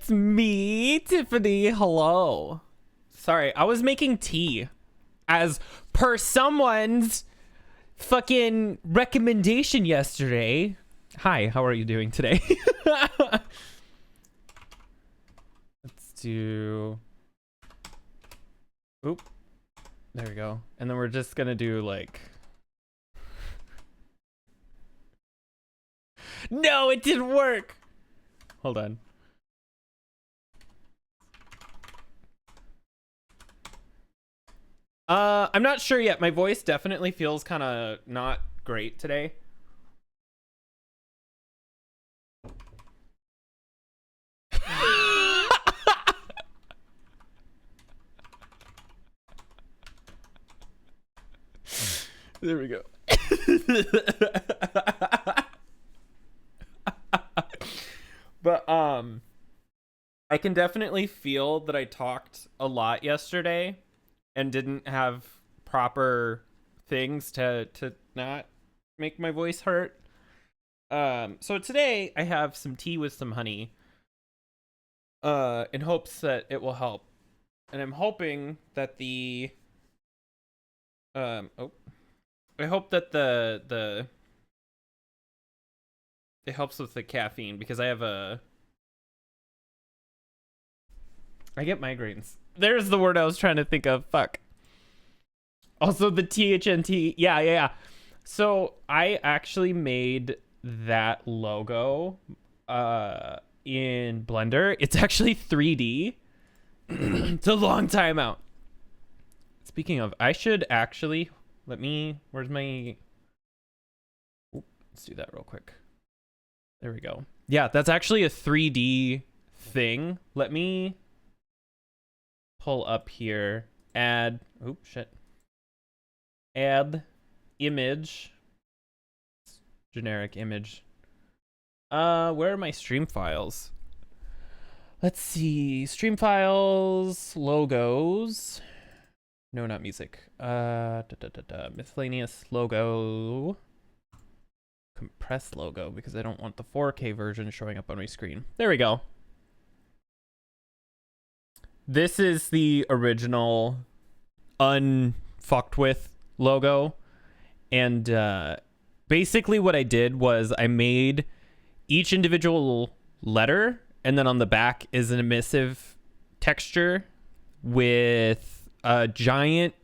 it's me, Tiffany. Hello. Sorry, I was making tea as per someone's fucking recommendation yesterday. Hi, how are you doing today? Let's do... Oop. There we go. And then we're just gonna do like... No, it didn't work! Hold on. I'm not sure yet. My voice definitely feels kind of not great today. There we go. But I can definitely feel that I talked a lot yesterday and didn't have proper things to not make my voice hurt. So today I have some tea with some honey in hopes that it will help. And I'm hoping that the I hope that the it helps with the caffeine, because I get migraines. There's the word I was trying to think of. Fuck. Also the THNT. Yeah. So I actually made that logo in Blender. It's actually 3D. It's a long time out. Speaking of, I should actually where's my... let's do that real quick. There we go. Yeah, that's actually a 3D thing. Let me pull up here. Add image. Generic image. Where are my stream files? Let's see. Stream files, logos. No, not music. Miscellaneous logo. Compressed logo, because I don't want the 4K version showing up on my screen. There we go. This is the original unfucked with logo. And basically what I did was I made each individual letter, and then on the back is an emissive texture with a giant,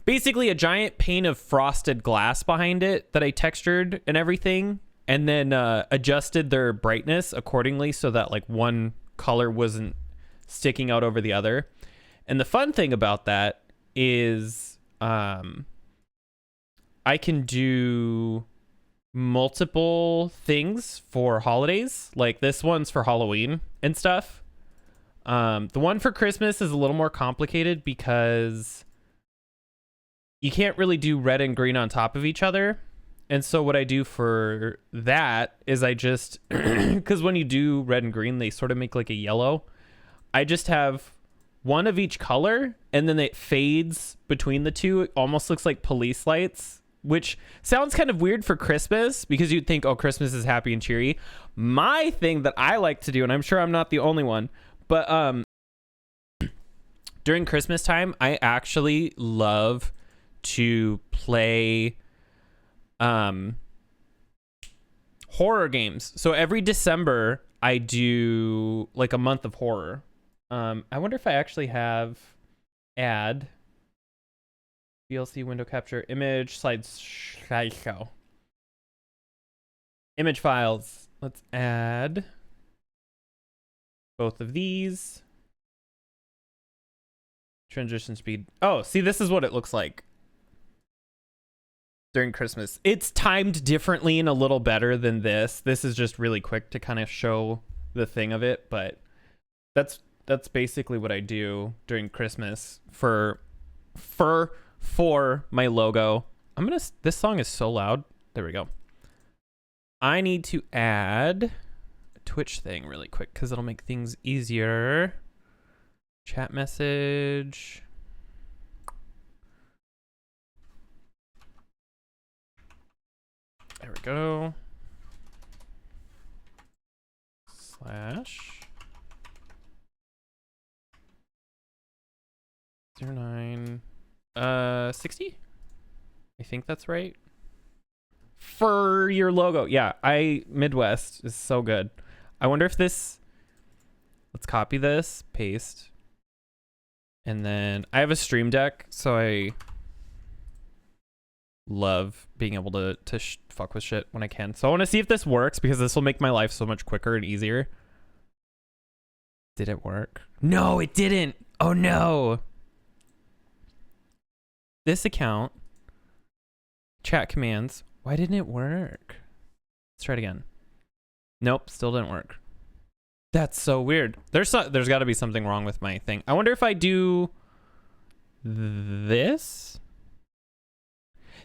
basically a giant pane of frosted glass behind it that I textured and everything, and then adjusted their brightness accordingly so that like one color wasn't sticking out over the other. And the fun thing about that is I can do multiple things for holidays. Like this one's for Halloween and stuff. The one for Christmas is a little more complicated because you can't really do red and green on top of each other. And so what I do for that is I just, because when you do red and green, they sort of make like a yellow. I just have one of each color, and then it fades between the two. It almost looks like police lights, which sounds kind of weird for Christmas because you'd think, oh, Christmas is happy and cheery. My thing that I like to do, and I'm sure I'm not the only one, but during Christmas time, I actually love to play horror games. So every December I do like a month of horror. I wonder if I actually have add VLC window capture image slideshow image files. Let's add both of these. Transition speed. Oh, see, this is what it looks like during Christmas. It's timed differently and a little better than this. This is just really quick to kind of show the thing of it, but that's basically what I do during Christmas for my logo. This song is so loud. There we go. I need to add a Twitch thing really quick because it'll make things easier. Chat message. There we go. / 09 60. I think that's right. For your logo. Yeah, Midwest is so good. I wonder if this, let's copy this, paste. And then I have a Stream Deck, so I love being able to fuck with shit when I can. So I want to see if this works, because this will make my life so much quicker and easier. Did it work? No, it didn't. Oh no. This account, chat commands. Why didn't it work? Let's try it again. Nope, still didn't work. That's so weird. There's got to be something wrong with my thing. I wonder if I do this.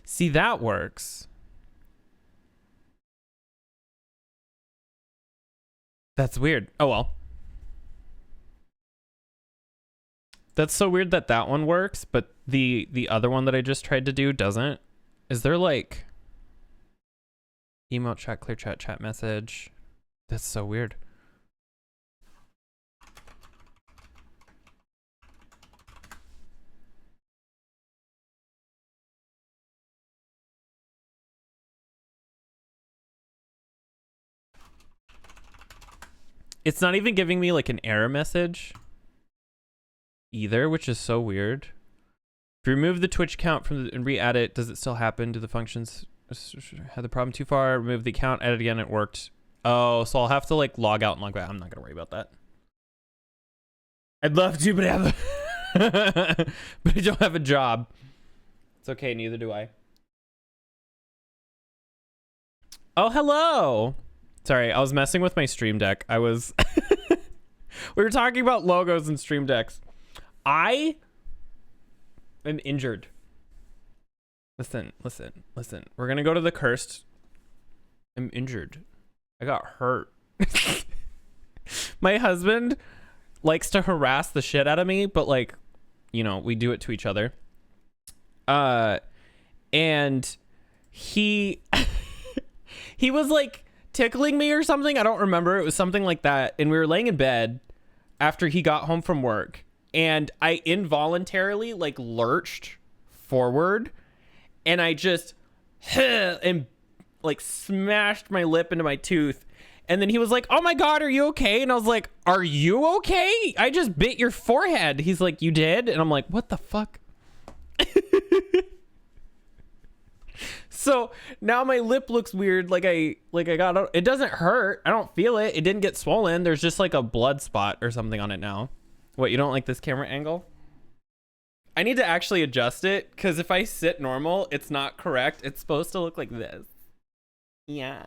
See, that works. That's weird. Oh well. That's so weird that that one works, but the other one that I just tried to do doesn't. Is there like emote, chat, clear chat, chat message? That's so weird. It's not even giving me like an error message either, which is so weird. If you remove the Twitch account from and re-add it, does it still happen? Do the functions had the problem too far? Remove the account, edit again, it worked. Oh, so I'll have to like log out and log back. I'm not gonna worry about that. I'd love to, but I have a but I don't have a job. It's okay, neither do I. Oh, hello. Sorry, I was messing with my Stream Deck. I was we were talking about logos and Stream Decks. I am injured. Listen. We're gonna go to the cursed. I'm injured. I got hurt. My husband likes to harass the shit out of me, but like, you know, we do it to each other. And he he was like tickling me or something. I don't remember. It was something like that. And we were laying in bed after he got home from work, and I involuntarily like lurched forward, and I just and like smashed my lip into my tooth. And then he was like, "Oh my God, are you okay?" And I was like, "Are you okay? I just bit your forehead." He's like, "You did?" And I'm like, "What the fuck?" So now my lip looks weird. Like I got, it doesn't hurt. I don't feel it. It didn't get swollen. There's just like a blood spot or something on it now. What, you don't like this camera angle? I need to actually adjust it, because if I sit normal, it's not correct. It's supposed to look like this. Yeah.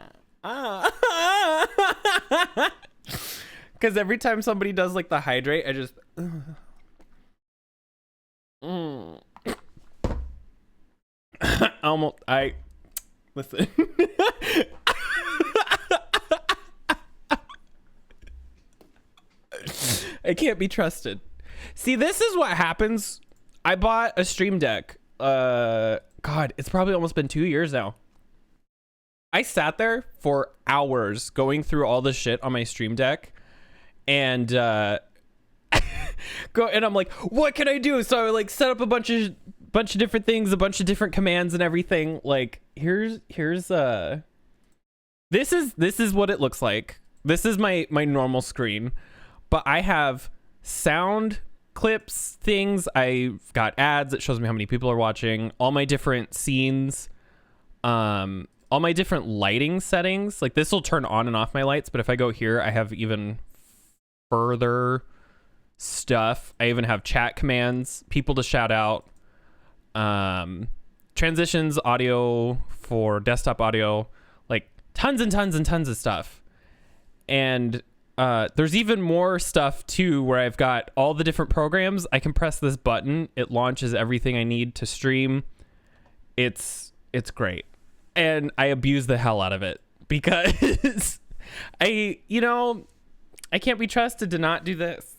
Because every time somebody does like the hydrate, I just almost listen. I can't be trusted. See, this is what happens. I bought a Stream Deck. God, it's probably almost been 2 years now. I sat there for hours going through all this shit on my Stream Deck, and and I'm like, what can I do? So I like set up a bunch of different things, a bunch of different commands and everything. Like here's this is what it looks like. This is my normal screen, but I have sound clips, things. I've got ads that shows me how many people are watching, all my different scenes, all my different lighting settings. Like this will turn on and off my lights, but if I go here, I have even further stuff. I even have chat commands, people to shout out, transitions, audio for desktop audio, like tons and tons and tons of stuff. And there's even more stuff too, where I've got all the different programs. I can press this button, it launches everything I need to stream. It's great. And I abuse the hell out of it, because I can't be trusted to not do this.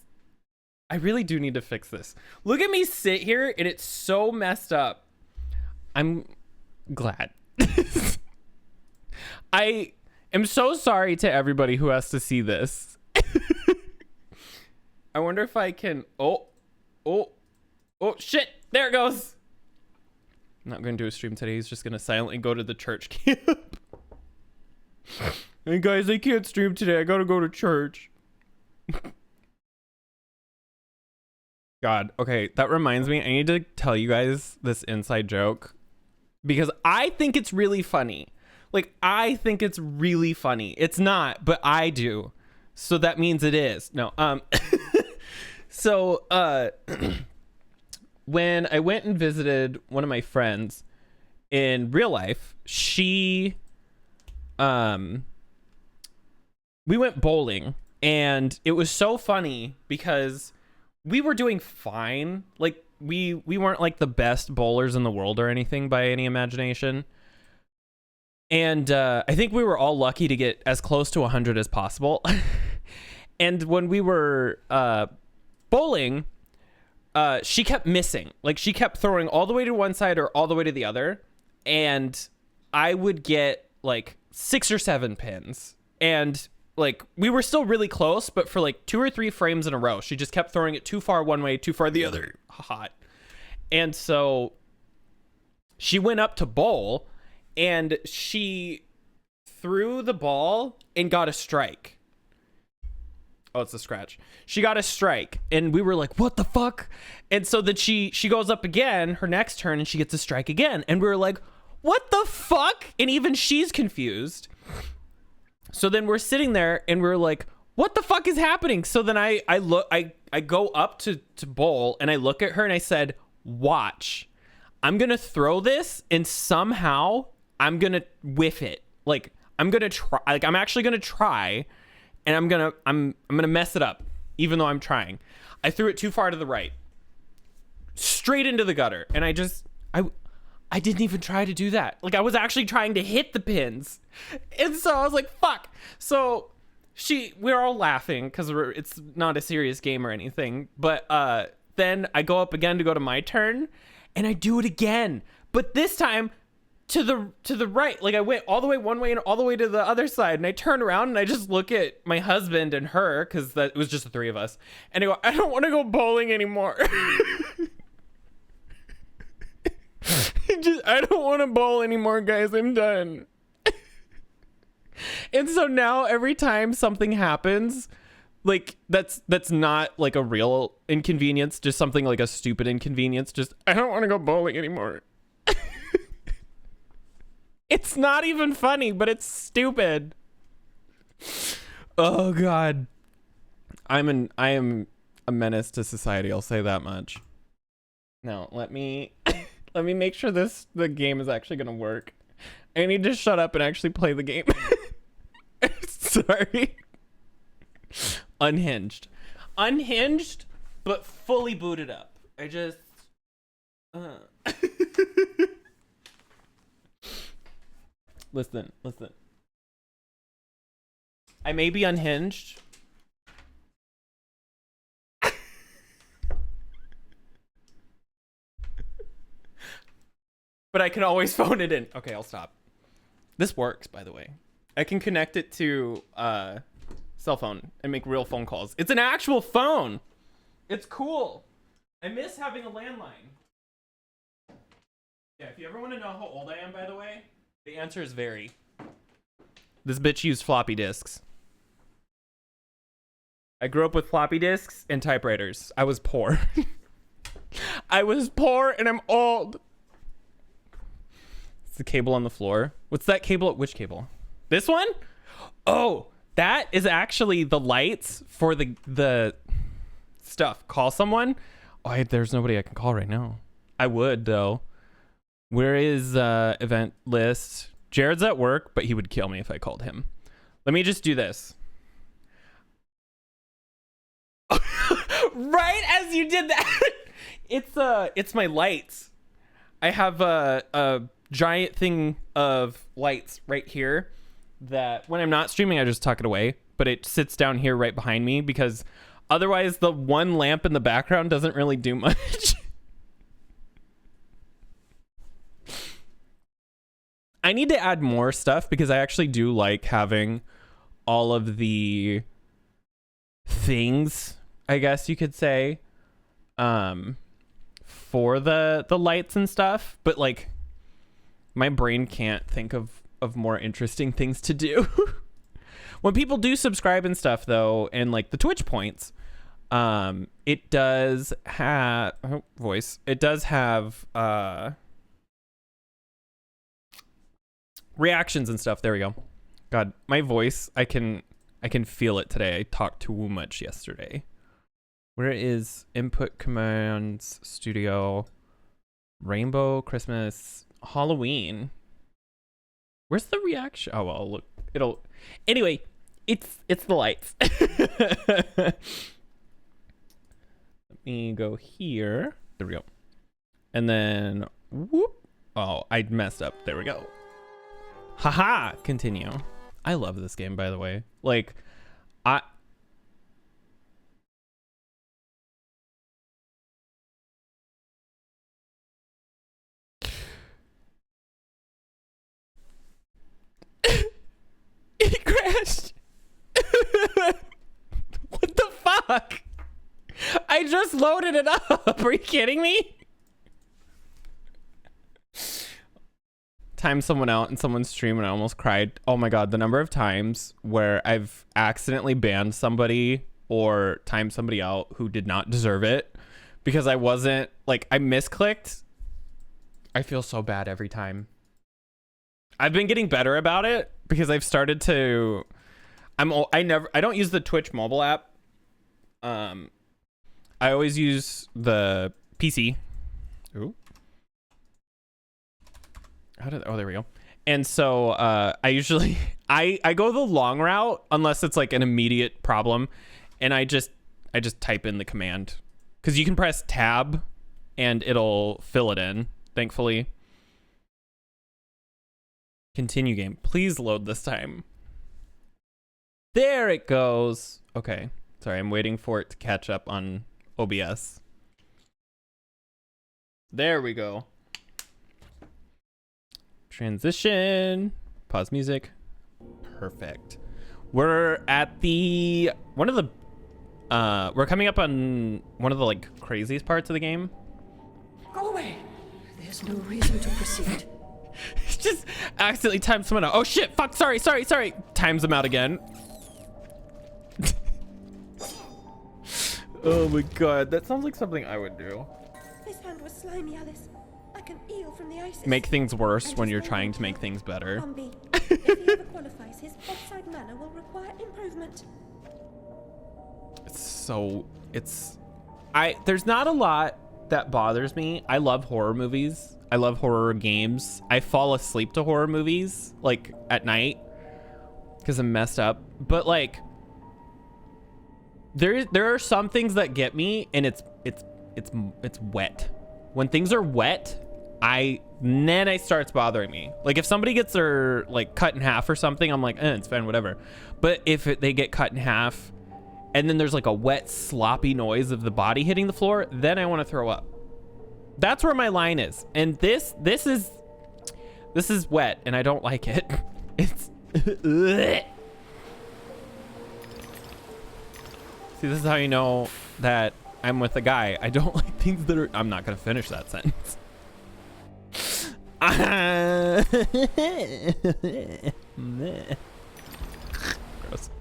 I really do need to fix this. Look at me sit here, and it's so messed up. I'm glad. I am so sorry to everybody who has to see this. I wonder if I can. Oh, Oh shit, there it goes. I'm not going to do a stream today. He's just going to silently go to the church camp. Hey guys, I can't stream today. I gotta go to church. God, okay, that reminds me. I need to tell you guys this inside joke because I think it's really funny. Like, I think it's really funny. It's not, but I do. So that means it is. No, so, when I went and visited one of my friends in real life, we went bowling, and it was so funny because we were doing fine. Like, we weren't like the best bowlers in the world or anything by any imagination. And I think we were all lucky to get as close to 100 as possible. And when we were bowling, she kept missing. Like, she kept throwing all the way to one side or all the way to the other. And I would get like 6 or 7 pins. And like, we were still really close, but for like 2 or 3 frames in a row, she just kept throwing it too far one way, too far the other. Hot. And so she went up to bowl, and she threw the ball and got a strike. Oh, it's a scratch. She got a strike, and we were like, what the fuck? And so then she goes up again, her next turn, and she gets a strike again. And we were like, what the fuck? And even she's confused. So then we're sitting there and we're like, what the fuck is happening? So then I go up to bowl, and I look at her and I said, watch, I'm going to throw this and somehow I'm going to whiff it. Like, I'm going to try, like, I'm actually going to try, and I'm going to mess it up even though I'm trying. I threw it too far to the right, straight into the gutter. And I didn't even try to do that. Like, I was actually trying to hit the pins. And so I was like, fuck. So we're all laughing because it's not a serious game or anything. But then I go up again to go to my turn, and I do it again. But this time to the right. Like, I went all the way one way and all the way to the other side. And I turn around and I just look at my husband and her, because it was just the 3 of us. And I go, I don't want to go bowling anymore. I don't want to bowl anymore, guys. I'm done. And so now every time something happens, like, that's not like a real inconvenience, just something like a stupid inconvenience, just, I don't want to go bowling anymore. It's not even funny, but it's stupid. Oh God. I am a menace to society, I'll say that much. Now, let me make sure the game is actually gonna work. I need to shut up and actually play the game. Sorry. Unhinged, but fully booted up. I just listen. I may be unhinged. But I can always phone it in. Okay, I'll stop. This works, by the way. I can connect it to cell phone and make real phone calls. It's an actual phone. It's cool. I miss having a landline. Yeah, if you ever want to know how old I am, by the way, the answer is very. This bitch used floppy disks. I grew up with floppy disks and typewriters. I was poor. I was poor and I'm old. It's the cable on the floor. What's that cable? Which cable? This one? Oh, that is actually the lights for the stuff. Call someone? Oh, there's nobody I can call right now. I would, though. Where is event list? Jared's at work, but he would kill me if I called him. Let me just do this. Right as you did that. It's my lights. I have a giant thing of lights right here that when I'm not streaming, I just tuck it away, but it sits down here right behind me because otherwise the one lamp in the background doesn't really do much. I need to add more stuff because I actually do like having all of the things, I guess you could say, for the lights and stuff, but like my brain can't think of more interesting things to do. When people do subscribe and stuff though, and like the Twitch points, it does have it does have reactions and stuff. There we go. God, my voice, I can feel it today. I talked too much yesterday. Where is input commands, studio, rainbow, Christmas, Halloween? Where's the reaction? Oh, well, look, anyway, it's the lights. Let me go here. There we go. And then, whoop. Oh, I messed up. There we go. Haha, continue. I love this game, by the way. Like, it crashed. What the fuck? I just loaded it up. Are you kidding me? Timed someone out in someone's stream and I almost cried. Oh my god, the number of times where I've accidentally banned somebody or timed somebody out who did not deserve it because I wasn't, like, I misclicked. I feel so bad every time. I've been getting better about it because I've started to, I don't use the Twitch mobile app. I always use the PC. Ooh. Oh, there we go. And so I usually I go the long route unless it's like an immediate problem, and I just type in the command because you can press tab and it'll fill it in, thankfully. Continue game. Please load this time. There it goes. Okay. Sorry, I'm waiting for it to catch up on OBS. There we go. Transition. Pause music. Perfect. We're at the we're coming up on one of the like craziest parts of the game. Go away. There's no reason to proceed. Just accidentally timed someone out. Oh shit, fuck, sorry. Times them out again. Oh my god, that sounds like something I would do. His hand was slimy, Alice. Like an eel from the ice. Make things worse when you're trying to make things better. If he ever qualifies, his offside manner will require improvement. There's not a lot that bothers me. I love horror movies. I love horror games. I fall asleep to horror movies like at night because I'm messed up. But like there are some things that get me, and it's wet. When things are wet, then it starts bothering me. Like if somebody gets their like cut in half or something, I'm like, it's fine, whatever. But if they get cut in half and then there's like a wet, sloppy noise of the body hitting the floor, then I want to throw up. That's where my line is. And this is wet and I don't like it. It's See, this is how you know that I'm with a guy. I don't like things that are... I'm not going to finish that sentence. Gross.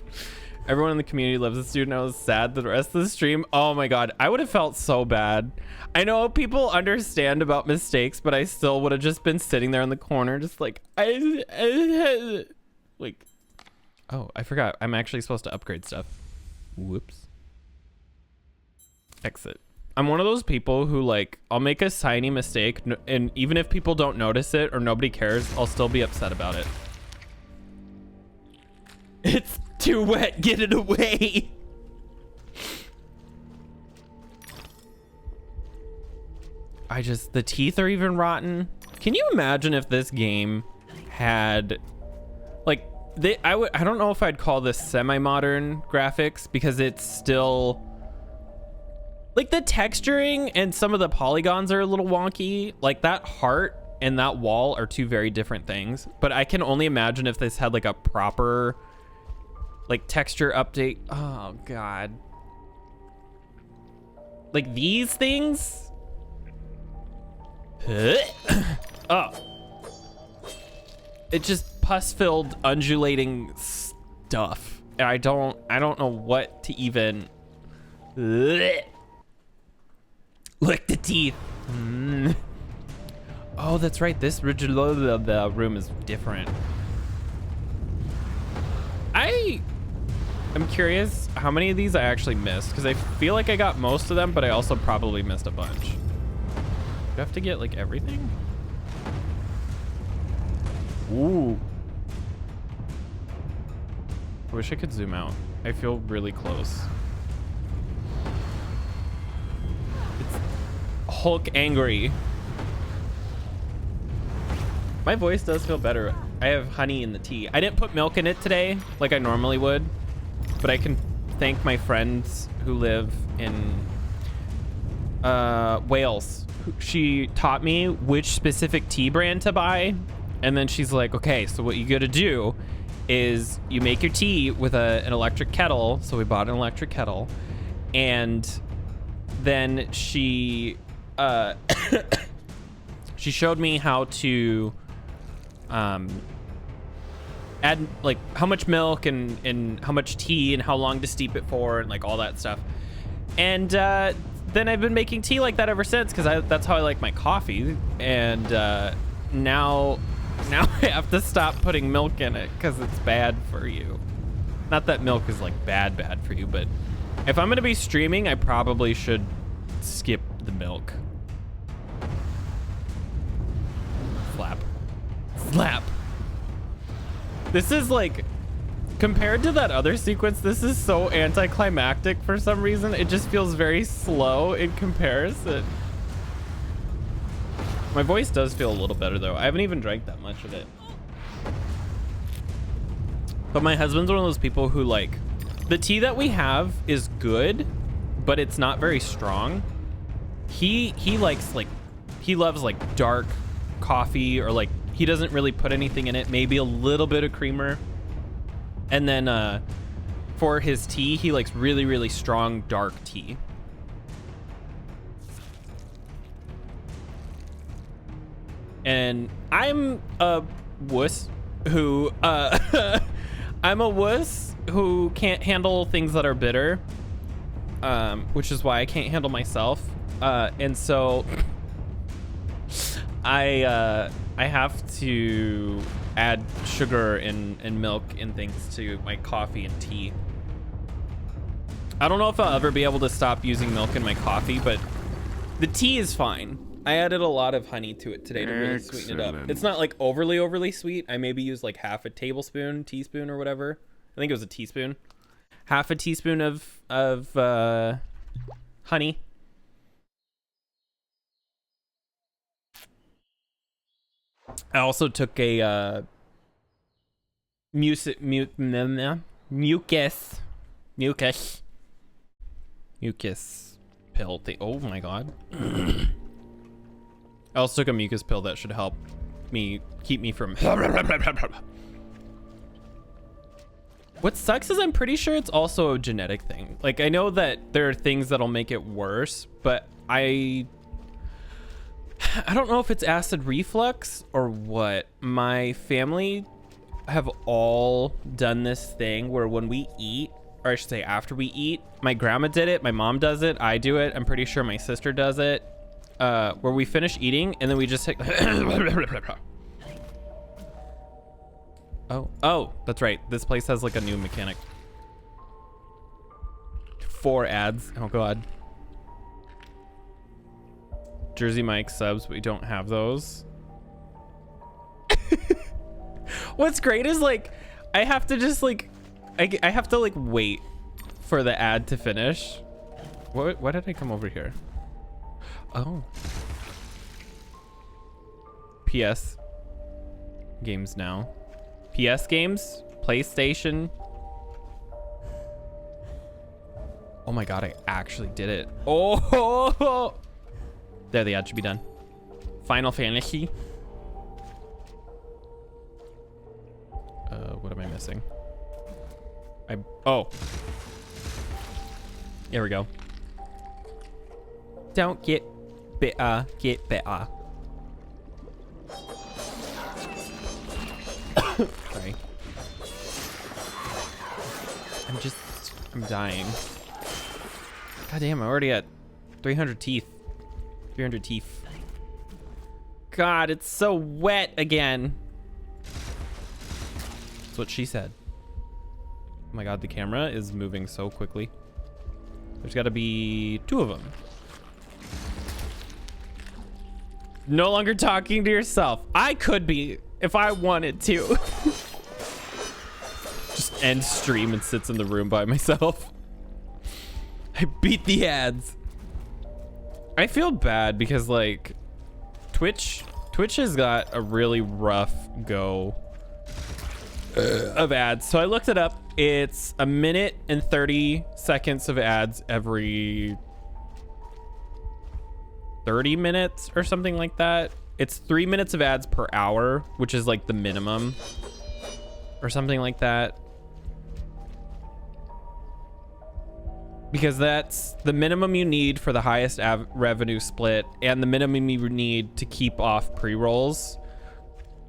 Everyone in the community loves this dude and I was sad that the rest of the stream... Oh my god, I would have felt so bad. I know people understand about mistakes, but I still would have just been sitting there in the corner just like... Like... Oh, I forgot. I'm actually supposed to upgrade stuff. Whoops. Exit. I'm one of those people who like, I'll make a tiny mistake and even if people don't notice it or nobody cares, I'll still be upset about it. It's too wet. Get it away. The teeth are even rotten. Can you imagine if this game had like, I don't know if I'd call this semi-modern graphics because it's still like the texturing and some of the polygons are a little wonky. Like that heart and that wall are two very different things, but I can only imagine if this had like a proper like texture update. Oh god. Like these things, Oh. It's just pus-filled, undulating stuff. I don't know what to even... Lick the teeth. Oh, that's right. This the room is different. I'm curious how many of these I actually missed, because I feel like I got most of them, but I also probably missed a bunch. Do you have to get like everything? Ooh. I wish I could zoom out. I feel really close. It's Hulk angry. My voice does feel better. I have honey in the tea. I didn't put milk in it today like I normally would, but I can thank my friends who live in Wales. She taught me which specific tea brand to buy, and then she's like, okay, so what you gotta do is you make your tea with an electric kettle. So we bought an electric kettle, and then she she showed me how to add like how much milk and how much tea and how long to steep it for and like all that stuff. And then I've been making tea like that ever since, because that's how I like my coffee. And now I have to stop putting milk in it because it's bad for you. Not that milk is like bad for you, but if I'm gonna be streaming, I probably should skip the milk. Slap. This is like, compared to that other sequence, this is so anticlimactic for some reason. It just feels very slow in comparison. My voice does feel a little better though. I haven't even drank that much of it. But my husband's one of those people who like, the tea that we have is good, but it's not very strong. He likes like, he loves like dark coffee, or like, he doesn't really put anything in it, maybe a little bit of creamer. And then for his tea, he likes really, really strong dark tea. And I'm a wuss who I'm a wuss who can't handle things that are bitter, which is why I can't handle myself. And so I have to add sugar and milk and things to my coffee and tea. I don't know if I'll ever be able to stop using milk in my coffee, but the tea is fine. I added a lot of honey to it today to really sweeten it up. It's not like overly sweet. I maybe use like half a tablespoon, teaspoon or whatever. I think it was a teaspoon. Half a teaspoon of honey. I also took a mucus pill thing. Oh my god. I also took a mucus pill that should help me keep me from What sucks is I'm pretty sure it's also a genetic thing. Like, I know that there are things that'll make it worse, but I don't know if it's acid reflux or what. My family have all done this thing where when we eat, or I should say after we eat, my grandma did it, my mom does it, I do it, I'm pretty sure my sister does it, where we finish eating and then we just hit oh, that's right. This place has like a new mechanic. 4 ads. Oh god. Jersey Mike subs, we don't have those. What's great is like, I have to just like, I have to like wait for the ad to finish. Why did I come over here? Oh. PS games now. PS games, PlayStation. Oh my god, I actually did it. Oh, there, the ad should be done. Final Fantasy. What am I missing? Oh. There we go. Don't get bitter, get better. Sorry. I'm dying. God damn, I'm already at 300 teeth. 300 teeth. God, it's so wet again. That's what she said. Oh my God, the camera is moving so quickly. There's got to be 2 of them. No longer talking to yourself. I could be if I wanted to. Just end stream and sits in the room by myself. I beat the ads. I feel bad because like Twitch has got a really rough go of ads. So I looked it up. It's 1 minute and 30 seconds of ads every 30 minutes or something like that. It's 3 minutes of ads per hour, which is like the minimum or something like that. Because that's the minimum you need for the highest revenue split and the minimum you need to keep off pre-rolls.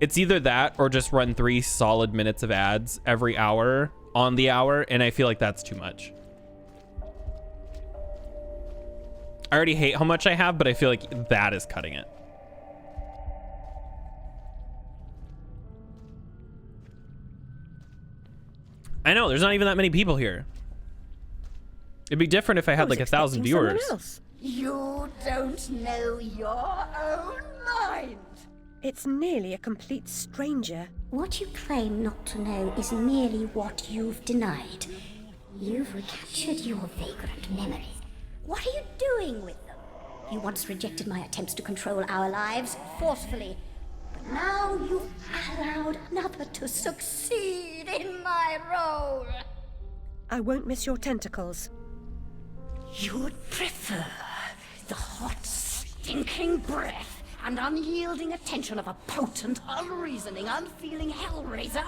It's either that or just run 3 solid minutes of ads every hour on the hour, and I feel like that's too much. I already hate how much I have, but I feel like that is cutting it. I know, there's not even that many people here. It'd be different if I had like 1,000 viewers. You don't know your own mind. It's nearly a complete stranger. What you claim not to know is merely what you've denied. You've recaptured your vagrant memories. What are you doing with them? You once rejected my attempts to control our lives forcefully. But now you've allowed another to succeed in my role. I won't miss your tentacles. You'd prefer the hot, stinking breath and unyielding attention of a potent, unreasoning, unfeeling hellraiser?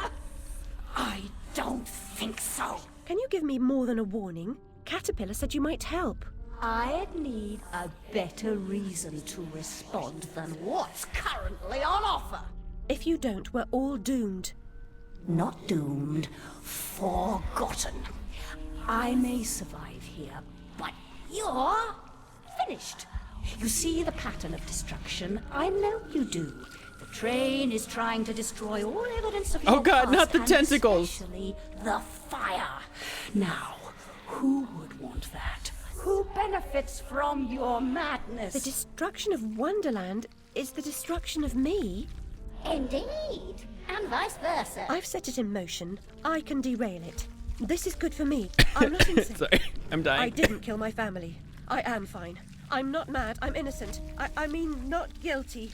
I don't think so. Can you give me more than a warning? Caterpillar said you might help. I'd need a better reason to respond than what's currently on offer. If you don't, we're all doomed. Not doomed, forgotten. I may survive here, but you're finished. You see the pattern of destruction? I know you do. The train is trying to destroy all evidence of your Oh God, past, not the and tentacles. especially the fire. Now, who would want that? Who benefits from your madness? The destruction of Wonderland is the destruction of me. Indeed, and vice versa. I've set it in motion. I can derail it. This is good for me. I'm not insane. Sorry, I'm dying. I didn't kill my family. I am fine. I'm not mad. I'm innocent. I mean, not guilty.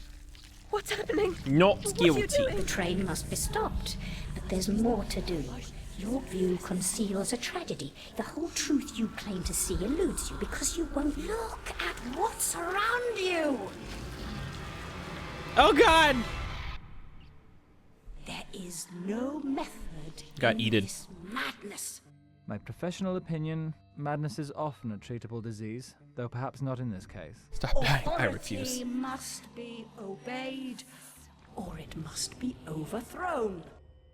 What's happening? Not What are you guilty. doing? The train must be stopped, but there's more to do. Your view conceals a tragedy. The whole truth you claim to see eludes you because you won't look at what's around you. Oh God! There is no method Got in eaten. this madness. My professional opinion, madness is often a treatable disease, though perhaps not in this case. Stop dying. I Authority refuse. must be obeyed, or it must be overthrown.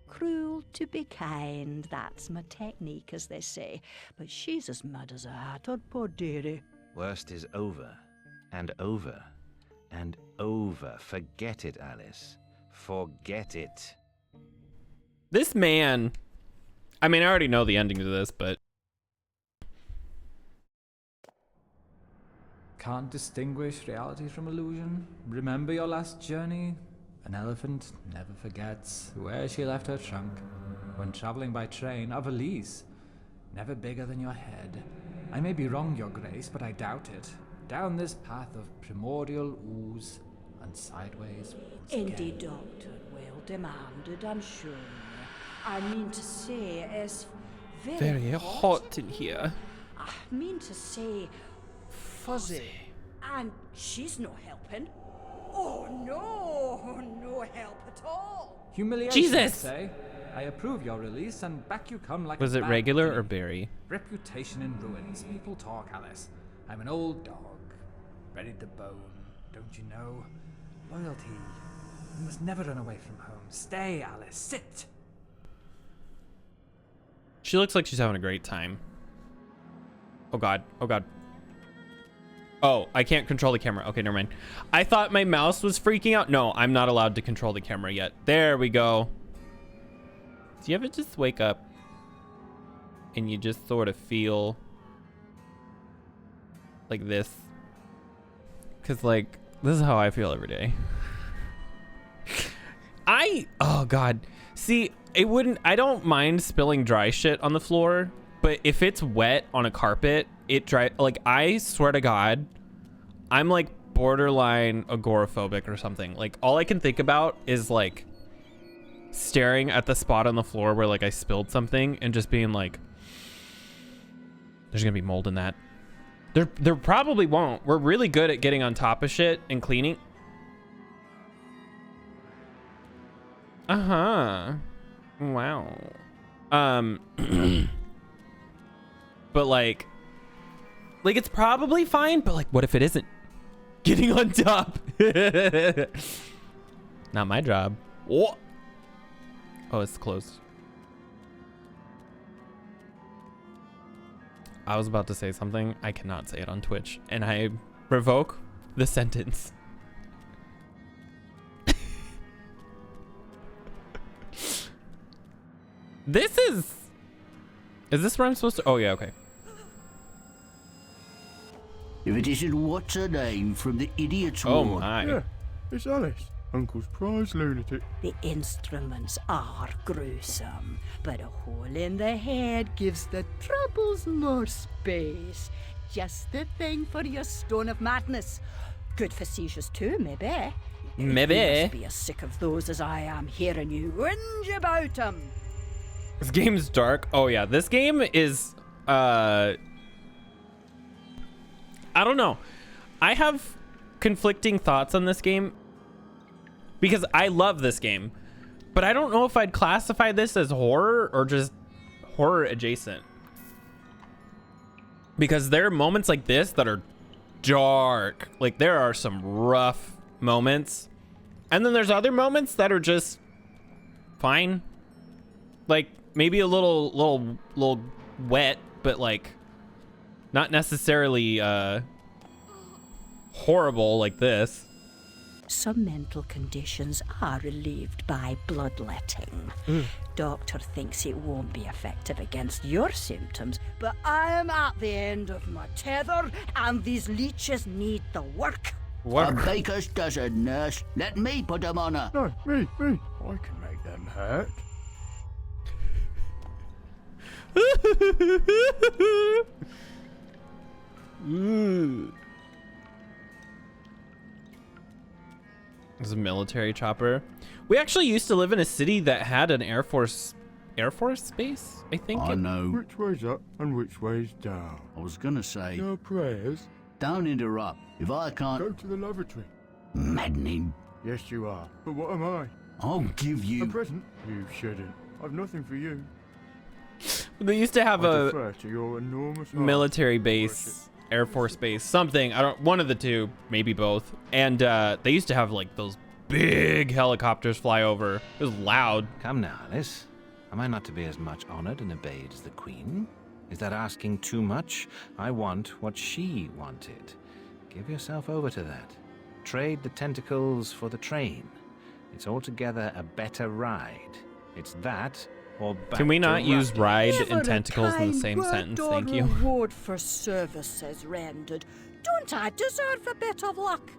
Cruel to be kind, that's my technique, as they say. But she's as mad as a hatter, poor dearie. Worst is over, and over, and over. Forget it, Alice. Forget it. This man. I mean, I already know the ending to this, but Can't distinguish reality from illusion? Remember your last journey? An elephant never forgets where she left her trunk. When traveling by train, a valise, never bigger than your head. I may be wrong, your grace, but I doubt it. Down this path of primordial ooze and sideways once again. Indeed, Doctor, well demanded, I'm sure. I mean to say, it's very hot in here. I mean to say, fuzzy. And she's no helping. Oh no, no help at all. Humiliation, Jesus! I say. I approve your release and back you come like Was a it bad regular penny. or berry? Reputation in ruins. People talk, Alice. I'm an old dog, ready to bone. Don't you know? Loyalty You must never run away from home. Stay, Alice. Sit. She looks like she's having a great time. Oh god. Oh god. Oh, I can't control the camera. Okay, never mind. I thought my mouse was freaking out. No, I'm not allowed to control the camera yet. There we go. Do you ever just wake up and you just sort of feel like this? Because, like, this is how I feel every day. Oh god. See, I don't mind spilling dry shit on the floor, but if it's wet on a carpet, like, I swear to god, I'm like borderline agoraphobic or something. Like, all I can think about is like staring at the spot on the floor where like I spilled something and just being like, there's gonna be mold in that. There probably won't. We're really good at getting on top of shit and cleaning. Wow. But like it's probably fine, but like, what if it isn't? Getting on top. Not my job. Oh, it's closed. I was about to say something. I cannot say it on Twitch, and I revoke the sentence. Is this where I'm supposed to? Oh yeah, okay. If it isn't what's her name from the Idiot's Oh Ward. my. Yeah, it's Alice, Uncle's prize lunatic. The instruments are gruesome, but a hole in the head gives the troubles more space. Just the thing for your stone of madness. Good for seizures too, maybe. Maybe. You must be as sick of those as I am hearing you whinge about them. This game's dark. Oh yeah, this game is I don't know. I have conflicting thoughts on this game because I love this game, but I don't know if I'd classify this as horror or just horror adjacent. Because there are moments like this that are dark. Like, there are some rough moments. And then there's other moments that are just fine. Like, maybe a little wet, but like not necessarily horrible like this. Some mental conditions are relieved by bloodletting. Doctor thinks it won't be effective against your symptoms, but I am at the end of my tether, and these leeches need the work. A baker's dozen, nurse. Let me put them on her. No, me. I can make them hurt. There's a military chopper. We actually used to live in a city that had an Air Force base, I think. I know. Which way's up and which way's down? I was gonna say, No prayers. don't interrupt. If I can't... Go to the lavatory. Maddening. Yes, you are. But what am I? I'll give A you... present? You shouldn't. I've nothing for you. They used to have I a defer to your enormous heart. military base, Air Force base, something. One of the two, maybe both. And they used to have like those big helicopters fly over. It was loud. Come now, Alice. Am I not to be as much honored and obeyed as the Queen? Is that asking too much? I want what she wanted. Give yourself over to that. Trade the tentacles for the train. It's altogether a better ride. It's that or back Can we not to use Rusty. ride Never and tentacles in the a same kind sentence? word Thank or you. Reward for services rendered. Don't I deserve a bit of luck?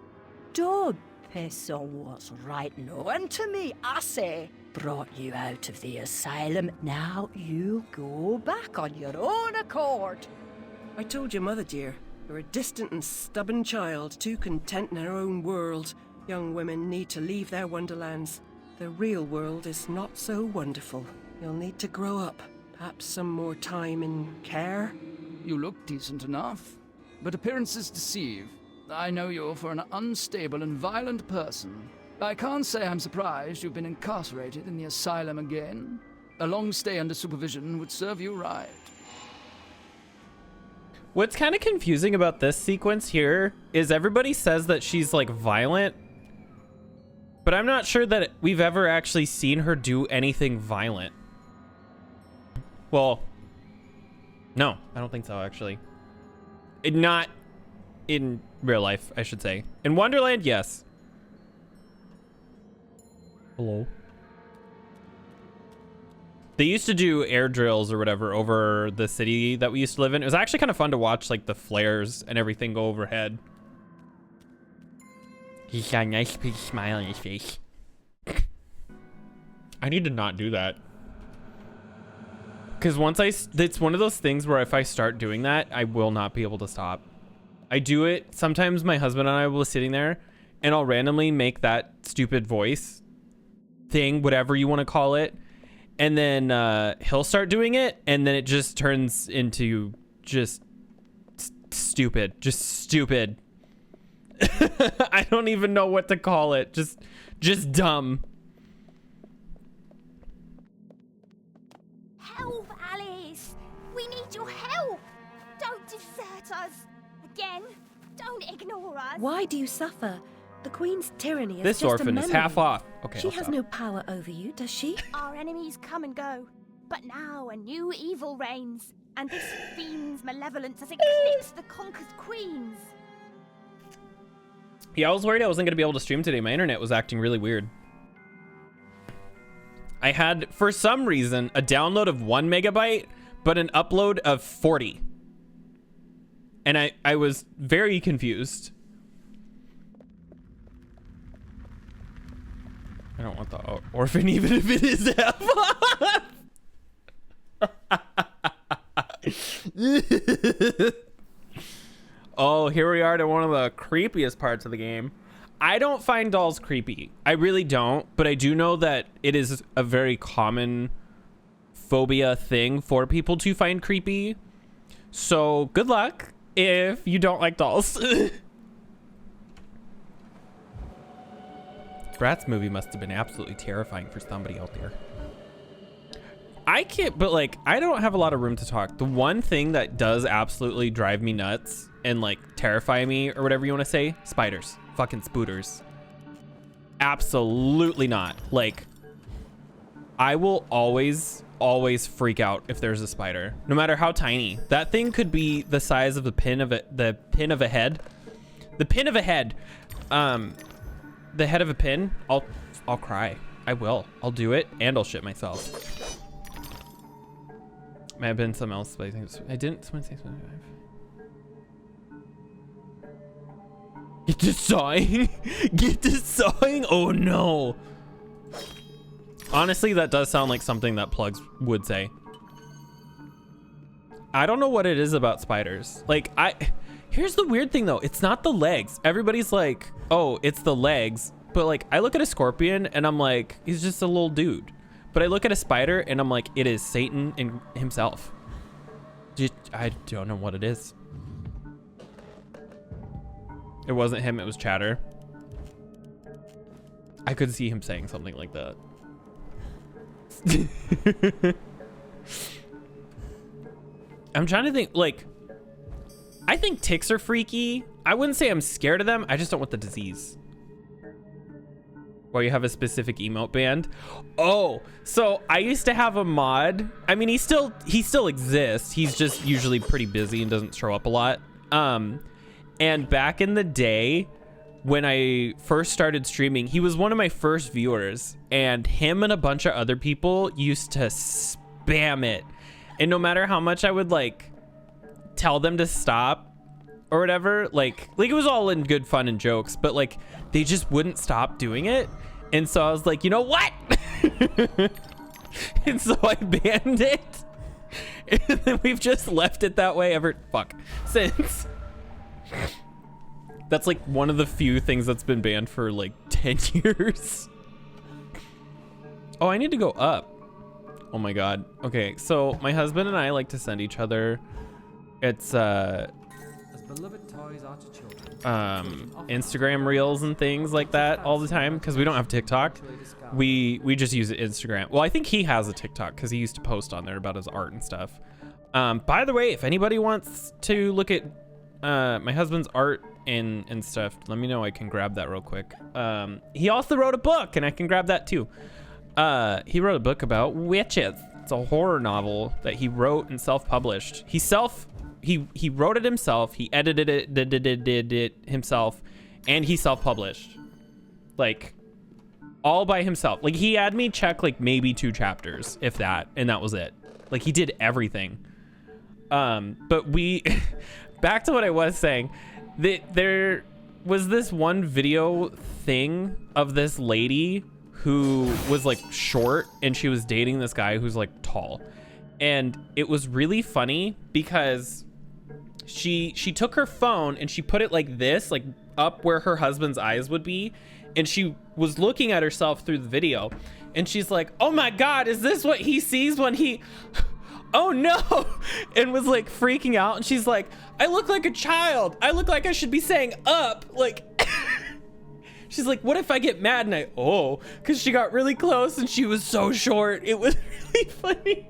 Don't piss on what's right known to me, I say. Brought you out of the asylum. Now you go back on your own accord. I told your mother, dear. You're a distant and stubborn child, too content in her own world. Young women need to leave their wonderlands. The real world is not so wonderful. You'll need to grow up. Perhaps some more time in care. You look decent enough, but appearances deceive. I know you for an unstable and violent person. I can't say I'm surprised you've been incarcerated in the asylum again. A long stay under supervision would serve you right. What's kind of confusing about this sequence here is everybody says that she's like violent, But I'm not sure that we've ever actually seen her do anything violent. Well, no, I don't think so, actually. Not in real life, I should say. In Wonderland, yes. Hello. They used to do air drills or whatever over the city that we used to live in. It was actually kind of fun to watch, like, the flares and everything go overhead. He's got a nice big smile on his face. I need to not do that. Because it's one of those things where if I start doing that, I will not be able to stop. I do it. Sometimes my husband and I will be sitting there and I'll randomly make that stupid voice thing, whatever you want to call it. And then he'll start doing it. And then it just turns into just stupid. Just stupid. I don't even know what to call it. Just dumb. Help, Alice! We need your help! Don't desert us! Again, don't ignore us! Why do you suffer? The Queen's tyranny is This just orphan a is memory. half off. Okay, She I'll has stop. no power over you, does she? Our enemies come and go, but now a new evil reigns, and this fiend's malevolence has eclipsed the conquered queens. Yeah, I was worried I wasn't going to be able to stream today. My internet was acting really weird. I had, for some reason, a download of 1 megabyte, but an upload of 40. And I was very confused. I don't want the orphan, even if it is half off. Oh, here we are to one of the creepiest parts of the game. I don't find dolls creepy. I really don't, but I do know that it is a very common phobia thing for people to find creepy. So good luck if you don't like dolls. Bratz movie must have been absolutely terrifying for somebody out there. I can't, but like, I don't have a lot of room to talk. The one thing that does absolutely drive me nuts and like terrify me or whatever you want to say, spiders, fucking spooters. Absolutely not. Like, I will always freak out if there's a spider, no matter how tiny. That thing could be the size of the pin of a head. The pin of a head. The head of a pin. I'll cry. I will. I'll do it and I'll shit myself. May have been something else, but I think I didn't. Get to sawing. Get to sawing. Oh no. Honestly, that does sound like something that Plugs would say. I don't know what it is about spiders. Like, here's the weird thing though. It's not the legs. Everybody's like, oh, it's the legs. But like, I look at a scorpion and I'm like, he's just a little dude. But I look at a spider and I'm like, it is Satan in himself. I don't know what it is. It wasn't him, it was Chatter. I could see him saying something like that. I'm trying to think, like, I think ticks are freaky. I wouldn't say I'm scared of them. I just don't want the disease. Or you have a specific emote band. Oh, so I used to have a mod. I mean, he still exists. He's just usually pretty busy and doesn't show up a lot. And back in the day, when I first started streaming, he was one of my first viewers, and him and a bunch of other people used to spam it. And no matter how much I would like tell them to stop or whatever, like it was all in good fun and jokes, but like they just wouldn't stop doing it. And so I was like, you know what? And so I banned it. And then we've just left it that way since. That's like one of the few things that's been banned for like 10 years. Oh, I need to go up. Oh my God. Okay, so my husband and I like to send each other, it's As beloved toys are to children, Instagram reels and things like that all the time because we don't have TikTok. We just use Instagram. Well, I think he has a TikTok because he used to post on there about his art and stuff. By the way, if anybody wants to look at my husband's art and stuff, let me know. I can grab that real quick. He also wrote a book, and I can grab that too. He wrote a book about witches. It's a horror novel that he wrote and self-published. He wrote it himself. He edited it, did it himself, and he self-published. Like, all by himself. Like, he had me check like maybe 2 chapters, if that, and that was it. Like, he did everything. But back to what I was saying, there was this one video thing of this lady who was like short, and she was dating this guy who's like tall. And it was really funny because she took her phone and she put it like this, like up where her husband's eyes would be. And she was looking at herself through the video, and she's like, oh my God, is this what he sees when he, oh no, and was like freaking out. And she's like, I look like a child. I look like I should be saying up. Like, she's like, what if I get mad? And because she got really close and she was so short. It was really funny.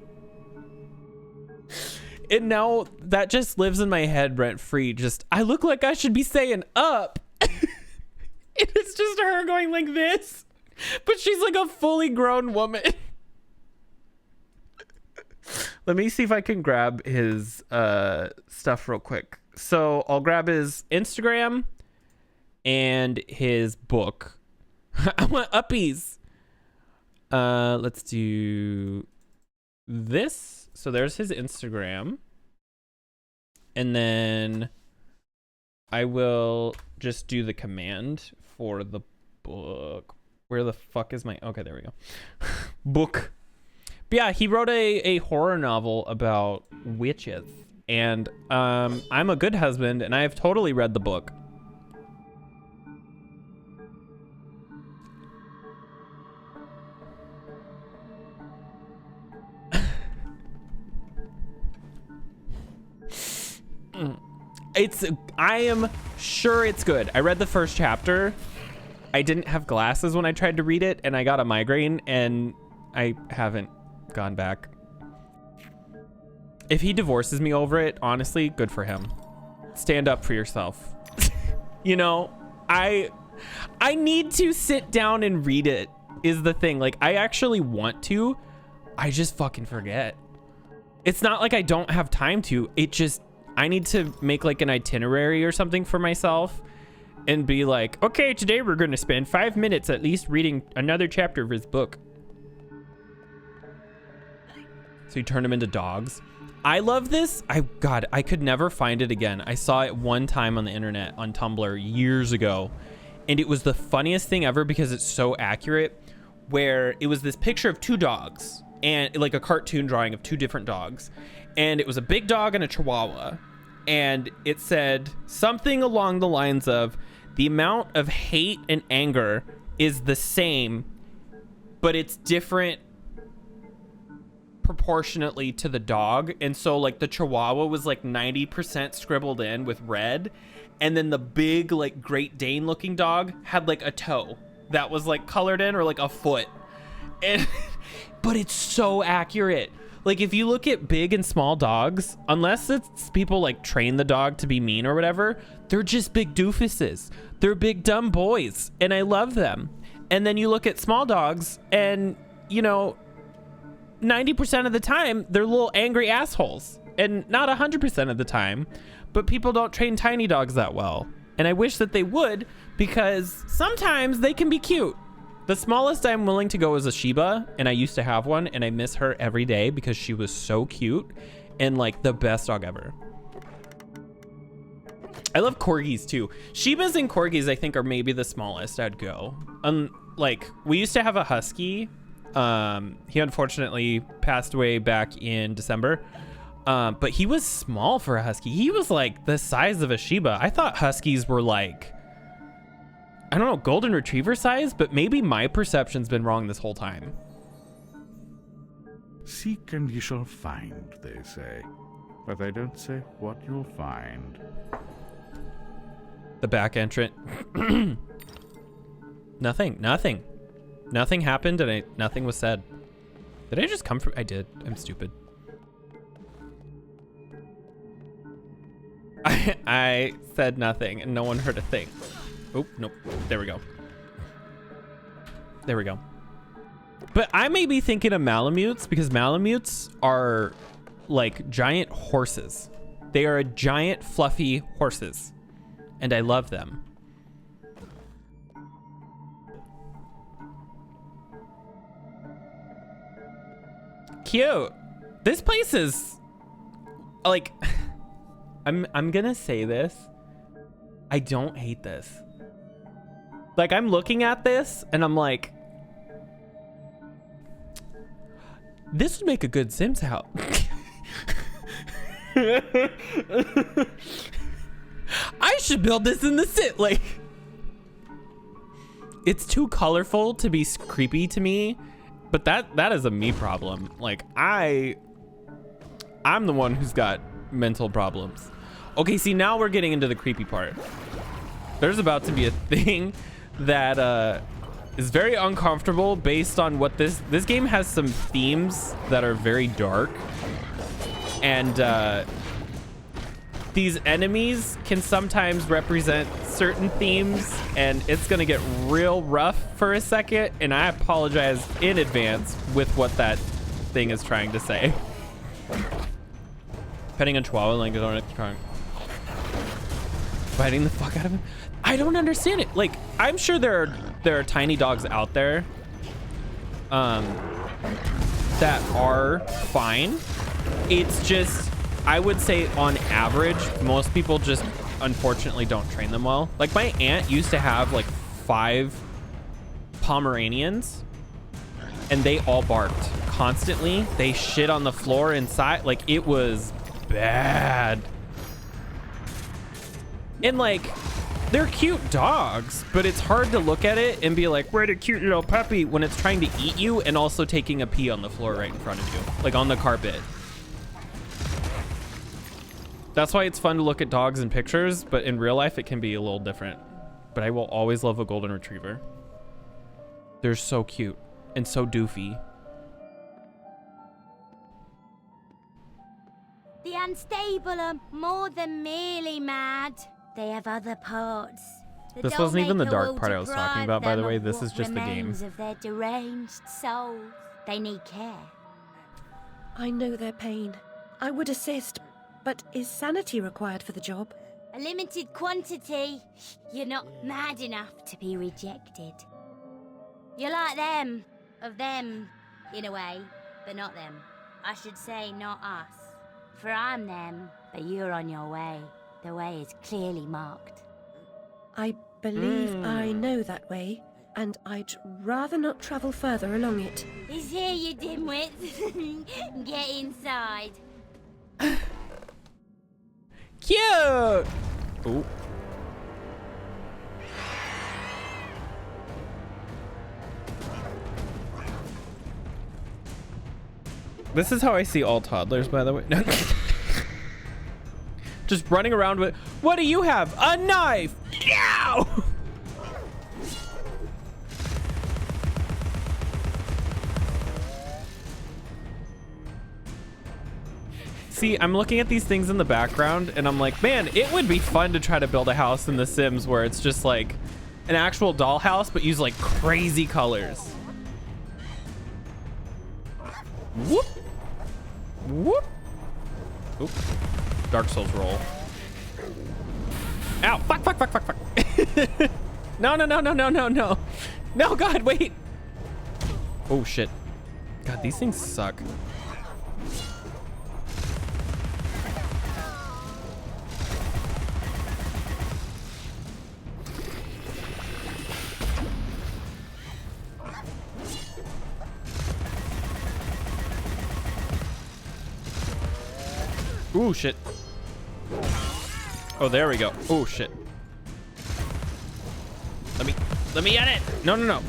And now that just lives in my head rent free. Just, I look like I should be saying up. It's just her going like this, but she's like a fully grown woman. Let me see if I can grab his stuff real quick. So I'll grab his Instagram and his book. I want uppies. Let's do this. So there's his Instagram. And then I will just do the command for the book. Where the fuck is my... Okay, there we go. Book. But yeah, he wrote a horror novel about witches. And I'm a good husband, and I have totally read the book. I am sure it's good. I read the first chapter. I didn't have glasses when I tried to read it, and I got a migraine, and I haven't gone back. If he divorces me over it, honestly, good for him. Stand up for yourself. You know, I need to sit down and read it is the thing. Like, I actually want to. I just fucking forget. It's not like I don't have time to. It just... I need to make like an itinerary or something for myself and be like, okay, today we're going to spend 5 minutes at least reading another chapter of his book. So you turn them into dogs. I love this. God, I could never find it again. I saw it one time on the internet on Tumblr years ago, and it was the funniest thing ever because it's so accurate, where it was this picture of 2 dogs and like a cartoon drawing of 2 different dogs. And it was a big dog and a chihuahua. And it said something along the lines of, the amount of hate and anger is the same, but it's different proportionately to the dog. And so like the chihuahua was like 90% scribbled in with red. And then the big like Great Dane looking dog had like a toe that was like colored in, or like a foot. And but it's so accurate. Like, if you look at big and small dogs, unless it's people, like, train the dog to be mean or whatever, they're just big doofuses. They're big dumb boys, and I love them. And then you look at small dogs, and, you know, 90% of the time, they're little angry assholes. And not 100% of the time, but people don't train tiny dogs that well. And I wish that they would, because sometimes they can be cute. The smallest I'm willing to go is a Shiba, and I used to have one, and I miss her every day because she was so cute and like the best dog ever. I love corgis too. Shibas and corgis I think are maybe the smallest I'd go. Like, we used to have a husky. He unfortunately passed away back in December. But he was small for a husky. He was like the size of a Shiba. I thought huskies were like, I don't know, golden retriever size, but maybe my perception's been wrong this whole time. Seek and ye shall find, they say. But they don't say what you'll find. The back entrant. Nothing happened, and nothing was said. Did I just come from? I did. I'm stupid. I said nothing and no one heard a thing. Oh, nope. There we go. There we go. But I may be thinking of Malamutes because Malamutes are like giant horses. They are giant fluffy horses. And I love them. Cute. This place is like I'm gonna say this. I don't hate this. Like I'm looking at this and I'm like, this would make a good Sims house. I should build this in the Sim. Like, it's too colorful to be creepy to me, but that is a me problem. Like I'm the one who's got mental problems. Okay, see, now we're getting into the creepy part. There's about to be a thing that is very uncomfortable based on what this game has some themes that are very dark. And these enemies can sometimes represent certain themes, and it's gonna get real rough for a second, and I apologize in advance with what that thing is trying to say. Petting a chihuahua like trying biting the fuck out of him. I don't understand it. Like, I'm sure there are tiny dogs out there that are fine. It's just, I would say on average, most people just unfortunately don't train them well. Like my aunt used to have like 5 Pomeranians and they all barked constantly. They shit on the floor inside. Like it was bad. And like, they're cute dogs, but it's hard to look at it and be like, we're a cute little puppy when it's trying to eat you and also taking a pee on the floor right in front of you, like on the carpet. That's why it's fun to look at dogs in pictures, but in real life it can be a little different. But I will always love a golden retriever. They're so cute and so doofy. The unstable are more than merely mad. They have other parts. This wasn't even the dark part I was talking about, by the way. This is just the game. Of their deranged souls. They need care. I know their pain. I would assist, but is sanity required for the job? A limited quantity. You're not mad enough to be rejected. You're like them. Of them, in a way, but not them. I should say not us. For I'm them, but you're on your way. The way is clearly marked. I believe I know that way, and I'd rather not travel further along it. He's here, you dimwits. Get inside. Cute! Ooh. This is how I see all toddlers, by the way. Just running around with, what do you have? A knife! Yow! See, I'm looking at these things in the background and I'm like, man, it would be fun to try to build a house in The Sims where it's just like an actual dollhouse, but use like crazy colors. Whoop! Whoop! Oop. Dark Souls roll. Ow! Fuck, fuck, fuck, fuck, fuck. No, no, no, no, no, no, no. No, God, wait. Oh, shit. God, these things suck. Ooh, shit. Oh, there we go. Oh, shit. Let me get it. No, no, no.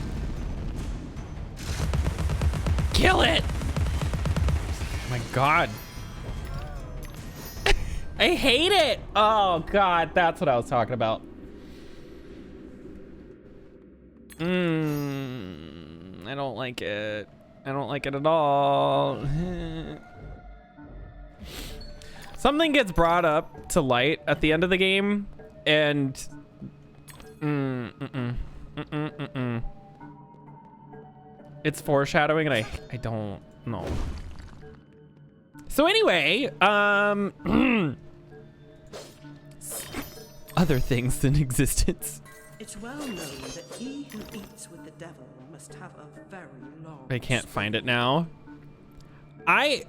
Kill it. Oh my God. I hate it. Oh God, that's what I was talking about. I don't like it. I don't like it at all. Something gets brought up to light at the end of the game, and it's foreshadowing, and I don't know. So anyway, other things in existence. It's well known that he who eats with the devil must have a very long... I can't find it now. I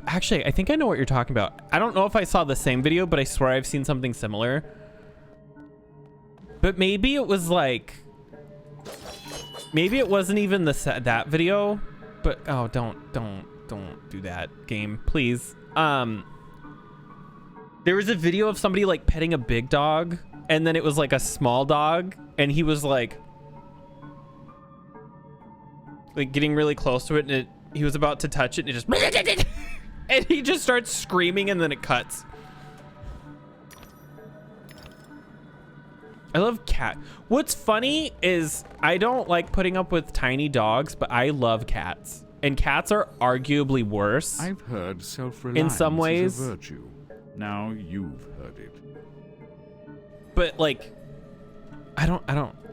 actually, I think I know what you're talking about. I don't know if I saw the same video, but I swear I've seen something similar. But maybe it was like, maybe it wasn't even that video. But oh, don't do that, game, please. There was a video of somebody like petting a big dog, and then it was like a small dog, and he was like getting really close to it, and he was about to touch it, and it just and he just starts screaming, and then it cuts. I love cat. What's funny is I don't like putting up with tiny dogs, but I love cats. And cats are arguably worse. I've heard self-reliance in some ways. is a virtue. Now you've heard it. But like, I don't.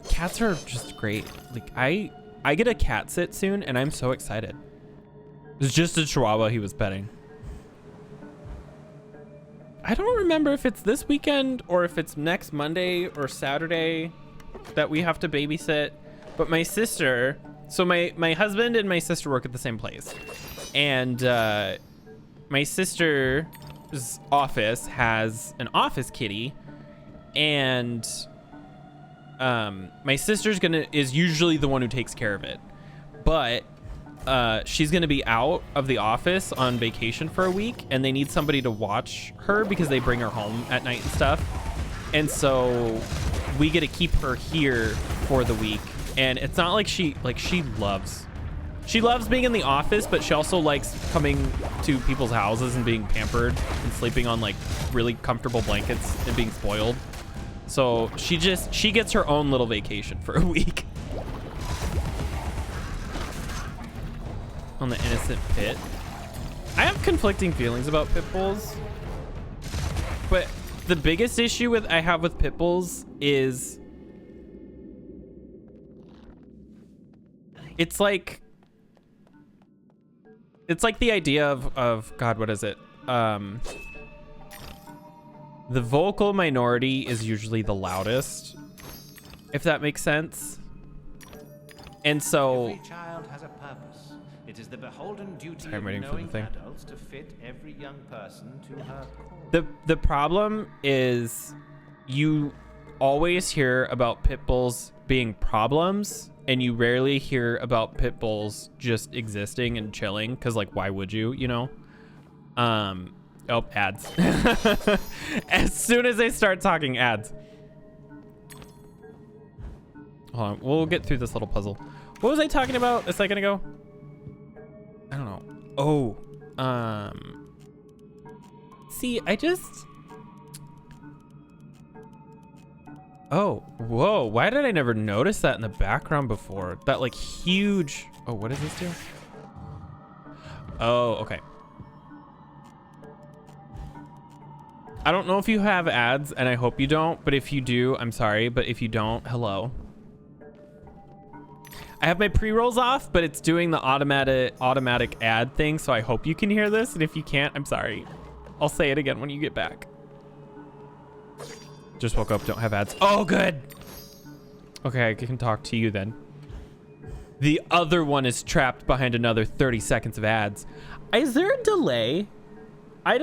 Cats are just great. Like I get a cat sit soon, and I'm so excited. It's just a Chihuahua he was petting. I don't remember if it's this weekend or if it's next Monday or Saturday that we have to babysit. But my sister, so my husband and my sister work at the same place. And my sister's office has an office kitty. And my sister's is usually the one who takes care of it. But she's gonna be out of the office on vacation for a week, and they need somebody to watch her because they bring her home at night and stuff. And so we get to keep her here for the week. And it's not like she loves being in the office, but she also likes coming to people's houses and being pampered and sleeping on like really comfortable blankets and being spoiled. So she gets her own little vacation for a week. On the innocent pit. I have conflicting feelings about pit bulls, but the biggest issue I have with pit bulls is it's like the idea of God, what is it? The vocal minority is usually the loudest, if that makes sense. And so every child has a purpose. It is the beholden duty I'm of waiting for the knowing thing. adults to fit every young person to her cause. The problem is you always hear about pit bulls being problems, and you rarely hear about pit bulls just existing and chilling, because like why would you, you know? Oh, ads. As soon as they start talking, ads. Hold on, we'll get through this little puzzle. What was I talking about a second ago? I don't know. Oh, see, oh, whoa, why did I never notice that in the background before? That like huge, oh, what does this do? Oh, okay. I don't know if you have ads, and I hope you don't, but if you do, I'm sorry, but if you don't, hello. I have my pre-rolls off, but it's doing the automatic ad thing, so I hope you can hear this, and if you can't, I'm sorry. I'll say it again when you get back. Just woke up, don't have ads. Oh, good. Okay, I can talk to you then. The other one is trapped behind another 30 seconds of ads. Is there a delay? I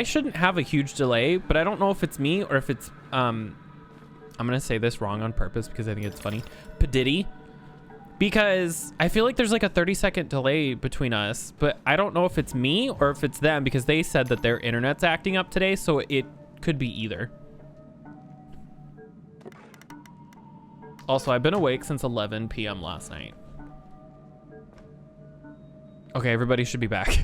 shouldn't have a huge delay, but I don't know if it's me or if it's, I'm gonna say this wrong on purpose because I think it's funny. Padiddy. Because I feel like there's like a 30-second delay between us, but I don't know if it's me or if it's them because they said that their internet's acting up today, so it could be either. Also, I've been awake since 11 p.m. last night. Okay, everybody should be back.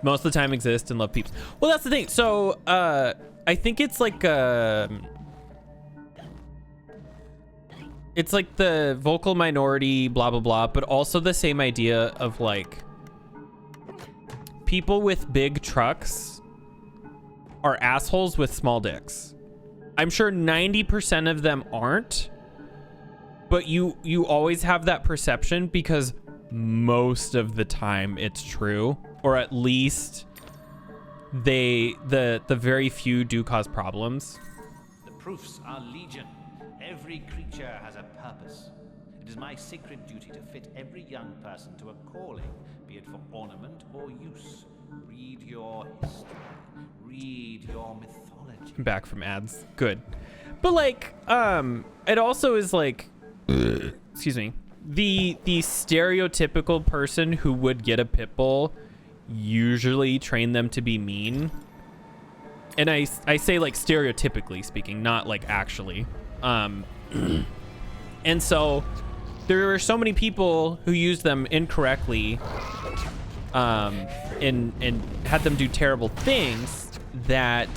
Most of the time exist and love peeps. Well, that's the thing. So, I think it's like, it's like the vocal minority, blah, blah, blah, but also the same idea of like people with big trucks are assholes with small dicks. I'm sure 90% of them aren't, but you always have that perception because most of the time it's true, or at least the very few do cause problems. The proofs are legion. Every creature has a purpose. It is my sacred duty to fit every young person to a calling, be it for ornament or use. Read your history. Read your mythology. Back from ads. Good. But like, it also is like, excuse me, the stereotypical person who would get a pit bull usually train them to be mean. And I say like stereotypically speaking, not like actually. And so there are so many people who use them incorrectly, and had them do terrible things that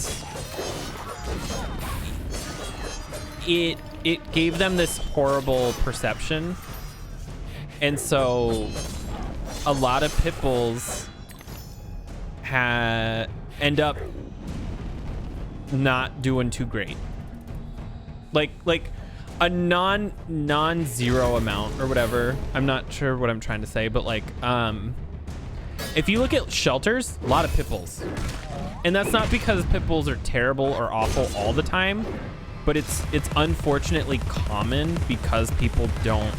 it gave them this horrible perception. And so a lot of pit bulls end up not doing too great. Like a non-zero amount or whatever. I'm not sure what I'm trying to say, but like, if you look at shelters, a lot of pit bulls. And that's not because pit bulls are terrible or awful all the time, but it's unfortunately common because people don't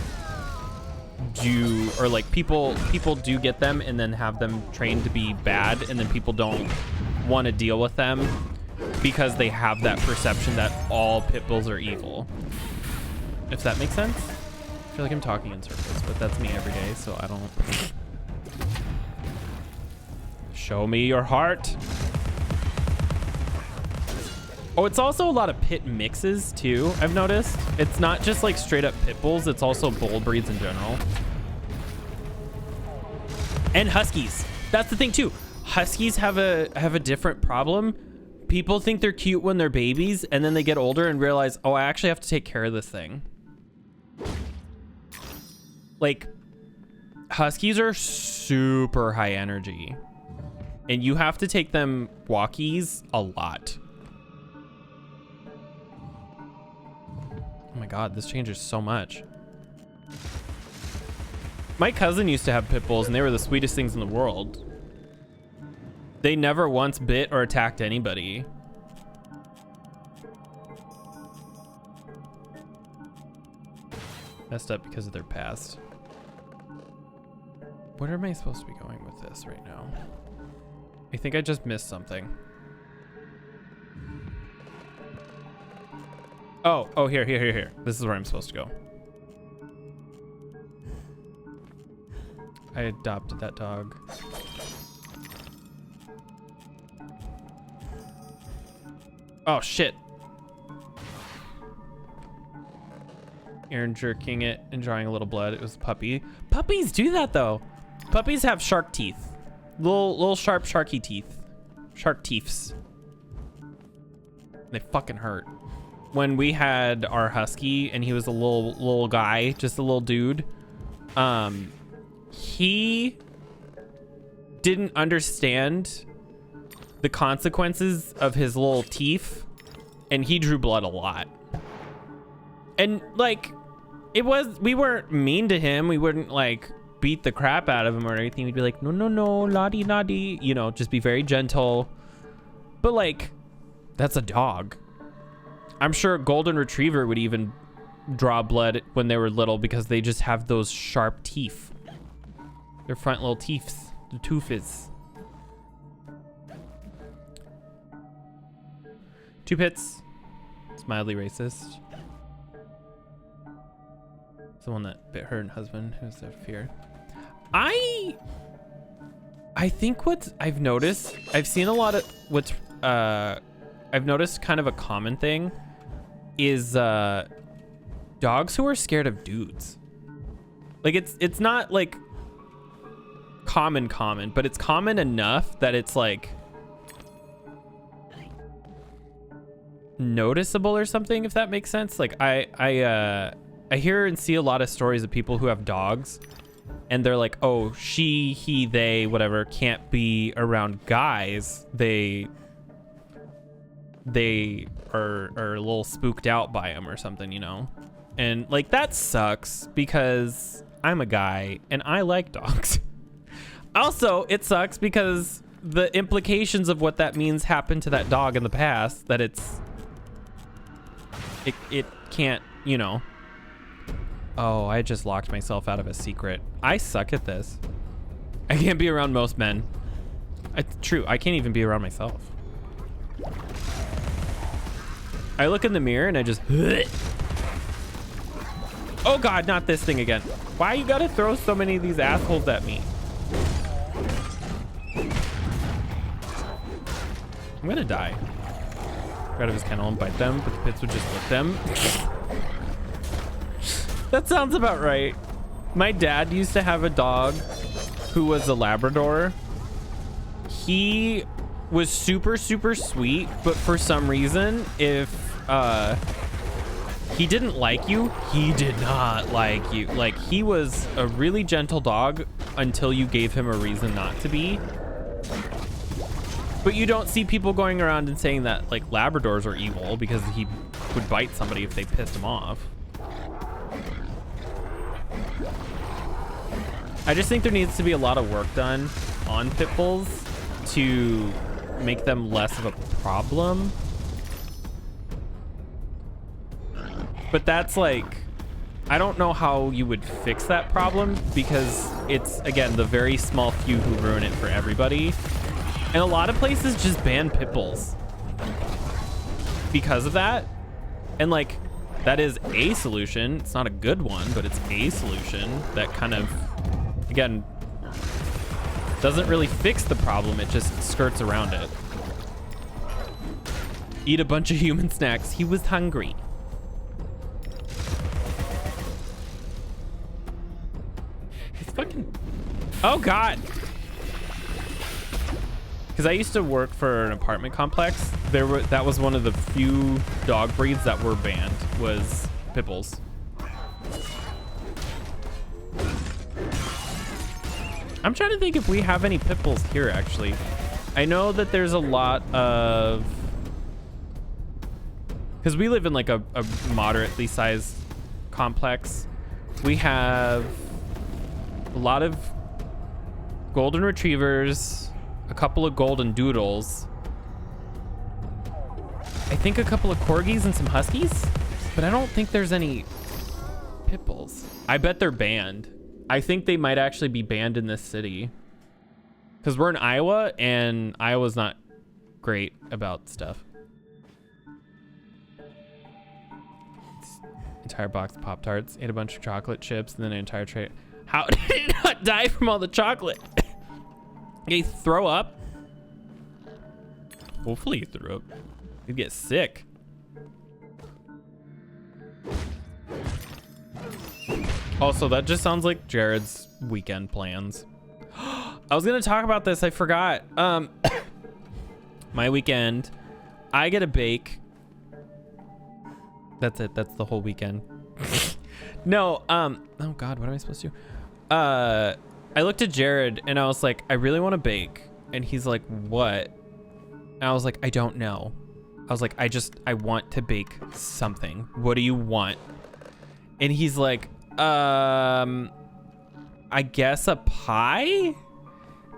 do, or like people do get them and then have them trained to be bad, and then people don't want to deal with them because they have that perception that all pit bulls are evil. If that makes sense. I feel like I'm talking in circles, but that's me every day, so I don't. Show me your heart. Oh, it's also a lot of pit mixes too, I've noticed. It's not just like straight up pit bulls, it's also bull breeds in general. And huskies. That's the thing too. Huskies have a different problem. People think they're cute when they're babies, and then they get older and realize, oh, I actually have to take care of this thing. Like, huskies are super high energy, and you have to take them walkies a lot. Oh my god, this changes so much. My cousin used to have pit bulls, and they were the sweetest things in the world. They never once bit or attacked anybody. Messed up because of their past. Where am I supposed to be going with this right now? I think I just missed something. Oh, here. This is where I'm supposed to go. I adopted that dog. Oh, shit. Aaron jerking it and drawing a little blood. It was a puppy. Puppies do that, though. Puppies have shark teeth. Little sharp sharky teeth. Shark teeths. They fucking hurt. When we had our husky and he was a little guy, just a little dude, he didn't understand the consequences of his little teeth, and he drew blood a lot. And like, we weren't mean to him. We wouldn't like beat the crap out of him or anything. We'd be like, no, lottie, you know, just be very gentle. But like, that's a dog. I'm sure a golden retriever would even draw blood when they were little because they just have those sharp teeth. Their front little teeth, the toothes. 2 pits. It's mildly racist. It's the one that bit her and husband, who's their fear. I think what I've noticed, I've seen a lot of what's I've noticed kind of a common thing is dogs who are scared of dudes. Like it's not like common, but it's common enough that it's like noticeable or something, if that makes sense. Like I hear and see a lot of stories of people who have dogs and they're like, oh, she, he, they, whatever, can't be around guys. They are a little spooked out by him or something, you know? And like, that sucks because I'm a guy and I like dogs. Also, it sucks because the implications of what that means happened to that dog in the past, that it can't, you know. Oh, I just locked myself out of a secret. I suck at this. I can't be around most men. It's true, I can't even be around myself. I look in the mirror and I just... Oh God, not this thing again. Why you gotta throw so many of these assholes at me? I'm gonna die. Get out of his kennel and bite them, but the pits would just lick them. That sounds about right. My dad used to have a dog who was a Labrador. He was super, super sweet, but for some reason, if he didn't like you, he did not like you. Like, he was a really gentle dog until you gave him a reason not to be. But you don't see people going around and saying that like Labradors are evil because he would bite somebody if they pissed him off. I just think there needs to be a lot of work done on pit bulls to make them less of a problem. But that's like, I don't know how you would fix that problem because it's, again, the very small few who ruin it for everybody. And a lot of places just ban pit bulls because of that. And like, that is a solution. It's not a good one, but it's a solution that kind of, again, doesn't really fix the problem. It just skirts around it. Eat a bunch of human snacks. He was hungry. It's fucking... Oh God. Because I used to work for an apartment complex. That was one of the few dog breeds that were banned, was pit bulls. I'm trying to think if we have any pit bulls here, actually. I know that there's a lot of... Because we live in like a moderately sized complex. We have a lot of golden retrievers, a couple of golden doodles, I think a couple of corgis and some huskies, but I don't think there's any pit bulls. I bet they're banned. I think they might actually be banned in this city because we're in Iowa and Iowa's not great about stuff. Entire box of Pop-Tarts, ate a bunch of chocolate chips, and then an entire tray. How did he not die from all the chocolate? Did he throw up? Hopefully he threw up. He'd get sick. Also, that just sounds like Jared's weekend plans. I was gonna talk about this, I forgot. My weekend, I get a bake. That's it, that's the whole weekend. No, oh God, what am I supposed to do? I looked at Jared and I was like, I really want to bake. And he's like, what? And I was like, I don't know. I was like, I want to bake something. What do you want? And he's like, I guess a pie?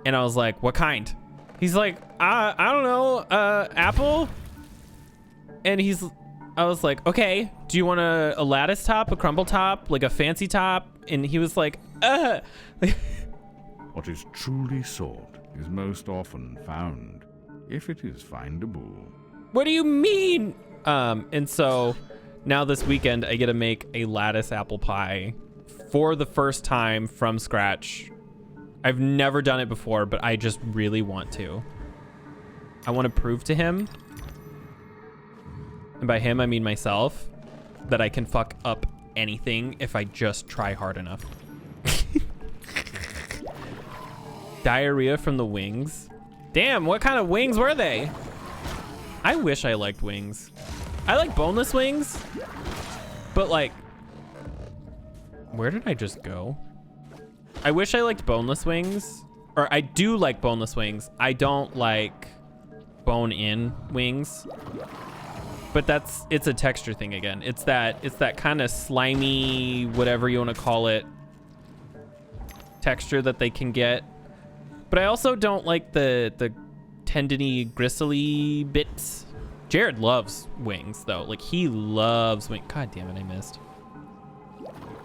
And I was like, what kind? He's like, I don't know, apple? And I was like, okay, do you want a lattice top, a crumble top, like a fancy top? And he was like, What is truly sought is most often found, if it is findable. What do you mean? And so now this weekend I get to make a lattice apple pie for the first time from scratch. I've never done it before, but I just really want to. I want to prove to him, and by him I mean myself, that I can fuck up anything if I just try hard enough. Diarrhea from the wings. Damn, what kind of wings were they? I wish I liked wings. I like boneless wings, but like, where did I just go? I wish I liked boneless wings, or I do like boneless wings. I don't like bone-in wings, but it's a texture thing again. It's that kind of slimy, whatever you want to call it, texture that they can get. But I also don't like the tendony, gristly bits. Jared loves wings though. Like he loves wings. God damn it, I missed.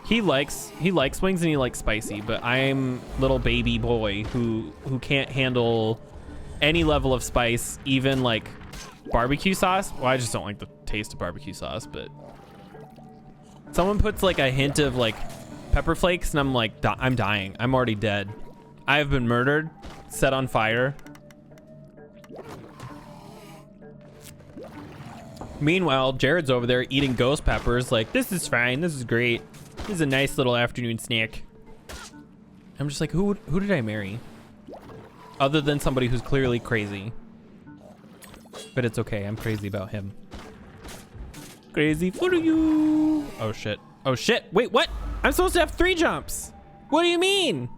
He likes wings and he likes spicy, but I'm little baby boy who can't handle any level of spice, even like barbecue sauce. Well, I just don't like the taste of barbecue sauce, but someone puts like a hint of like pepper flakes and I'm like, I'm dying. I'm already dead. I have been murdered, set on fire. Meanwhile, Jared's over there eating ghost peppers like, this is fine, this is great. This is a nice little afternoon snack. I'm just like, who did I marry? Other than somebody who's clearly crazy. But it's okay, I'm crazy about him. Crazy for you. Oh shit. Oh shit, wait, what? I'm supposed to have 3 jumps. What do you mean?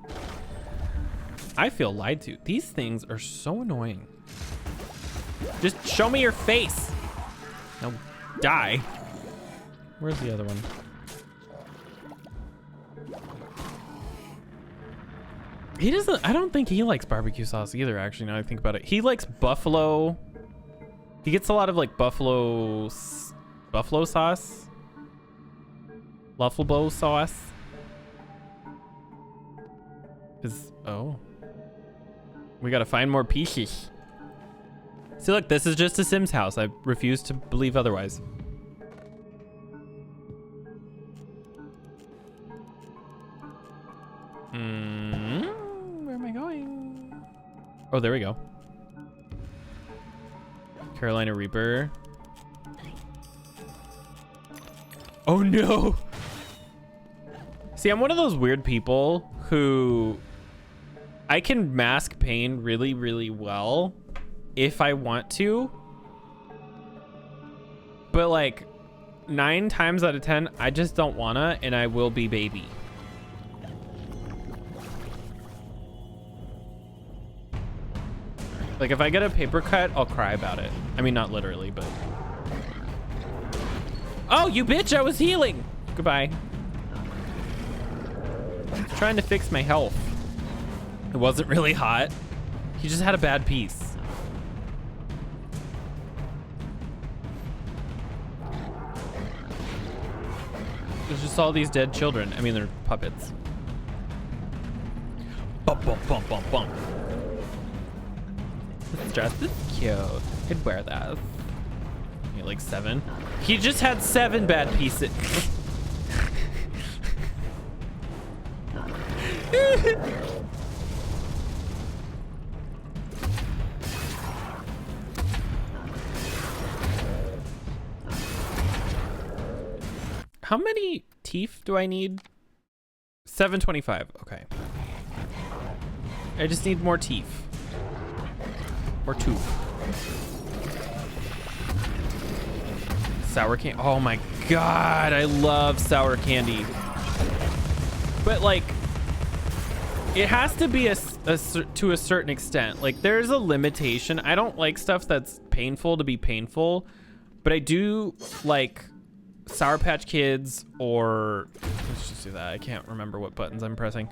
I feel lied to. These things are so annoying. Just show me your face. Now die. Where's the other one? He doesn't, I don't think he likes barbecue sauce either, actually, now I think about it. He likes buffalo. He gets a lot of like buffalo sauce. Buffalo sauce. Oh. We gotta find more pieces. See, look, this is just a Sims house. I refuse to believe otherwise. Where am I going? Oh, there we go. Carolina Reaper. Oh no! See, I'm one of those weird people who I can mask pain really, really well if I want to. But like 9 times out of 10, I just don't wanna, and I will be baby. Like if I get a paper cut, I'll cry about it. I mean, not literally, but. Oh, you bitch, I was healing. Goodbye. Trying to fix my health. It wasn't really hot. He just had a bad piece. There's just all these dead children. I mean, they're puppets. Bump, bump, bump, bump, bump. This dress is cute. I'd wear that. Maybe like 7. He just had 7 bad pieces. How many teeth do I need? 725. Okay. I just need more teeth. Or 2. Sour candy. Oh my god, I love sour candy. But like, it has to be to a certain extent. Like, there's a limitation. I don't like stuff that's painful to be painful, but I do like Sour Patch Kids, or let's just do that. I can't remember what buttons I'm pressing.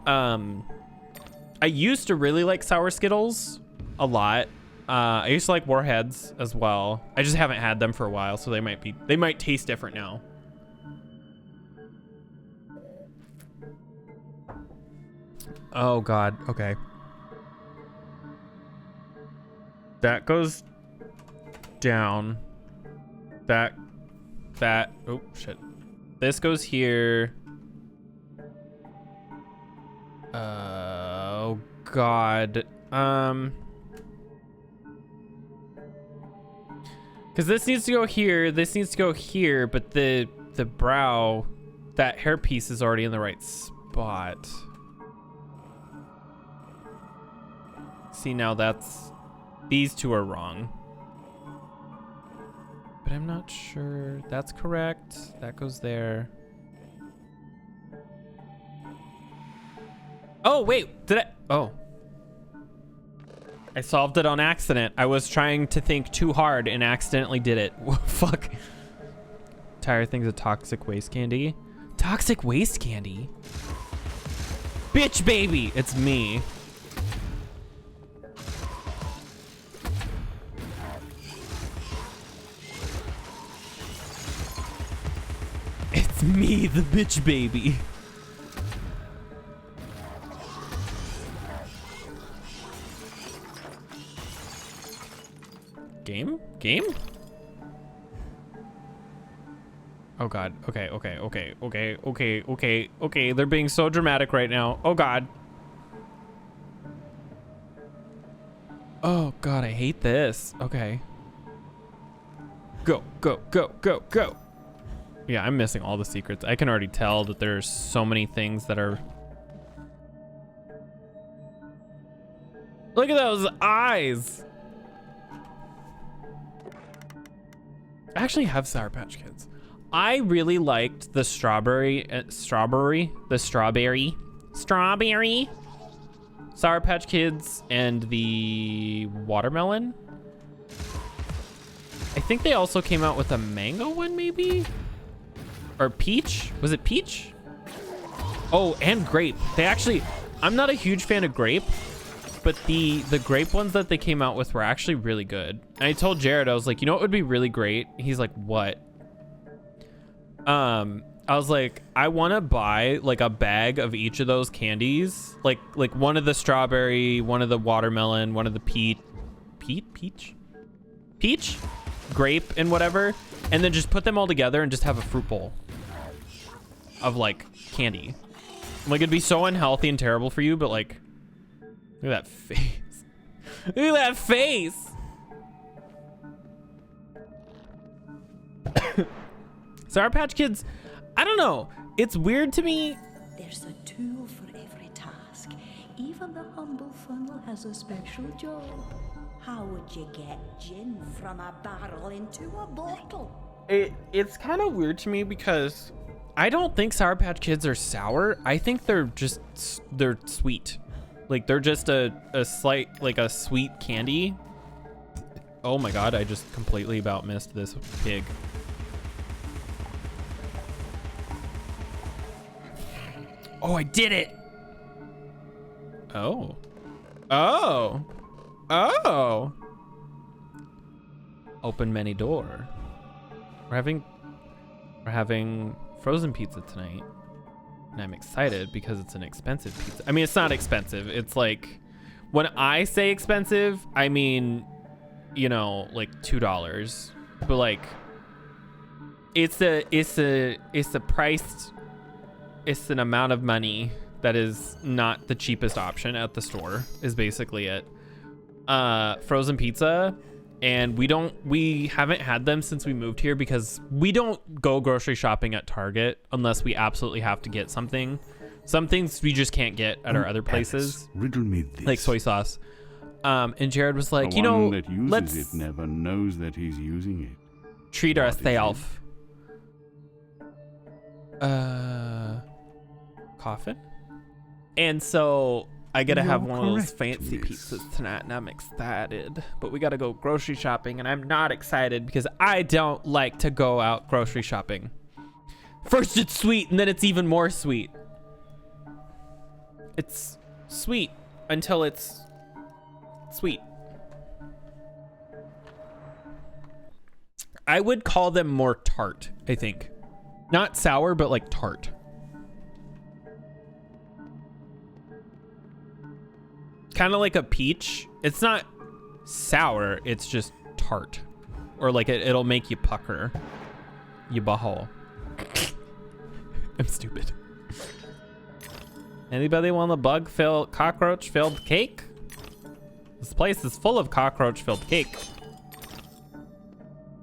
I used to really like Sour Skittles a lot. I used to like Warheads as well. I just haven't had them for a while, so they might taste different now. Oh god, okay. That goes down. That, oh shit. This goes here. Oh god. Because this needs to go here, this needs to go here, but the brow, that hairpiece is already in the right spot. See, now these 2 are wrong. But I'm not sure. That's correct. That goes there. Oh, wait. Did I? Oh. I solved it on accident. I was trying to think too hard and accidentally did it. Fuck. Tire thing's a toxic waste candy. Toxic waste candy? Bitch, baby. It's me. It's me, the bitch baby. Game? Oh god. Okay. They're being so dramatic right now. Oh god. Oh god, I hate this. Okay. Go. Yeah, I'm missing all the secrets. I can already tell that there's so many things that are... Look at those eyes! I actually have Sour Patch Kids. I really liked the strawberry Sour Patch Kids and the watermelon. I think they also came out with a mango one, maybe? Or peach? Was it peach? Oh, and grape. They actually, I'm not a huge fan of grape, but the grape ones that they came out with were actually really good. And I told Jared, I was like, you know what would be really great? He's like, what? I was like, I want to buy like a bag of each of those candies, like one of the strawberry, one of the watermelon, one of the peach, grape, and whatever, and then just put them all together and just have a fruit bowl of like candy. Like, it'd be so unhealthy and terrible for you, but like, look at that face. Look at that face. Sour Patch Kids, I don't know. It's weird to me. There's a tool for every task. Even the humble funnel has a special job. How would you get gin from a barrel into a bottle? It's kind of weird to me because I don't think Sour Patch Kids are sour. I think they're sweet. Like, they're just a slight, like a sweet candy. Oh my god, I just completely about missed this pig. Oh, I did it! Oh. Open many door. We're having frozen pizza tonight. And I'm excited because it's an expensive pizza. I mean, it's not expensive. It's like, when I say expensive, I mean, you know, like $2. But like, it's an amount of money that is not the cheapest option at the store, is basically it. Frozen pizza, and we haven't had them since we moved here because we don't go grocery shopping at Target unless we absolutely have to get something. Some things we just can't get at our other places. Riddle me this. Like soy sauce. And Jared was like, The you know, one that uses let's it never knows that he's using it. treat What ourselves. Coffin? And so I gotta have one of those fancy pizzas tonight, and I'm excited. But we gotta go grocery shopping, and I'm not excited because I don't like to go out grocery shopping. First it's sweet, and then it's even more sweet. It's sweet until it's sweet. I would call them more tart, I think. Not sour, but like tart. Kind of like a peach. It's not sour, it's just tart. Or like it'll make you pucker. You butthole. I'm stupid. Anybody want a cockroach-filled cake? This place is full of cockroach-filled cake.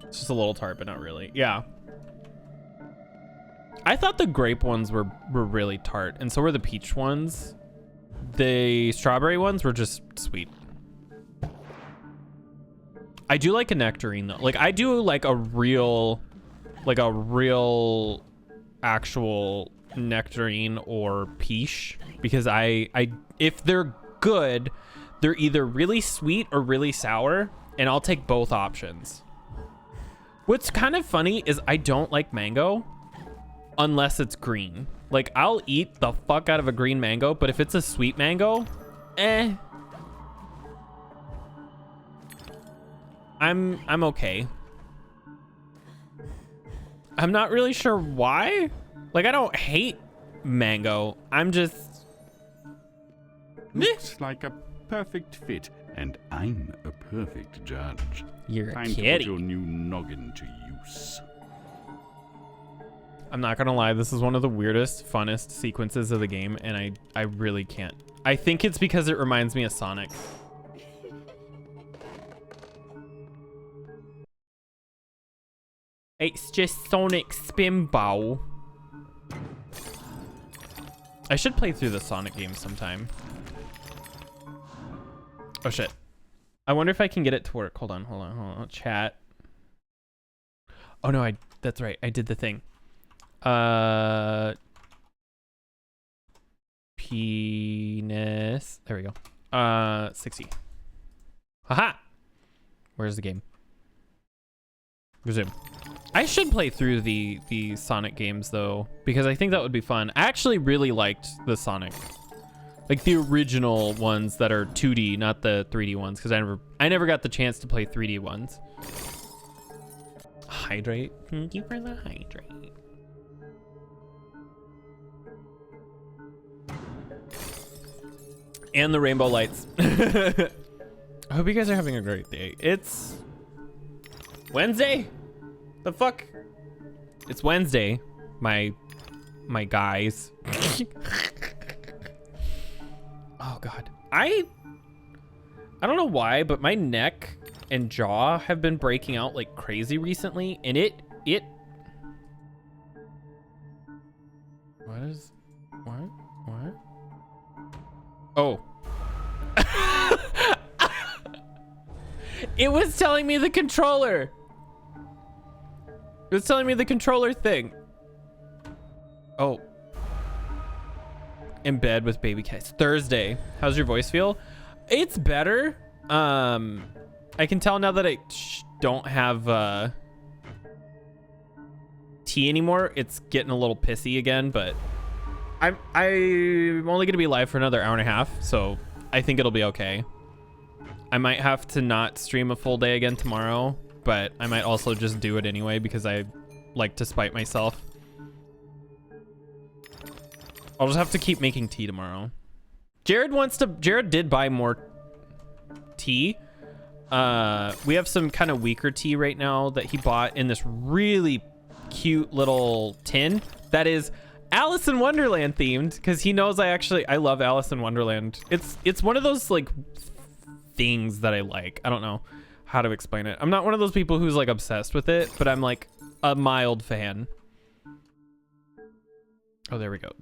It's just a little tart, but not really. Yeah. I thought the grape ones were really tart, and so were the peach ones. The strawberry ones were just sweet. I do like a nectarine though. Like, I do like a real actual nectarine or peach, because I if they're good, they're either really sweet or really sour, and I'll take both options. What's kind of funny is I don't like mango unless it's green. Like, I'll eat the fuck out of a green mango, but if it's a sweet mango, I'm okay. I'm not really sure why. Like, I don't hate mango. I'm just... Looks like a perfect fit, and I'm a perfect judge. You're Time a to kitty. put your new noggin to use. I'm not gonna lie, this is one of the weirdest, funnest sequences of the game, and I really can't. I think it's because it reminds me of Sonic. It's just Sonic Spinball. I should play through the Sonic game sometime. Oh shit. I wonder if I can get it to work. Hold on. Chat. Oh no, that's right. I did the thing. Penis. There we go. 60. Haha. Where's the game? Resume. I should play through the Sonic games though, because I think that would be fun. I actually really liked the Sonic, like the original ones that are 2D, not the 3D ones, because I never got the chance to play 3D ones. Hydrate. Thank you for the hydrate. And the rainbow lights. I hope you guys are having a great day. It's Wednesday. The fuck? It's Wednesday, my guys. Oh god. I don't know why, but my neck and jaw have been breaking out like crazy recently, and it what? Oh. It was telling me the controller. It was telling me the controller thing. Oh. In bed with baby cats. Thursday. How's your voice feel? It's better. I can tell now that I don't have tea anymore. It's getting a little pissy again, but I'm only gonna be live for another hour and a half, so I think it'll be okay. I might have to not stream a full day again tomorrow, but I might also just do it anyway because I like to spite myself. I'll just have to keep making tea tomorrow. Jared did buy more tea. We have some kind of weaker tea right now that he bought in this really cute little tin that is Alice in Wonderland themed, because he knows I love Alice in Wonderland. It's one of those like things that I like. I don't know how to explain it. I'm not one of those people who's like obsessed with it, but I'm like a mild fan. Oh, there we go.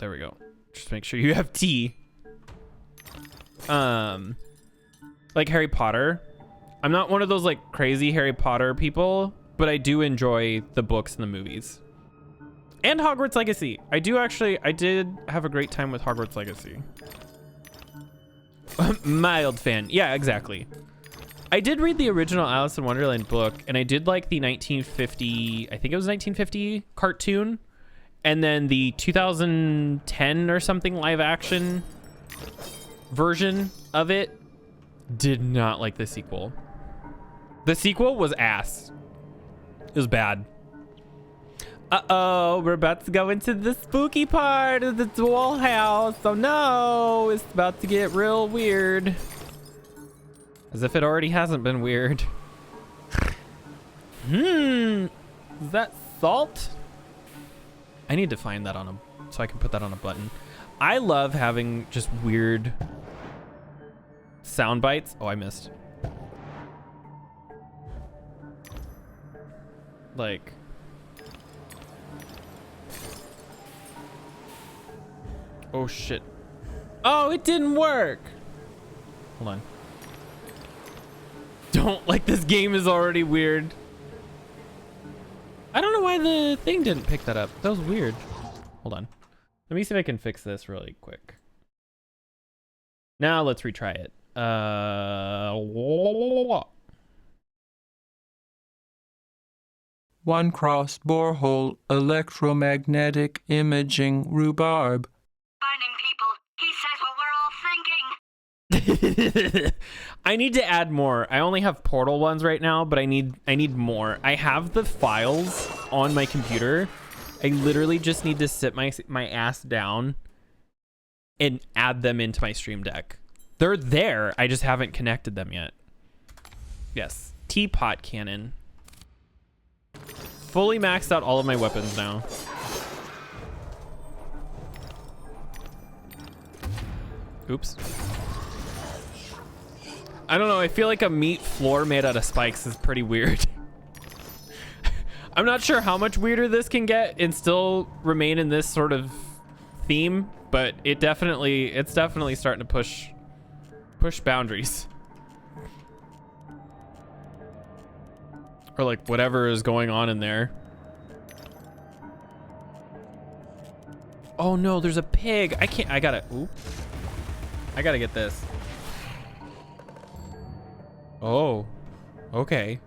Just make sure you have tea. Like Harry Potter. I'm not one of those like crazy Harry Potter people, but I do enjoy the books and the movies. And Hogwarts Legacy. I did have a great time with Hogwarts Legacy. Mild fan. Yeah, exactly. I did read the original Alice in Wonderland book, and I did like the 1950, I think it was 1950 cartoon, and then the 2010 or something live action version of it. Did not like the sequel. The sequel was ass. It was bad. Uh-oh, we're about to go into the spooky part of the doll house. Oh no, it's about to get real weird. As if it already hasn't been weird. Is that salt? I need to find that so I can put that on a button. I love having just weird sound bites. Oh, I missed. Like... Oh shit. Oh, it didn't work. Hold on. Don't, like, this game is already weird. I don't know why the thing didn't pick that up. That was weird. Hold on. Let me see if I can fix this really quick. Now let's retry it. One cross borehole electromagnetic imaging rhubarb. Finding people. He says what we're all thinking. I need to add more. I only have Portal ones right now, but I need more. I have the files on my computer. I literally just need to sit my ass down and add them into my Stream Deck. They're there. I just haven't connected them yet. Yes. Teapot cannon. Fully maxed out all of my weapons now. Oops. I don't know. I feel like a meat floor made out of spikes is pretty weird. I'm not sure how much weirder this can get and still remain in this sort of theme, but it's definitely starting to push boundaries. Or like whatever is going on in there. Oh no, there's a pig. I gotta get this. Oh, okay.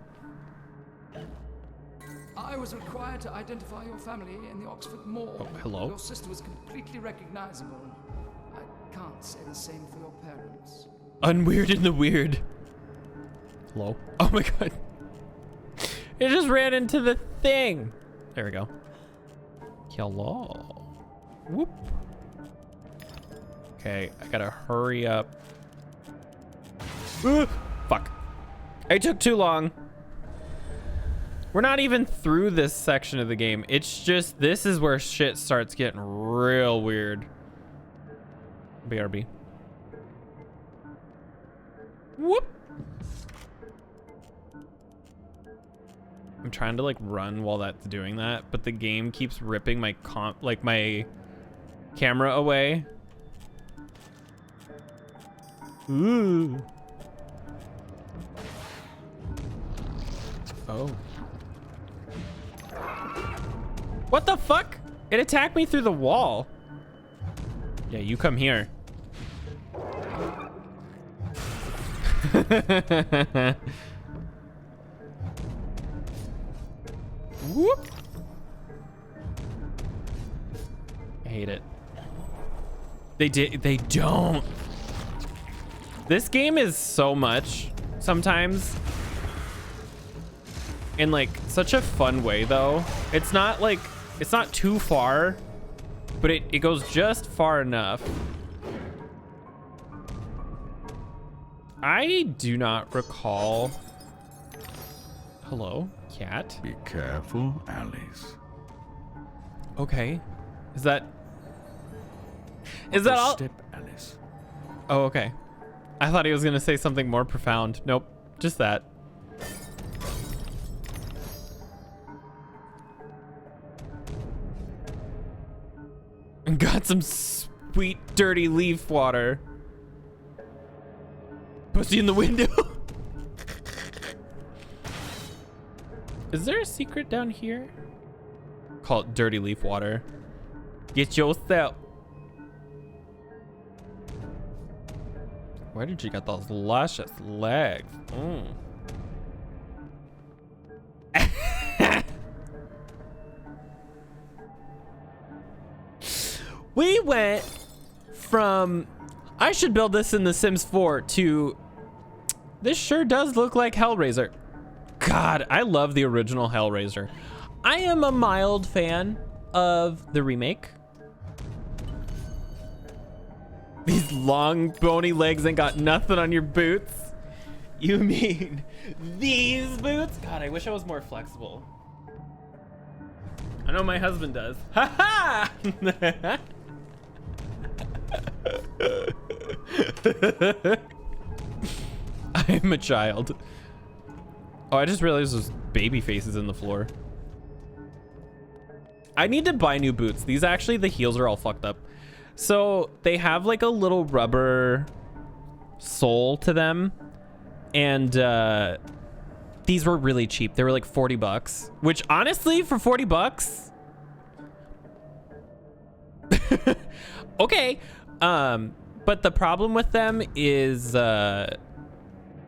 I was required to identify your family in the Oxford Mall. Oh, hello. Your sister was completely recognizable. I can't say the same for your parents. Unweird in the weird. Hello. Oh my god. It just ran into the thing. There we go. Hello. Whoop. Okay, I gotta hurry up. Fuck. I took too long. We're not even through this section of the game. It's just, this is where shit starts getting real weird. BRB. Whoop. I'm trying to like run while that's doing that, but the game keeps ripping my my camera away. Ooh. Oh. What the fuck? It attacked me through the wall. Yeah, you come here. Whoop. I hate it. They don't. This game is so much sometimes. In like such a fun way though. It's not too far, but it goes just far enough. I do not recall. Hello, cat. Be careful, Alice. Okay. Is that all? Step, Alice. Oh, okay. I thought he was gonna say something more profound. Nope, just that. And got some sweet dirty leaf water. Pussy in the window. Is there a secret down here? Call it dirty leaf water. Get yourself. Where did you get those luscious legs? We went from I should build this in The Sims 4 to this sure does look like Hellraiser. God, I love the original Hellraiser. I am a mild fan of the remake. These long bony legs ain't got nothing on your boots. You mean these boots? God, I wish I was more flexible. I know my husband does. Ha ha! I'm a child. Oh, I just realized there's baby faces in the floor. I need to buy new boots. These actually, the heels are all fucked up. So they have like a little rubber sole to them. And these were really cheap. They were like 40 bucks, which honestly for 40 bucks, Okay. But the problem with them is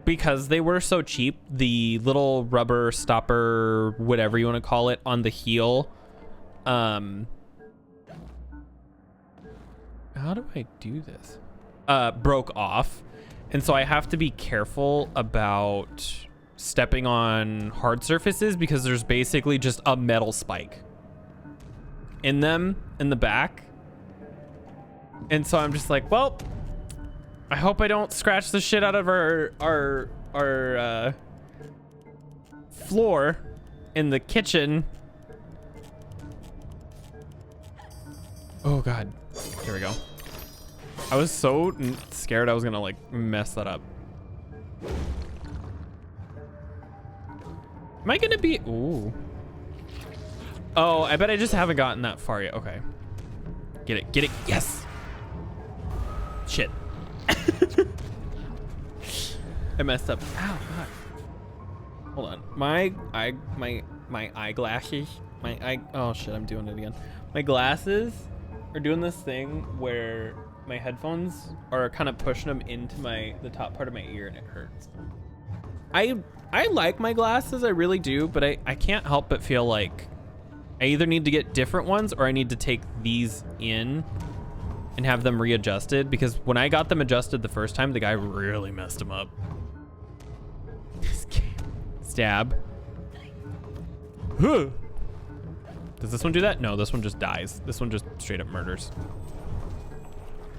because they were so cheap, the little rubber stopper, whatever you want to call it, on the heel. How do I do this? Broke off. And so I have to be careful about stepping on hard surfaces because there's basically just a metal spike in them in the back. And so I'm just like, well, I hope I don't scratch the shit out of our floor in the kitchen. Oh God, here we go. I was so scared I was gonna like mess that up. Am I gonna be, ooh. Oh, I bet I just haven't gotten that far yet. Okay. Get it, yes. Shit. I messed up. Ow, God. Hold on. My eyeglasses. Oh shit, I'm doing it again. My glasses are doing this thing where my headphones are kind of pushing them into the top part of my ear and it hurts. I like my glasses, I really do, but I can't help but feel like I either need to get different ones or I need to take these in and have them readjusted, because when I got them adjusted the first time, the guy really messed them up. Stab. Huh. Does this one do that? No, this one just dies. This one just straight up murders.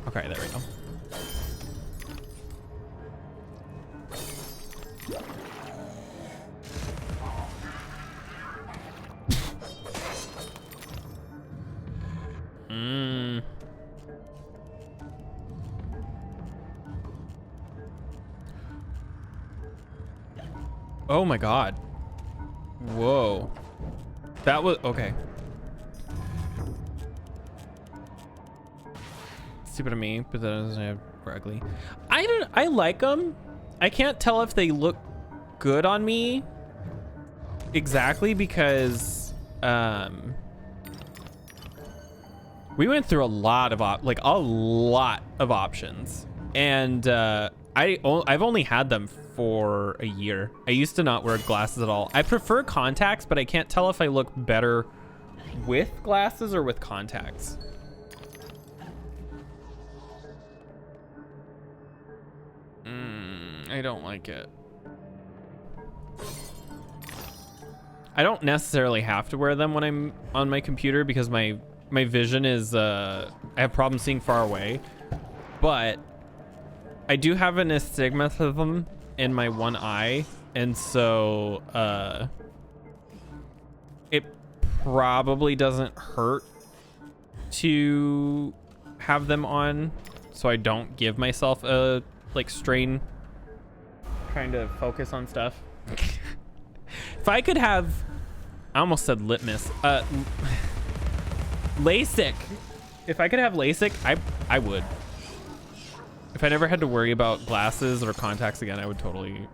Okay, there we go. Oh my God. Whoa. That was, okay. Stupid of me, but that doesn't have ugly. I like them. I can't tell if they look good on me exactly because we went through a lot of options, and I've only had them for a year. I used to not wear glasses at all. I prefer contacts, but I can't tell if I look better with glasses or with contacts. I don't like it. I don't necessarily have to wear them when I'm on my computer because my vision is I have problems seeing far away, but I do have an astigmatism in my one eye, and so it probably doesn't hurt to have them on, so I don't give myself a like strain trying to focus on stuff. If I could have, I almost said litmus, LASIK. If I could have LASIK, I would. If I never had to worry about glasses or contacts again, I would totally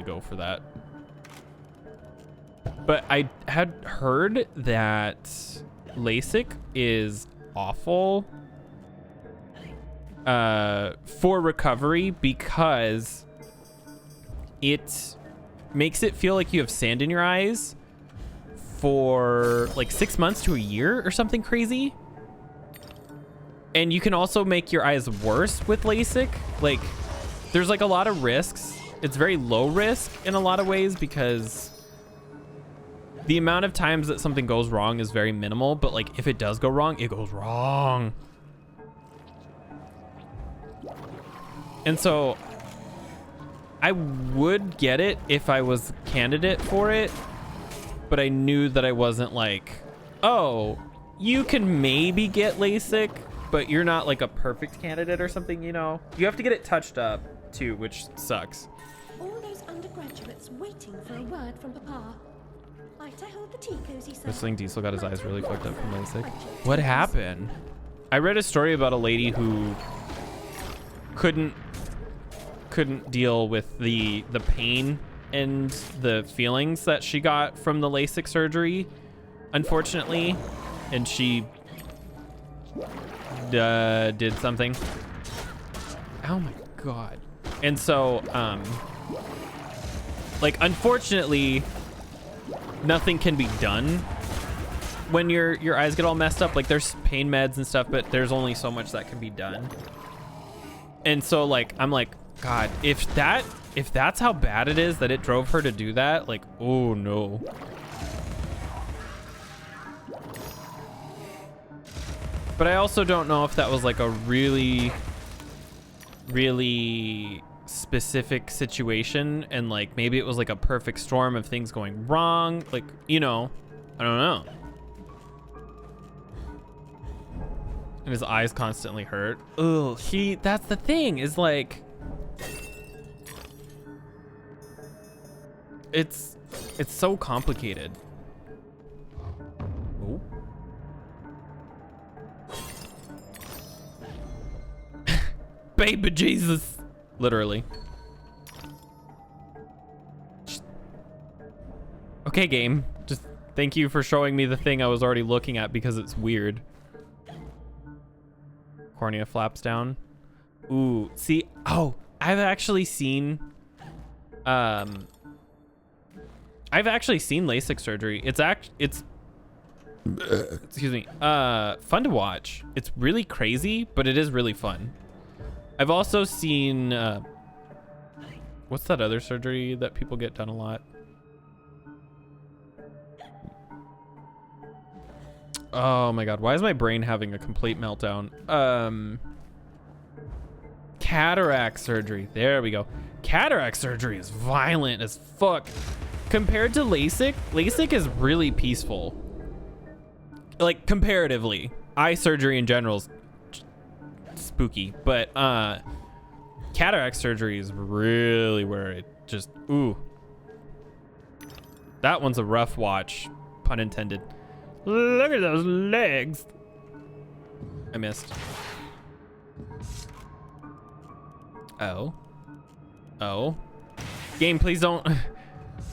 go for that. But I had heard that LASIK is awful for recovery because it makes it feel like you have sand in your eyes for like 6 months to a year or something crazy. And you can also make your eyes worse with LASIK. Like, there's like a lot of risks. It's very low risk in a lot of ways because the amount of times that something goes wrong is very minimal, but like if it does go wrong, it goes wrong. And so I would get it if I was candidate for it, but I knew that I wasn't like, oh, you can maybe get LASIK, but you're not like a perfect candidate or something, you know? You have to get it touched up too, which sucks. All those undergraduates waiting for a word from Papa. Might I hold the tea cozy, sir? Whistling Diesel got his eyes really fucked up from LASIK. What happened? I read a story about a lady who couldn't deal with the pain and the feelings that she got from the LASIK surgery, unfortunately, and she did something. Oh my god. And so, like, unfortunately, nothing can be done when your eyes get all messed up. Like, there's pain meds and stuff, but there's only so much that can be done. And so, like, I'm like, God, if that's how bad it is that it drove her to do that, like, oh no. But I also don't know if that was like a really, really specific situation, and like maybe it was like a perfect storm of things going wrong. Like, you know, I don't know. And his eyes constantly hurt. Ugh, that's the thing, is like, it's so complicated. Oh. Baby Jesus. Literally. Okay, game. Just thank you for showing me the thing I was already looking at because it's weird. Cornea flaps down. Ooh, see, oh, I've actually seen LASIK surgery. It's excuse me, fun to watch. It's really crazy, but it is really fun. I've also seen what's that other surgery that people get done a lot? Oh my god, why is my brain having a complete meltdown? Cataract surgery. There we go. Cataract surgery is violent as fuck. Compared to LASIK, LASIK is really peaceful. Like, comparatively. Eye surgery in general is spooky, but cataract surgery is really where it just, ooh. That one's a rough watch, pun intended. Look at those legs. I missed. Oh. Game, please don't. I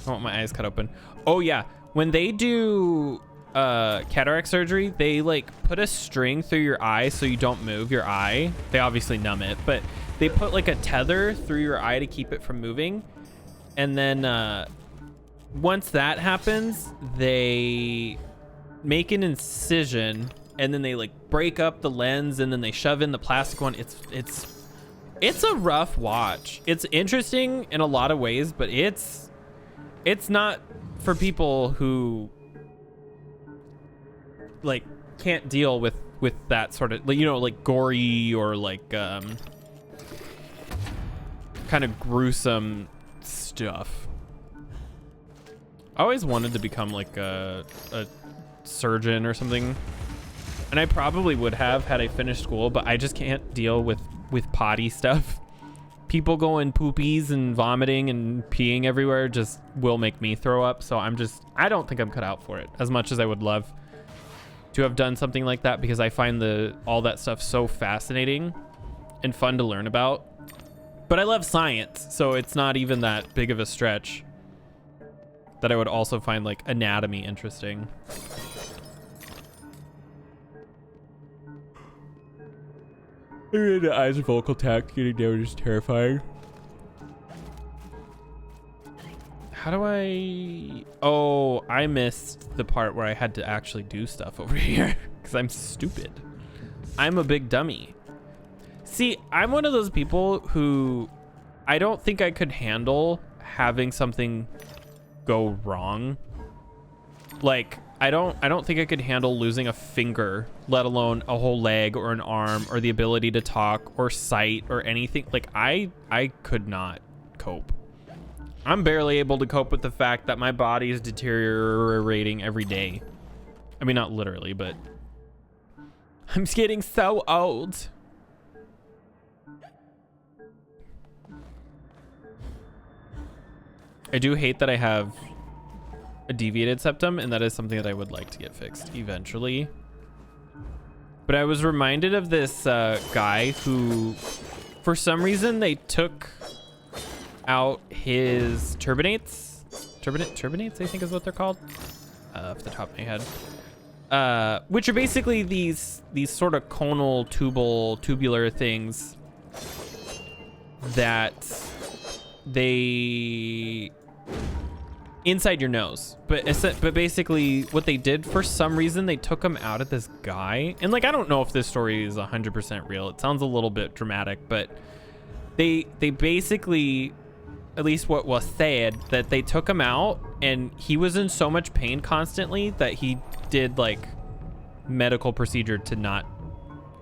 want my eyes cut open. Oh yeah, when they do cataract surgery, they like put a string through your eye so you don't move your eye. They obviously numb it, but they put like a tether through your eye to keep it from moving. And then once that happens, they make an incision, and then they like break up the lens, and then they shove in the plastic one. It's a rough watch. It's interesting in a lot of ways, but it's not for people who like can't deal with that sort of, you know, like gory or like kind of gruesome stuff. I always wanted to become like a surgeon or something, and I probably would have had I finished school, but I just can't deal with potty stuff. People going poopies and vomiting and peeing everywhere just will make me throw up. So I don't think I'm cut out for it as much as I would love to have done something like that, because I find all that stuff so fascinating and fun to learn about. But I love science, so it's not even that big of a stretch that I would also find like anatomy interesting. The eyes vocal tech getting damaged is terrifying. How do I... Oh, I missed the part where I had to actually do stuff over here because I'm stupid. I'm a big dummy. See, I'm one of those people who I don't think I could handle having something go wrong. Like, I don't think I could handle losing a finger, let alone a whole leg or an arm or the ability to talk or sight or anything. Like, I could not cope. I'm barely able to cope with the fact that my body is deteriorating every day. I mean, not literally, but I'm just getting so old. I do hate that I have a deviated septum, and that is something that I would like to get fixed eventually. But I was reminded of this guy who, for some reason, they took out his turbinates. Turbinates, I think is what they're called, off the top of my head. which are basically these sort of conal tubular things that they inside your nose. But basically what they did, for some reason, they took him out of this guy. And like, I don't know if this story is 100% real. It sounds a little bit dramatic, but they basically, at least what was said, that they took him out and he was in so much pain constantly that he did like medical procedure to not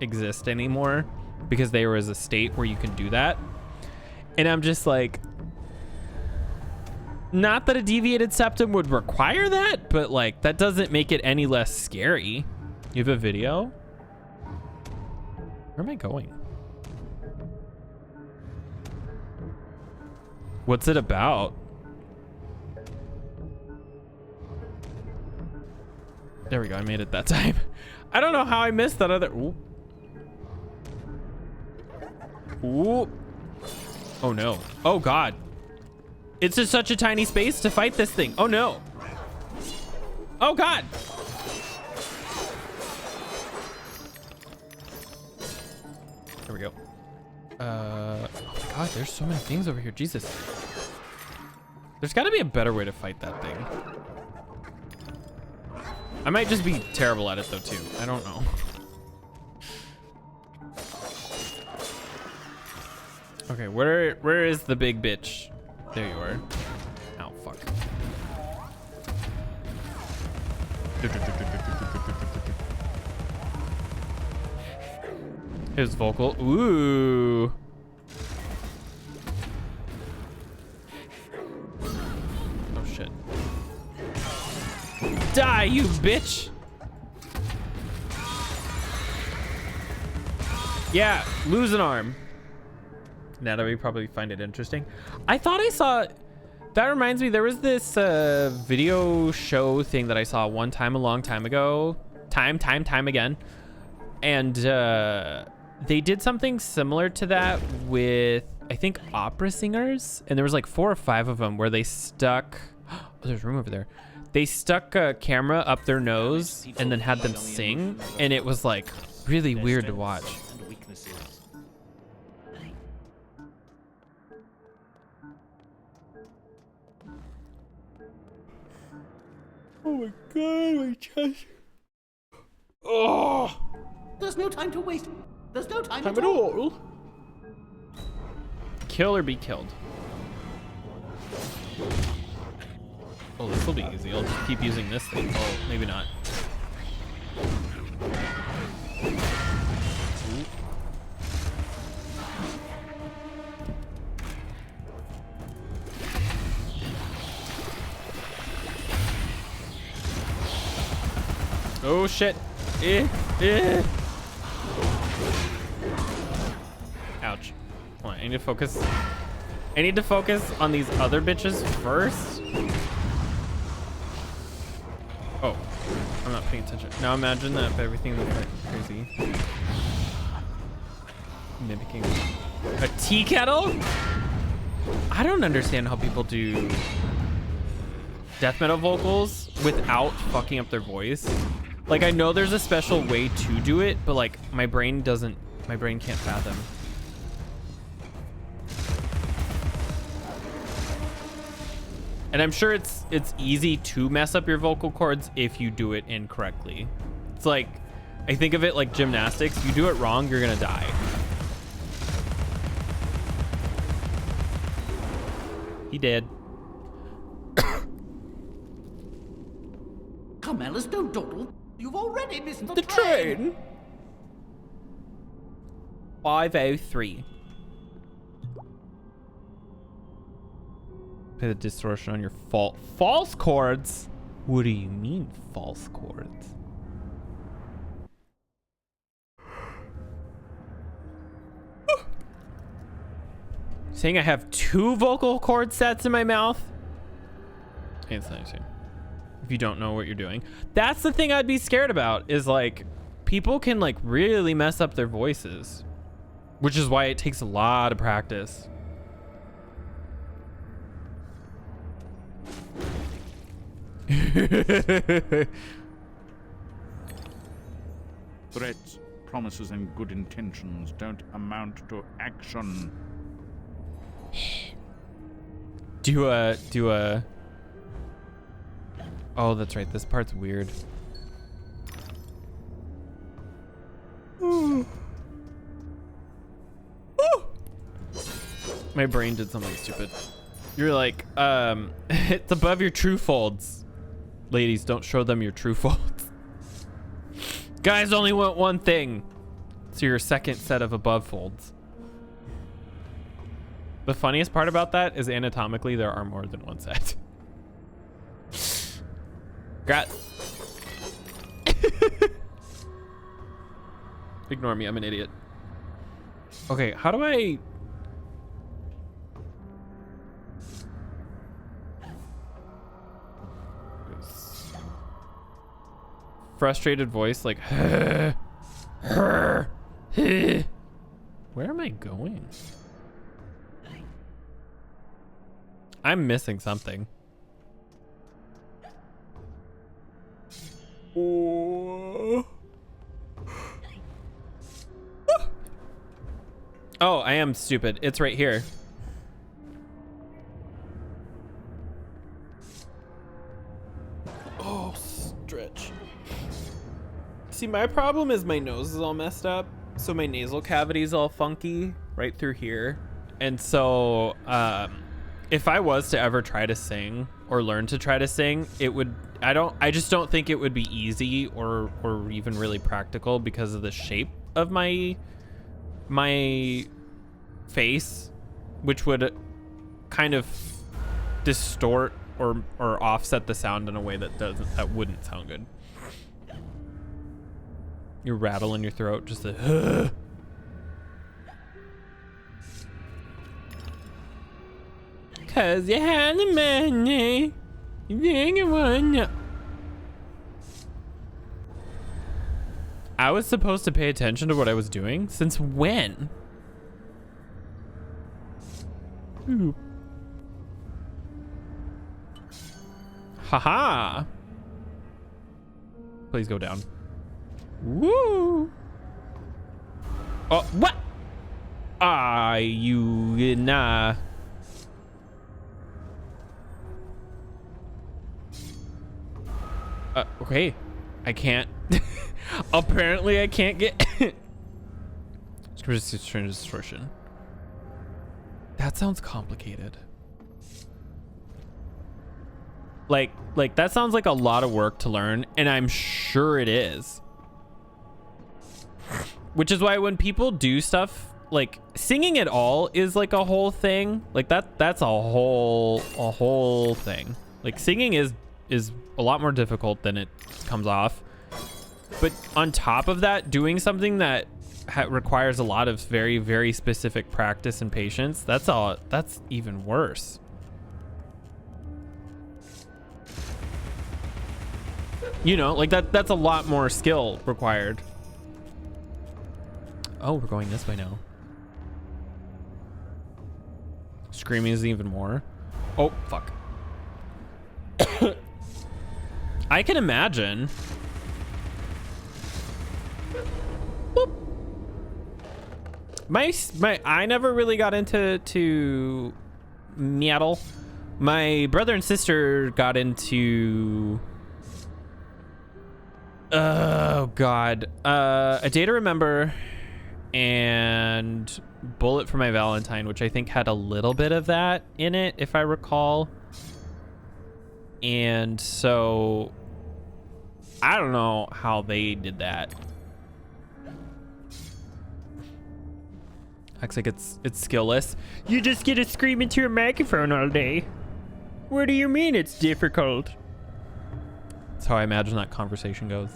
exist anymore, because there was a state where you can do that. And I'm just like, not that a deviated septum would require that, but like, that doesn't make it any less scary. You have a video? Where am I going? What's it about? There we go, I made it that time. I don't know how I missed that other... Ooh. Ooh. Oh no. Oh God. It's just such a tiny space to fight this thing. Oh no. Oh God. There we go. Oh my God, there's so many things over here. Jesus. There's gotta be a better way to fight that thing. I might just be terrible at it though too. I don't know. Okay, where is the big bitch? There you are. Oh fuck. Here's vocal. Ooh. Oh shit. Die, you bitch. Yeah, lose an arm. Now that we probably find it interesting. I thought I saw, that reminds me, there was this video show thing that I saw one time a long time ago. Time again. And they did something similar to that with, I think, opera singers. And there was like 4 or 5 of them where they stuck, oh, there's room over there. They stuck a camera up their nose and then had them sing. And it was like really weird to watch. Oh my God, my chest. Oh! There's no time to waste. There's no time at all. Kill or be killed. Oh, this will be easy. I'll just keep using this thing. Oh, maybe not. Ooh. Oh shit. Ouch. Hold on, I need to focus. I need to focus on these other bitches first. Oh, I'm not paying attention. Now imagine that if everything looks like crazy. Mimicking a tea kettle? I don't understand how people do death metal vocals without fucking up their voice. Like, I know there's a special way to do it, but like my brain can't fathom. And I'm sure it's easy to mess up your vocal cords if you do it incorrectly. It's like, I think of it like gymnastics. If you do it wrong, you're gonna die. He did. Come, Alice, don't dawdle. You've already missed the train. 5:03. Play the distortion on your false chords. What do you mean false chords? Saying I have 2 vocal cord sets in my mouth? Hey, it's nice. If you don't know what you're doing. That's the thing I'd be scared about, is like people can like really mess up their voices, which is why it takes a lot of practice. Threats, promises, and good intentions don't amount to action. Oh, that's right. This part's weird. My brain did something stupid. You're like, it's above your true folds. Ladies, don't show them your true folds. Guys only want one thing. So your second set of above folds. The funniest part about that is anatomically there are more than one set. Ignore me, I'm an idiot. Okay, how do I... Frustrated voice, like... Where am I going? I'm missing something. Oh, I am stupid. It's right here. Oh, stretch. See, my problem is my nose is all messed up. So my nasal cavity is all funky right through here. And so, if I was to ever try to sing or learn to try to sing, it would, I just don't think it would be easy or even really practical because of the shape of my face, which would kind of distort or offset the sound in a way that wouldn't sound good. You rattle in your throat, just a cause you had the money. You didn't want to. I was supposed to pay attention to what I was doing? Since when? Ooh. Haha. Please go down. Woo! Oh, what? You nah. Okay. I can't. Apparently I can't get Screen distortion. That sounds complicated. Like that sounds like a lot of work to learn, and I'm sure it is. Which is why when people do stuff like singing at all is like a whole thing. Like that's a whole thing. Like singing is a lot more difficult than it comes off. But on top of that, doing something that requires a lot of very, very specific practice and patience, that's even worse. You know, like that's a lot more skill required. Oh, we're going this way now. Screaming is even more. Oh, fuck. I can imagine. Boop. I never really got into metal. My brother and sister got into oh god, A Day to Remember and Bullet for My Valentine, which I think had a little bit of that in it, if I recall. And so I don't know how they did that. Looks like it's skillless. You just get to scream into your microphone all day. What do you mean it's difficult? That's how I imagine that conversation goes.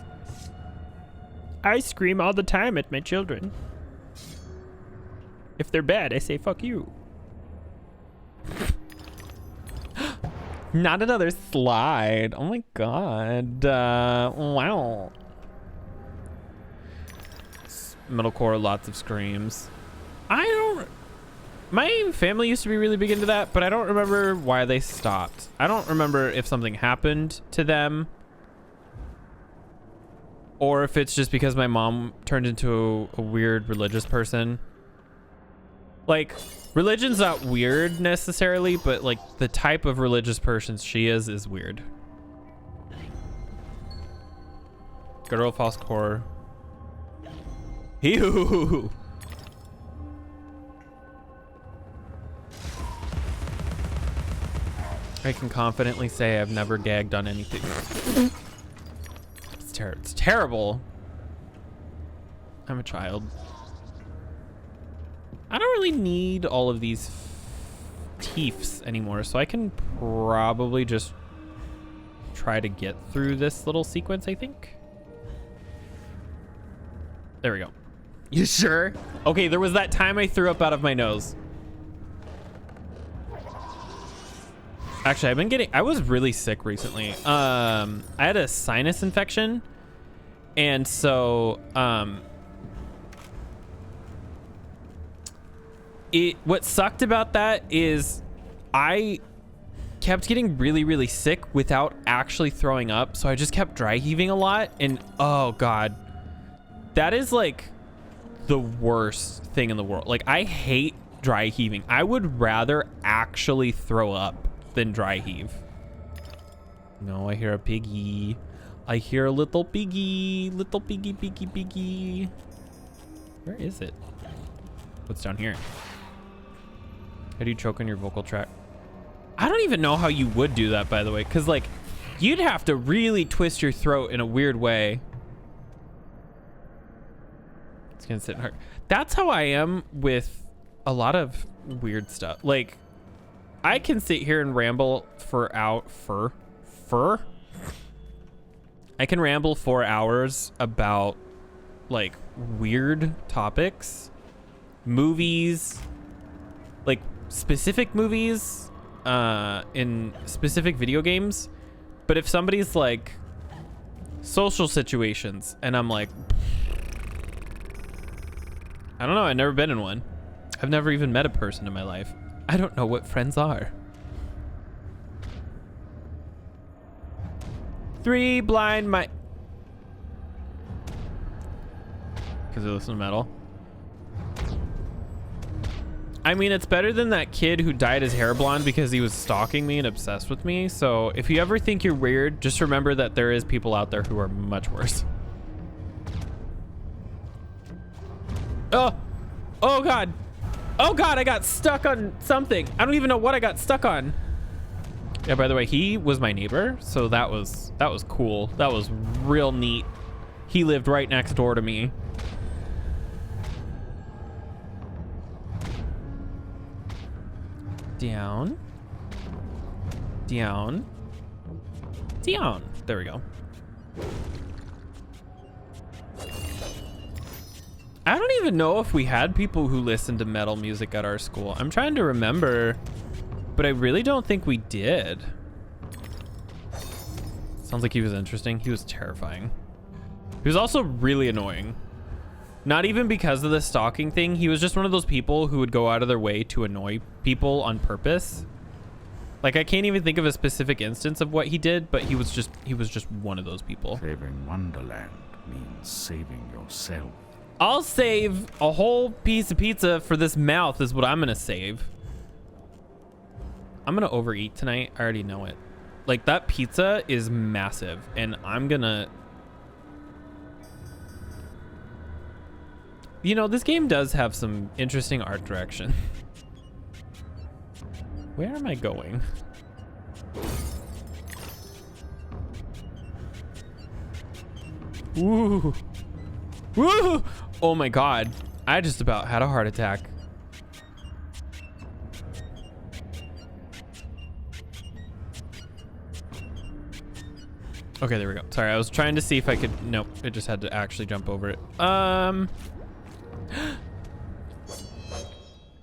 I scream all the time at my children. If they're bad, I say fuck you. Not another slide. Oh my god. Wow. Metalcore, lots of screams. My family used to be really big into that, but I don't remember why they stopped. I don't remember if something happened to them or if it's just because my mom turned into a weird religious person. Like, religion's not weird necessarily, but like the type of religious person she is weird. Good old false core. Ew. I can confidently say I've never gagged on anything. It's terrible. I'm a child. I don't really need all of these teeths anymore, so I can probably just try to get through this little sequence, I think. There we go. You sure? Okay, there was that time I threw up out of my nose. Actually, I was really sick recently. I had a sinus infection. And so, what sucked about that is I kept getting really, really sick without actually throwing up. So I just kept dry heaving a lot. And oh God, that is like the worst thing in the world. Like, I hate dry heaving. I would rather actually throw up than dry heave. No, I hear a piggy. I hear a little piggy. Little piggy, piggy, piggy. Where is it? What's down here? How do you choke on your vocal tract? I don't even know how you would do that, by the way, because like you'd have to really twist your throat in a weird way. It's gonna sit hard. That's how I am with a lot of weird stuff. Like, I can sit here and ramble I can ramble for hours about like weird topics, movies, like specific movies, in specific video games. But if somebody's like social situations and I'm like, I don't know, I've never been in one. I've never even met a person in my life. I don't know what friends are. 3 blind mice. Because they listen to metal. I mean, it's better than that kid who dyed his hair blonde because he was stalking me and obsessed with me. So if you ever think you're weird, just remember that there is people out there who are much worse. Oh God. Oh God, I got stuck on something. I don't even know what I got stuck on. Yeah, by the way, he was my neighbor, so that was cool. That was real neat. He lived right next door to me. Down. Down. Down. There we go. I don't even know if we had people who listened to metal music at our school. I'm trying to remember, but I really don't think we did. Sounds like he was interesting. He was terrifying. He was also really annoying. Not even because of the stalking thing. He was just one of those people who would go out of their way to annoy people on purpose. Like, I can't even think of a specific instance of what he did, but he was just one of those people. Saving Wonderland means saving yourself. I'll save a whole piece of pizza for this mouth is what I'm gonna save. I'm gonna overeat tonight. I already know it. Like, that pizza is massive, and I'm gonna... You know, this game does have some interesting art direction. Where am I going? Woo! Woo! Oh my God. I just about had a heart attack. Okay, there we go. Sorry, I was trying to see if I could... Nope, I just had to actually jump over it.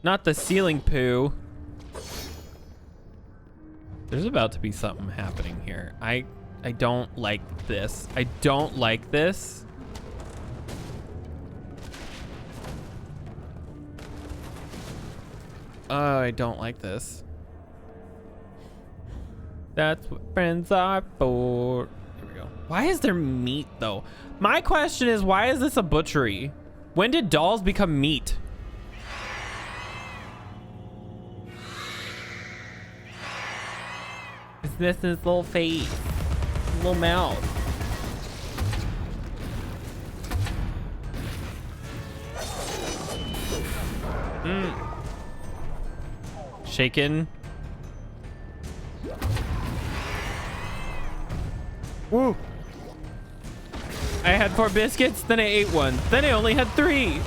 Not the ceiling poo. There's about to be something happening here. I don't like this. I don't like this. Oh, I don't like this. That's what friends are for. Here we go. Why is there meat though? My question is, why is this a butchery? When did dolls become meat? Is this his little face? Little mouth? Shaken. Woo! I had 4 biscuits, then I ate 1. Then I only had 3.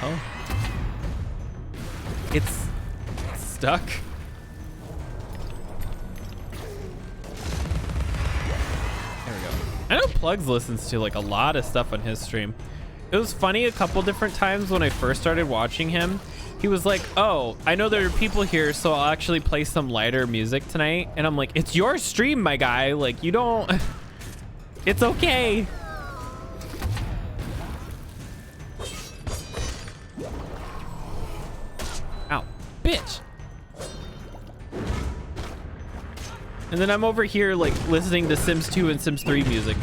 Oh. It's stuck. There we go. I know Plugs listens to like a lot of stuff on his stream. It was funny a couple different times when I first started watching him. He was like, oh, I know there are people here, so I'll actually play some lighter music tonight. And I'm like, it's your stream, my guy. Like, you don't... It's okay. Ow, bitch. And then I'm over here, like, listening to Sims 2 and Sims 3 music.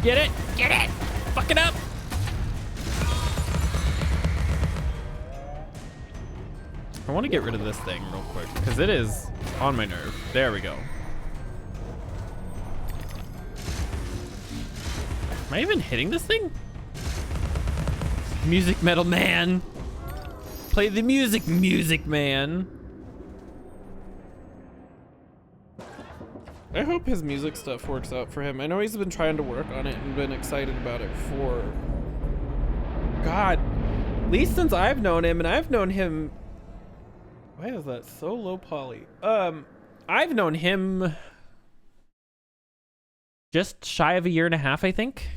Get it? Get it! Fuck it up! I want to get rid of this thing real quick, because it is on my nerve. There we go. Am I even hitting this thing? Music metal man. Play the music, music man. I hope his music stuff works out for him. I know he's been trying to work on it and been excited about it for... God, at least since I've known him, and I've known him... Why is that so low poly? I've known him just shy of a year and a half, I think.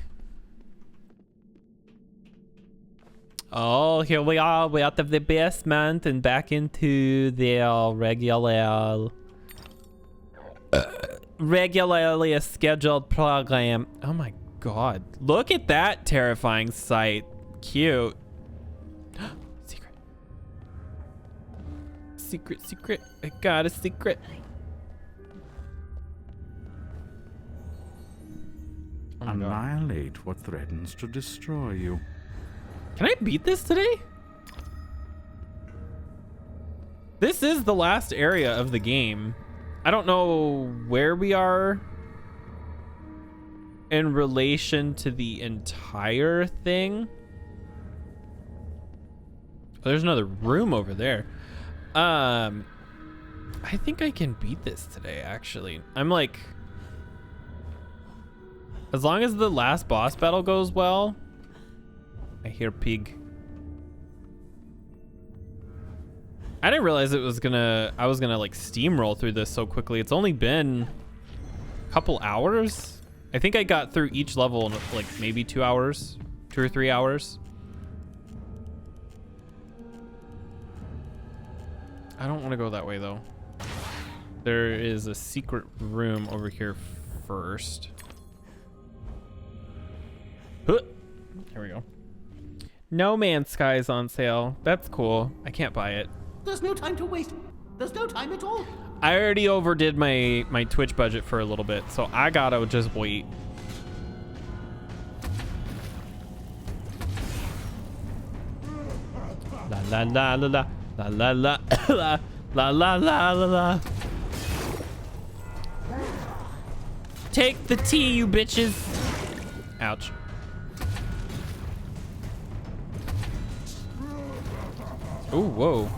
Oh, here we are. We're out of the basement and back into the regularly scheduled program. Oh my God. Look at that terrifying sight. Cute. Secret. Secret, secret. I got a secret. Oh Annihilate what threatens to destroy you. Can I beat this today? This is the last area of the game. I don't know where we are in relation to the entire thing. Oh, there's another room over there. I think I can beat this today, actually. I'm like, as long as the last boss battle goes well. I hear pig. I didn't realize I was gonna like steamroll through this so quickly. It's only been a couple hours. I think I got through each level in like maybe 2 hours, 2 or 3 hours. I don't want to go that way though. There is a secret room over here first. Huh. Here we go. No Man's Sky is on sale. That's cool. I can't buy it. There's no time to waste. There's no time at all. I already overdid my Twitch budget for a little bit, so I gotta just wait. La la la la la la la la la la la la la. Take the tea, you bitches. Ouch. Ooh, whoa.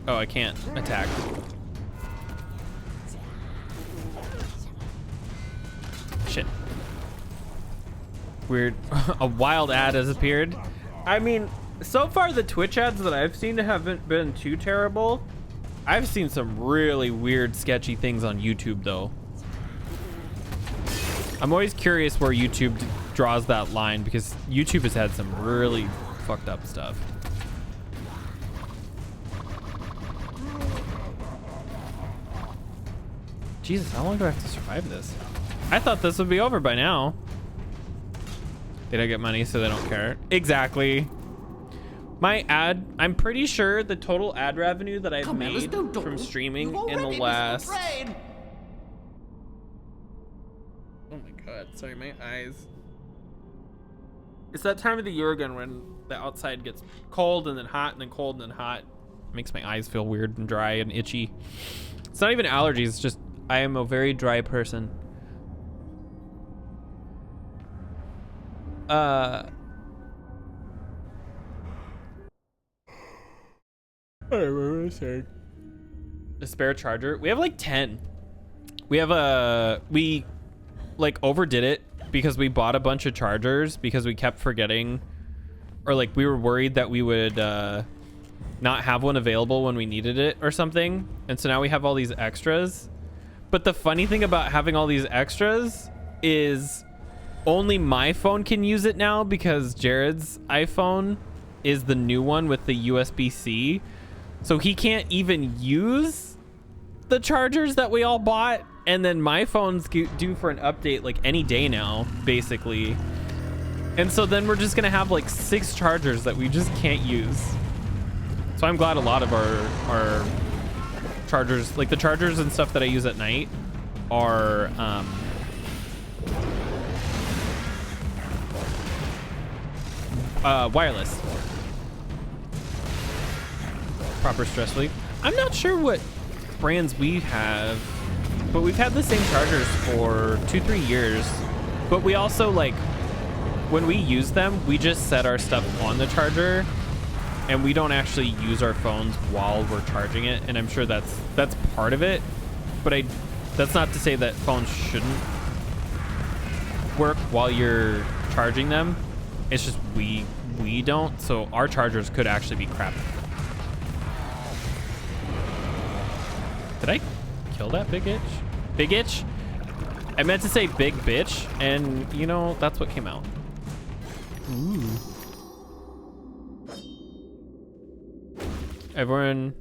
Oh, I can't attack. Shit. Weird. A wild ad has appeared. I mean, so far the Twitch ads that I've seen haven't been too terrible. I've seen some really weird, sketchy things on YouTube, though. I'm always curious where YouTube draws that line, because YouTube has had some really fucked up stuff. Jesus, how long do I have to survive this? I thought this would be over by now. They don't get money, so they don't care. Exactly. My ad, I'm pretty sure the total ad revenue that I've made from streaming in the last... Oh my god, sorry, my eyes. It's that time of the year again when the outside gets cold and then hot and then cold and then hot. It makes my eyes feel weird and dry and itchy. It's not even allergies, it's just I am a very dry person. A spare charger. We have like 10. We have we like overdid it because we bought a bunch of chargers because we kept forgetting, or like we were worried that we would not have one available when we needed it or something. And so now we have all these extras. But the funny thing about having all these extras is only my phone can use it now because Jared's iPhone is the new one with the USB-C. So he can't even use the chargers that we all bought. And then my phone's due for an update like any day now, basically. And so then we're just gonna have like 6 chargers that we just can't use. So I'm glad a lot of our chargers, like the chargers and stuff that I use at night, are wireless. Proper stress relief. I'm not sure what brands we have, but we've had the same chargers for 2-3 years. But we also, like, when we use them, we just set our stuff on the charger and we don't actually use our phones while we're charging it. And I'm sure that's part of it, but that's not to say that phones shouldn't work while you're charging them. It's just we don't, so our chargers could actually be crap. Did I kill that big itch? Big itch? I meant to say big bitch, and you know, that's what came out. Ooh. Everyone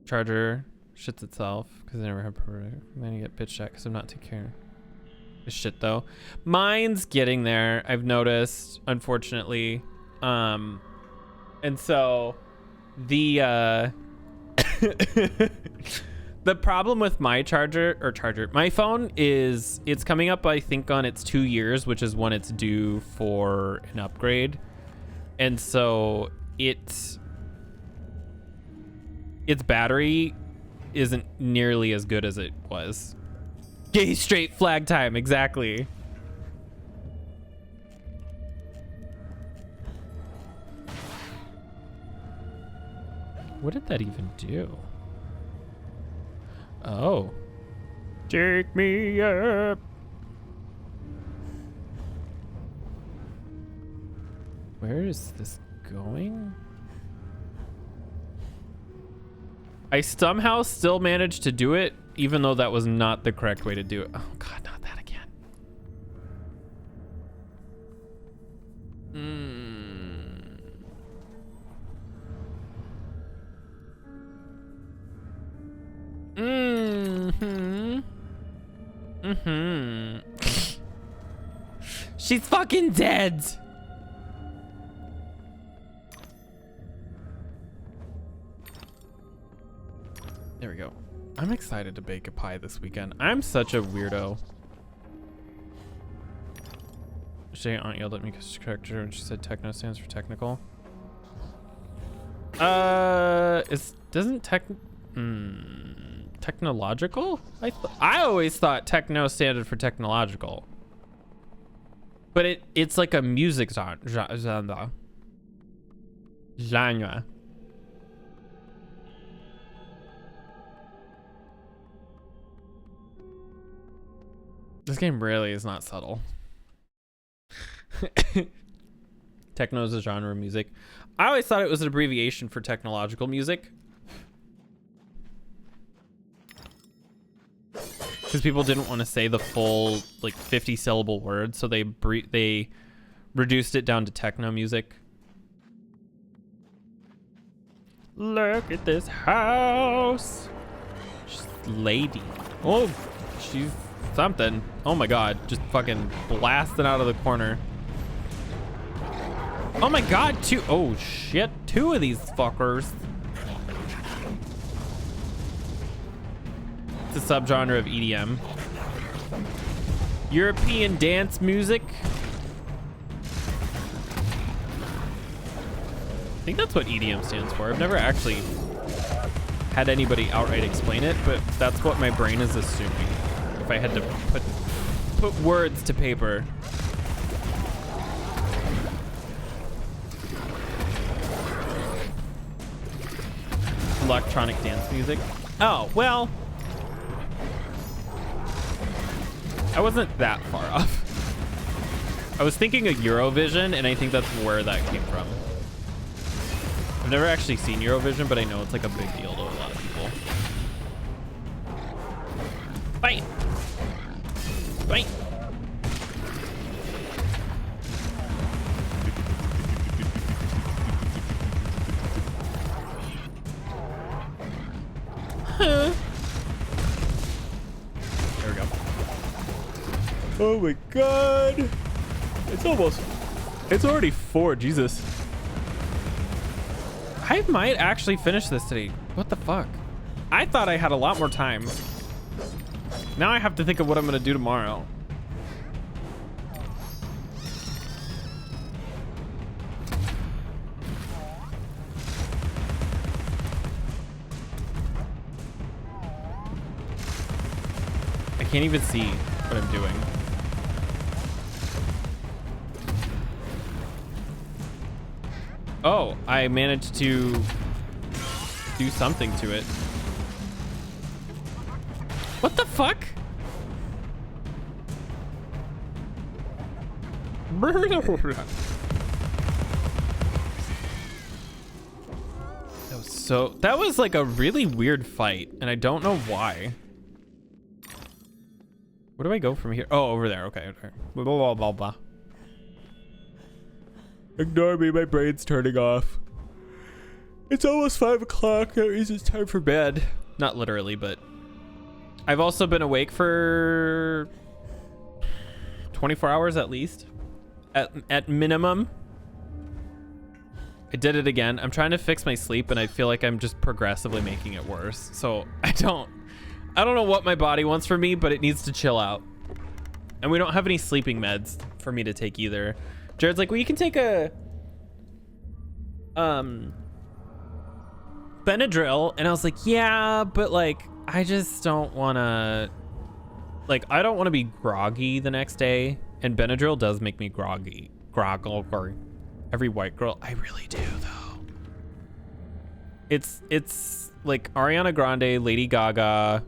charger shits itself because I never have provider. Then you get bitched at because I'm not taking care of shit though. Mine's getting there, I've noticed, unfortunately. And so the the problem with my my phone is it's coming up, I think, on its 2 years, which is when it's due for an upgrade. And so its battery isn't nearly as good as it was. Gay straight flag time, exactly. What did that even do? Oh. Take me up. Where is this going? I somehow still managed to do it, even though that was not the correct way to do it. Oh god, not that again. She's fucking dead. There we go. I'm excited to bake a pie this weekend. I'm such a weirdo. She aunt yelled at me because she corrected her when she said techno stands for technical. Doesn't technological? I always thought techno standard for technological. But it's like a music genre. This game really is not subtle. Techno is a genre of music. I always thought it was an abbreviation for technological music. Because people didn't want to say the full, like, 50-syllable word, so they reduced it down to techno music. Look at this house. She's lady. Oh, she's something. Oh my god, just fucking blasting out of the corner. Oh my god, oh shit, two of these fuckers. It's a subgenre of EDM. European dance music. I think that's what EDM stands for. I've never actually had anybody outright explain it, but that's what my brain is assuming. If I had to put words to paper. Electronic dance music. Oh, well. I wasn't that far off. I was thinking of Eurovision, and I think that's where that came from. I've never actually seen Eurovision, but I know it's like a big deal to a lot of people. Fight! Fight! Huh. There we go. Oh my god! It's already 4, Jesus. I might actually finish this today. What the fuck? I thought I had a lot more time. Now I have to think of what I'm gonna do tomorrow. I can't even see what I'm doing. Oh, I managed to do something to it. What the fuck? That was like a really weird fight, and I don't know why. Where do I go from here? Oh, over there. Okay. Blah, blah, blah, blah. Ignore me, my brain's turning off. It's almost 5 o'clock. That means it's time for bed. Not literally, but I've also been awake for 24 hours at least. At minimum. I did it again. I'm trying to fix my sleep, and I feel like I'm just progressively making it worse. So I don't know what my body wants from me, but it needs to chill out. And we don't have any sleeping meds for me to take either. Jared's like, well, you can take a Benadryl, and I was like, yeah, but like I just don't want to, like, I don't want to be groggy the next day, and Benadryl does make me groggy. Every white girl, I really do though. It's like Ariana Grande, Lady Gaga.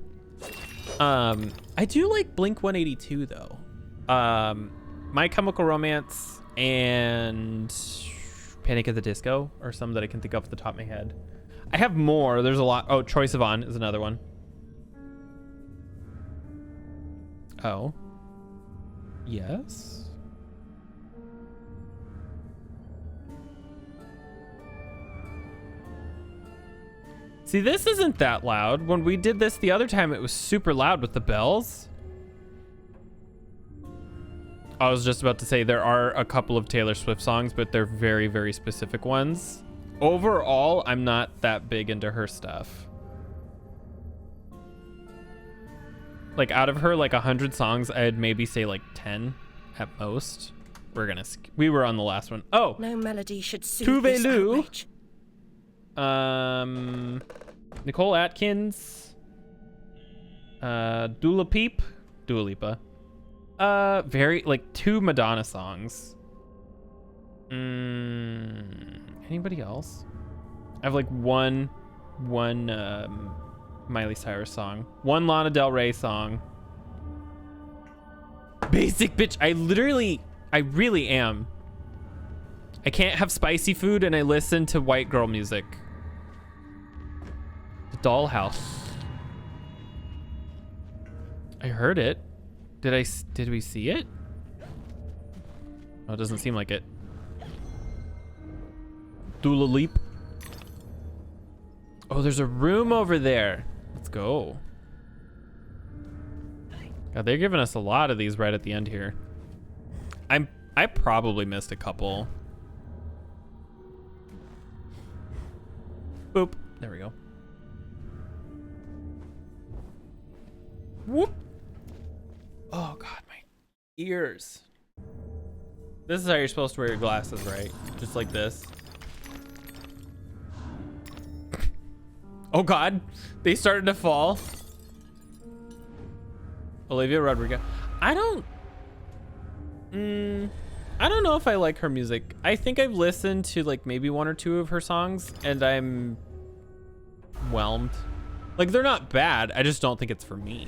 I do like Blink 182 though. My Chemical Romance and Panic at the Disco are some that I can think of off the top of my head. I have more. There's a lot. Oh, Troye Sivan is another one. Oh. Yes. See, this isn't that loud. When we did this the other time, it was super loud with the bells. I was just about to say there are a couple of Taylor Swift songs, but they're very, very specific ones. Overall, I'm not that big into her stuff. Like out of her like 100 songs, I'd maybe say like 10 at most. We were on the last one. Oh, no melody should soothe this outrage. Nicole Atkins, Dua Lipa. Very like 2 Madonna songs. Anybody else? I have like one Miley Cyrus song, 1 Lana Del Rey song. Basic bitch. I really am. I can't have spicy food, and I listen to white girl music. The Dollhouse. I heard it. Did we see it? Oh, it doesn't seem like it. Dula Leap. Oh, there's a room over there. Let's go. God, they're giving us a lot of these right at the end here. I probably missed a couple. Boop. There we go. Whoop. Oh God, my ears. This is how you're supposed to wear your glasses, right? Just like this. Oh God, they started to fall. Olivia Rodrigo. I don't know if I like her music. I think I've listened to like maybe 1 or 2 of her songs and I'm whelmed. Like they're not bad. I just don't think it's for me.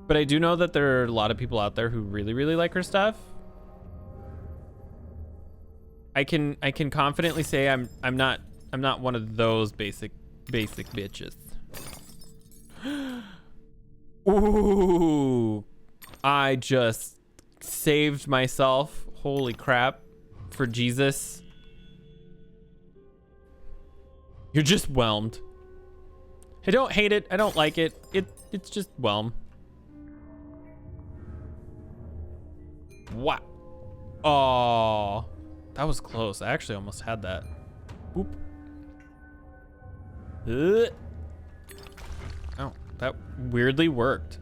But I do know that there are a lot of people out there who really, really like her stuff. I can confidently say I'm not one of those basic bitches. Ooh, I just saved myself. Holy crap. For Jesus. You're just whelmed. I don't hate it. I don't like it. It's just whelm. What? Oh, that was close. I actually almost had that. Boop. Oh, that weirdly worked.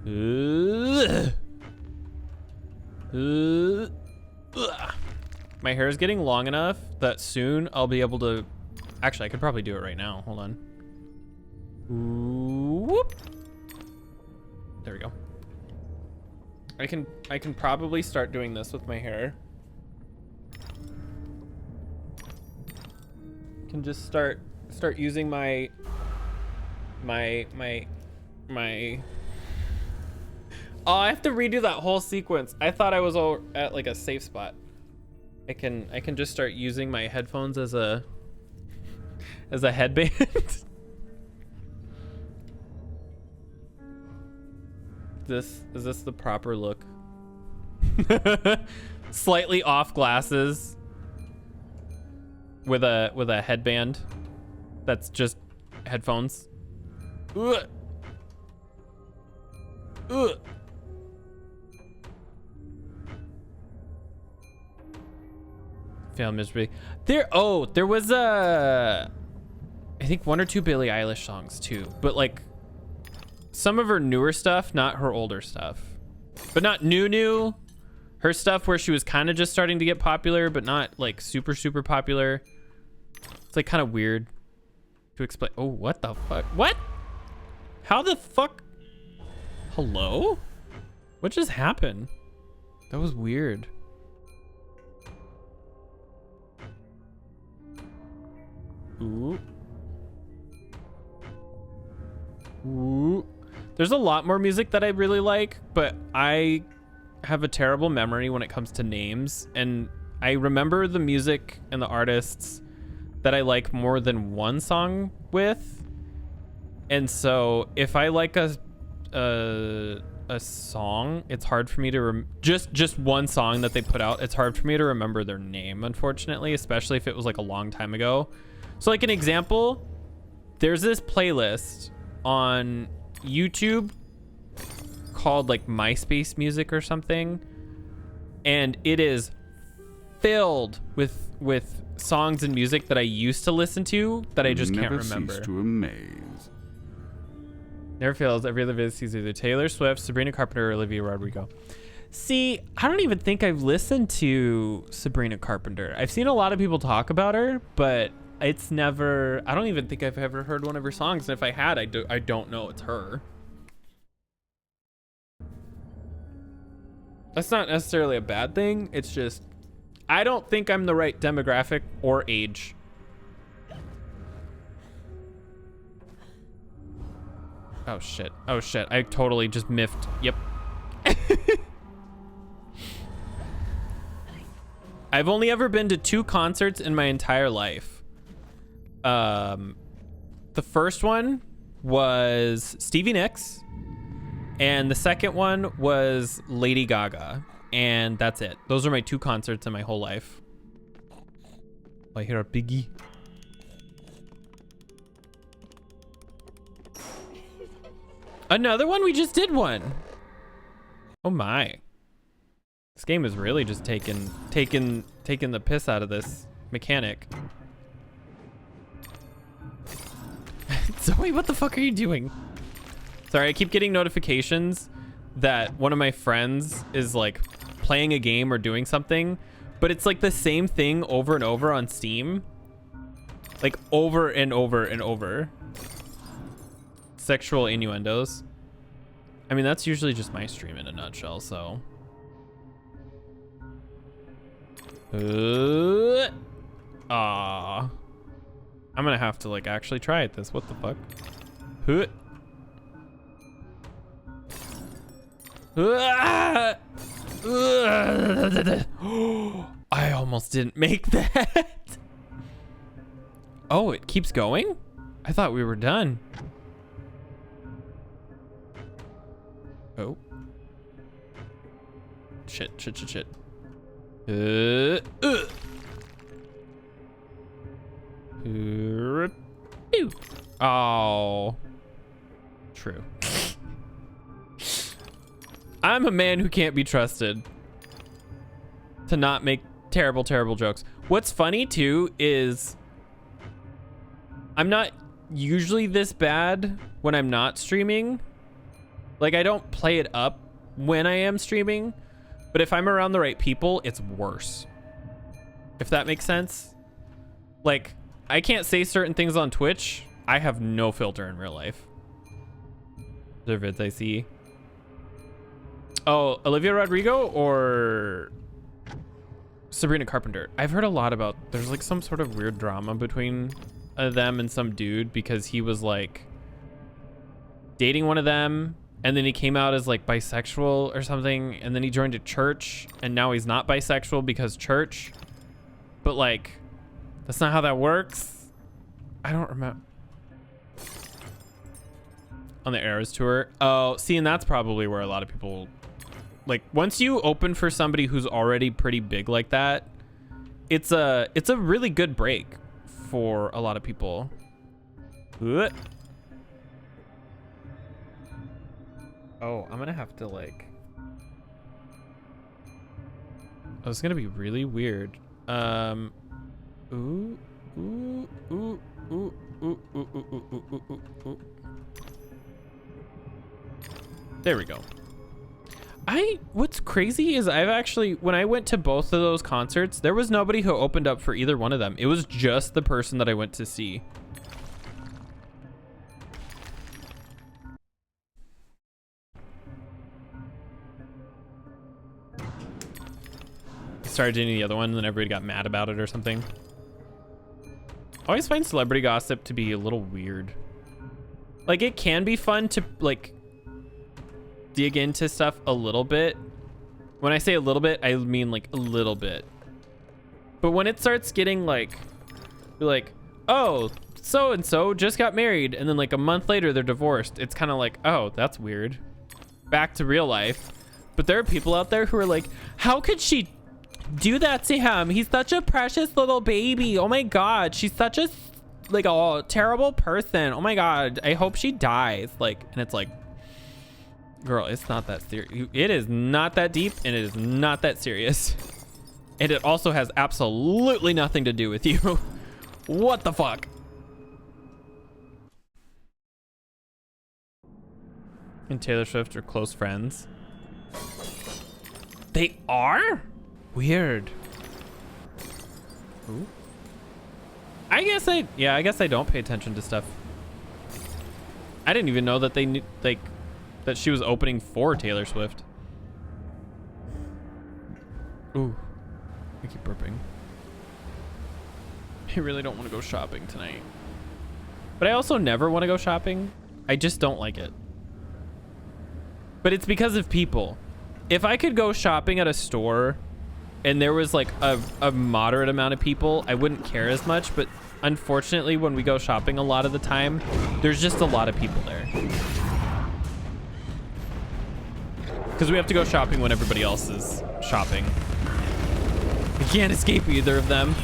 My hair is getting long enough that soon I'll be able to... Actually, I could probably do it right now. Hold on. Whoop. There we go. I can probably start doing this with my hair. Can just start using my Oh, I have to redo that whole sequence. I thought I was all at like a safe spot. I can just start using my headphones as a headband. Is this the proper look? Slightly off glasses with a headband that's just headphones. Ugh. Ugh. Fail miserably. There was I think 1 or 2 Billie Eilish songs too, but like some of her newer stuff, not her older stuff. But not new. Her stuff where she was kind of just starting to get popular, but not like super popular. It's like kind of weird to explain. Oh, what the fuck? What? How the fuck? Hello? What just happened? That was weird. Ooh. Ooh. There's a lot more music that I really like, but I have a terrible memory when it comes to names, and I remember the music and the artists that I like more than one song with. And so if I like a song, it's hard for me to just one song that they put out, it's hard for me to remember their name, unfortunately, especially if it was like a long time ago. So like an example, there's this playlist on YouTube called like MySpace Music or something, and it is filled with songs and music that I used to listen to that I just can't remember. Cease to amaze. Never fails. Every other visit sees either Taylor Swift, Sabrina Carpenter, or Olivia Rodrigo. See, I don't even think I've listened to Sabrina Carpenter. I've seen a lot of people talk about her, but it's never... I don't even think I've ever heard one of her songs. And if I had, I don't know it's her. That's not necessarily a bad thing. It's just, I don't think I'm the right demographic or age. Oh shit. Oh shit. I totally just miffed. Yep. I've only ever been to 2 concerts in my entire life. The first one was Stevie Nicks, and the second one was Lady Gaga, and that's it. Those are my 2 concerts in my whole life. I hear a piggy. Another one? We just did one. Oh my. This game is really just taking the piss out of this mechanic. Zoe, what the fuck are you doing? Sorry, I keep getting notifications that one of my friends is like playing a game or doing something, but it's like the same thing over and over on Steam. Like over and over and over. Sexual innuendos. I mean, that's usually just my stream in a nutshell, so. I'm gonna have to like actually try it this. What the fuck? I almost didn't make that. Oh, it keeps going? I thought we were done. Oh. Shit. Oh. True. I'm a man who can't be trusted to not make terrible jokes. What's funny too is I'm not usually this bad when I'm not streaming. Like, I don't play it up when I am streaming, but if I'm around the right people, it's worse. If that makes sense. Like, I can't say certain things on Twitch. I have no filter in real life. There vids I see. Oh, Olivia Rodrigo or Sabrina Carpenter? I've heard a lot about, there's like some sort of weird drama between them and some dude because he was like dating one of them and then he came out as like bisexual or something, and then he joined a church and now he's not bisexual because church. But like, that's not how that works. I don't remember. On the Eras tour. Oh, see, and that's probably where a lot of people, like, once you open for somebody who's already pretty big like that, it's a really good break for a lot of people. Oh, I'm gonna have to like, oh, it's gonna be really weird. There we go. What's crazy is I've actually, when I went to both of those concerts, there was nobody who opened up for either one of them. It was just the person that I went to see. Started dating the other one and then everybody got mad about it or something. I always find celebrity gossip to be a little weird. Like, it can be fun to like dig into stuff a little bit. When I say a little bit, I mean like a little bit. But when it starts getting like, oh, so and so just got married and then like a month later they're divorced, it's kind of like, oh, that's weird. Back to real life. But there are people out there who are like, how could she do that to him? He's such a precious little baby. Oh my god, she's such a like a terrible person. Oh my god, I hope she dies. Like, and it's like, girl, it's not that serious. It is not that deep and it is not that serious. And it also has absolutely nothing to do with you. What the fuck? And Taylor Swift are close friends. They are? Weird. Ooh. I guess I don't pay attention to stuff. I didn't even know that they knew, like, that she was opening for Taylor Swift. Ooh. I keep burping. I really don't want to go shopping tonight. But I also never want to go shopping. I just don't like it. But it's because of people. If I could go shopping at a store and there was like a moderate amount of people, I wouldn't care as much. But unfortunately, when we go shopping a lot of the time, there's just a lot of people there. Because we have to go shopping when everybody else is shopping. We can't escape either of them.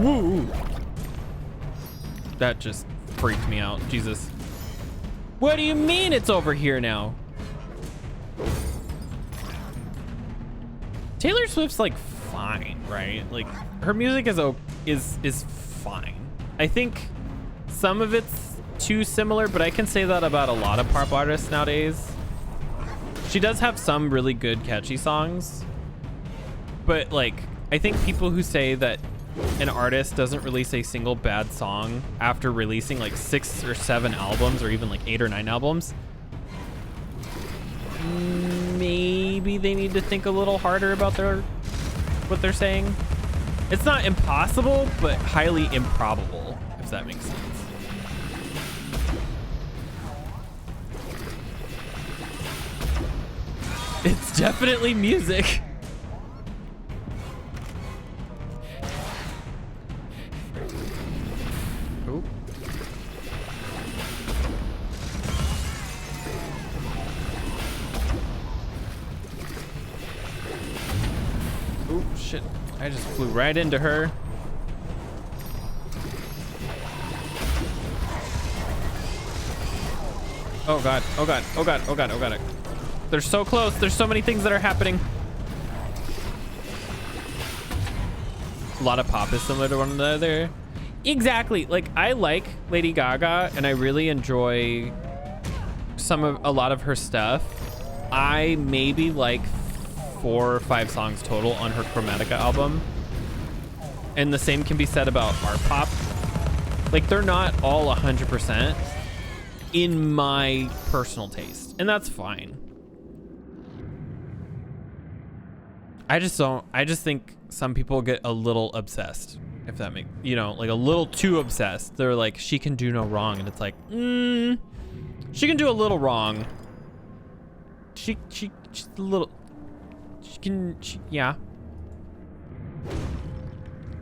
Woo! That just freaked me out. Jesus. What do you mean it's over here now? Taylor Swift's like fine, right? Like her music is fine. I think some of it's too similar, but I can say that about a lot of pop artists nowadays. She does have some really good catchy songs, but like I think people who say that an artist doesn't release a single bad song after releasing like 6 or 7 albums, or even like 8 or 9 albums, maybe they need to think a little harder about what they're saying. It's not impossible, but highly improbable, if that makes sense. It's definitely music. Oh. Oh, shit. I just flew right into her. Oh god, oh god, oh god, oh god, oh god. They're so close. There's so many things that are happening. A lot of pop is similar to one another. Exactly. Like I like Lady Gaga and I really enjoy a lot of her stuff. I maybe like 4 or 5 songs total on her Chromatica album. And the same can be said about art pop. Like they're not all 100% in my personal taste, and that's fine. I just think some people get a little obsessed, if that makes, you know, like a little too obsessed. They're like, she can do no wrong, and it's like, she can do a little wrong. She's a little, yeah.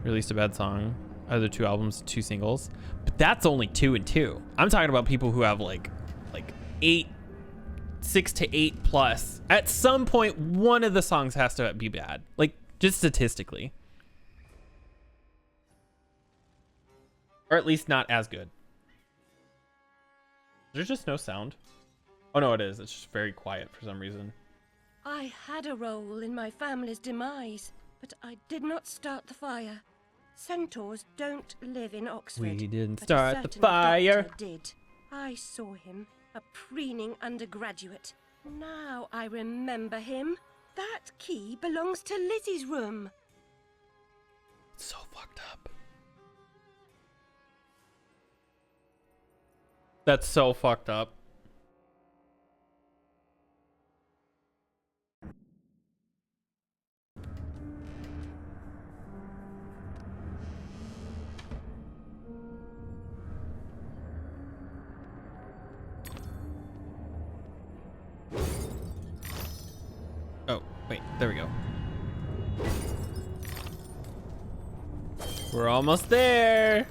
Released a bad song, other 2 albums, 2 singles, but that's only 2 and 2. I'm talking about people who have like 6 to 8 plus. At some point, one of the songs has to be bad, like just statistically, or at least not as good. There's just no sound. Oh no, it is. It's just very quiet for some reason. I had a role in my family's demise, but I did not start the fire. Centaurs don't live in Oxford. We didn't but start a the certain fire. doctor did. I saw him, a preening undergraduate. Now I remember him. That key belongs to Lizzie's room. It's so fucked up. That's so fucked up. Oh, wait, there we go. We're almost there.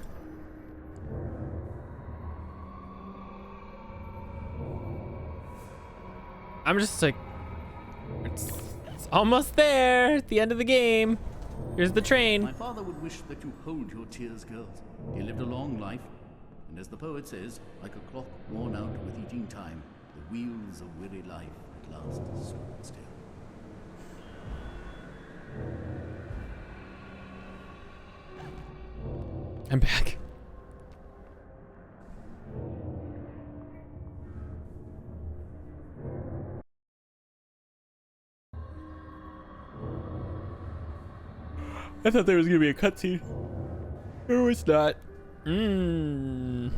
I'm just like, it's almost there at the end of the game. Here's the train. My father would wish that you hold your tears, girls. He lived a long life, and as the poet says, like a clock worn out with eating time, the wheels of weary life at last stood still. I'm back. I thought there was gonna be a cutscene. There was not. Ooh.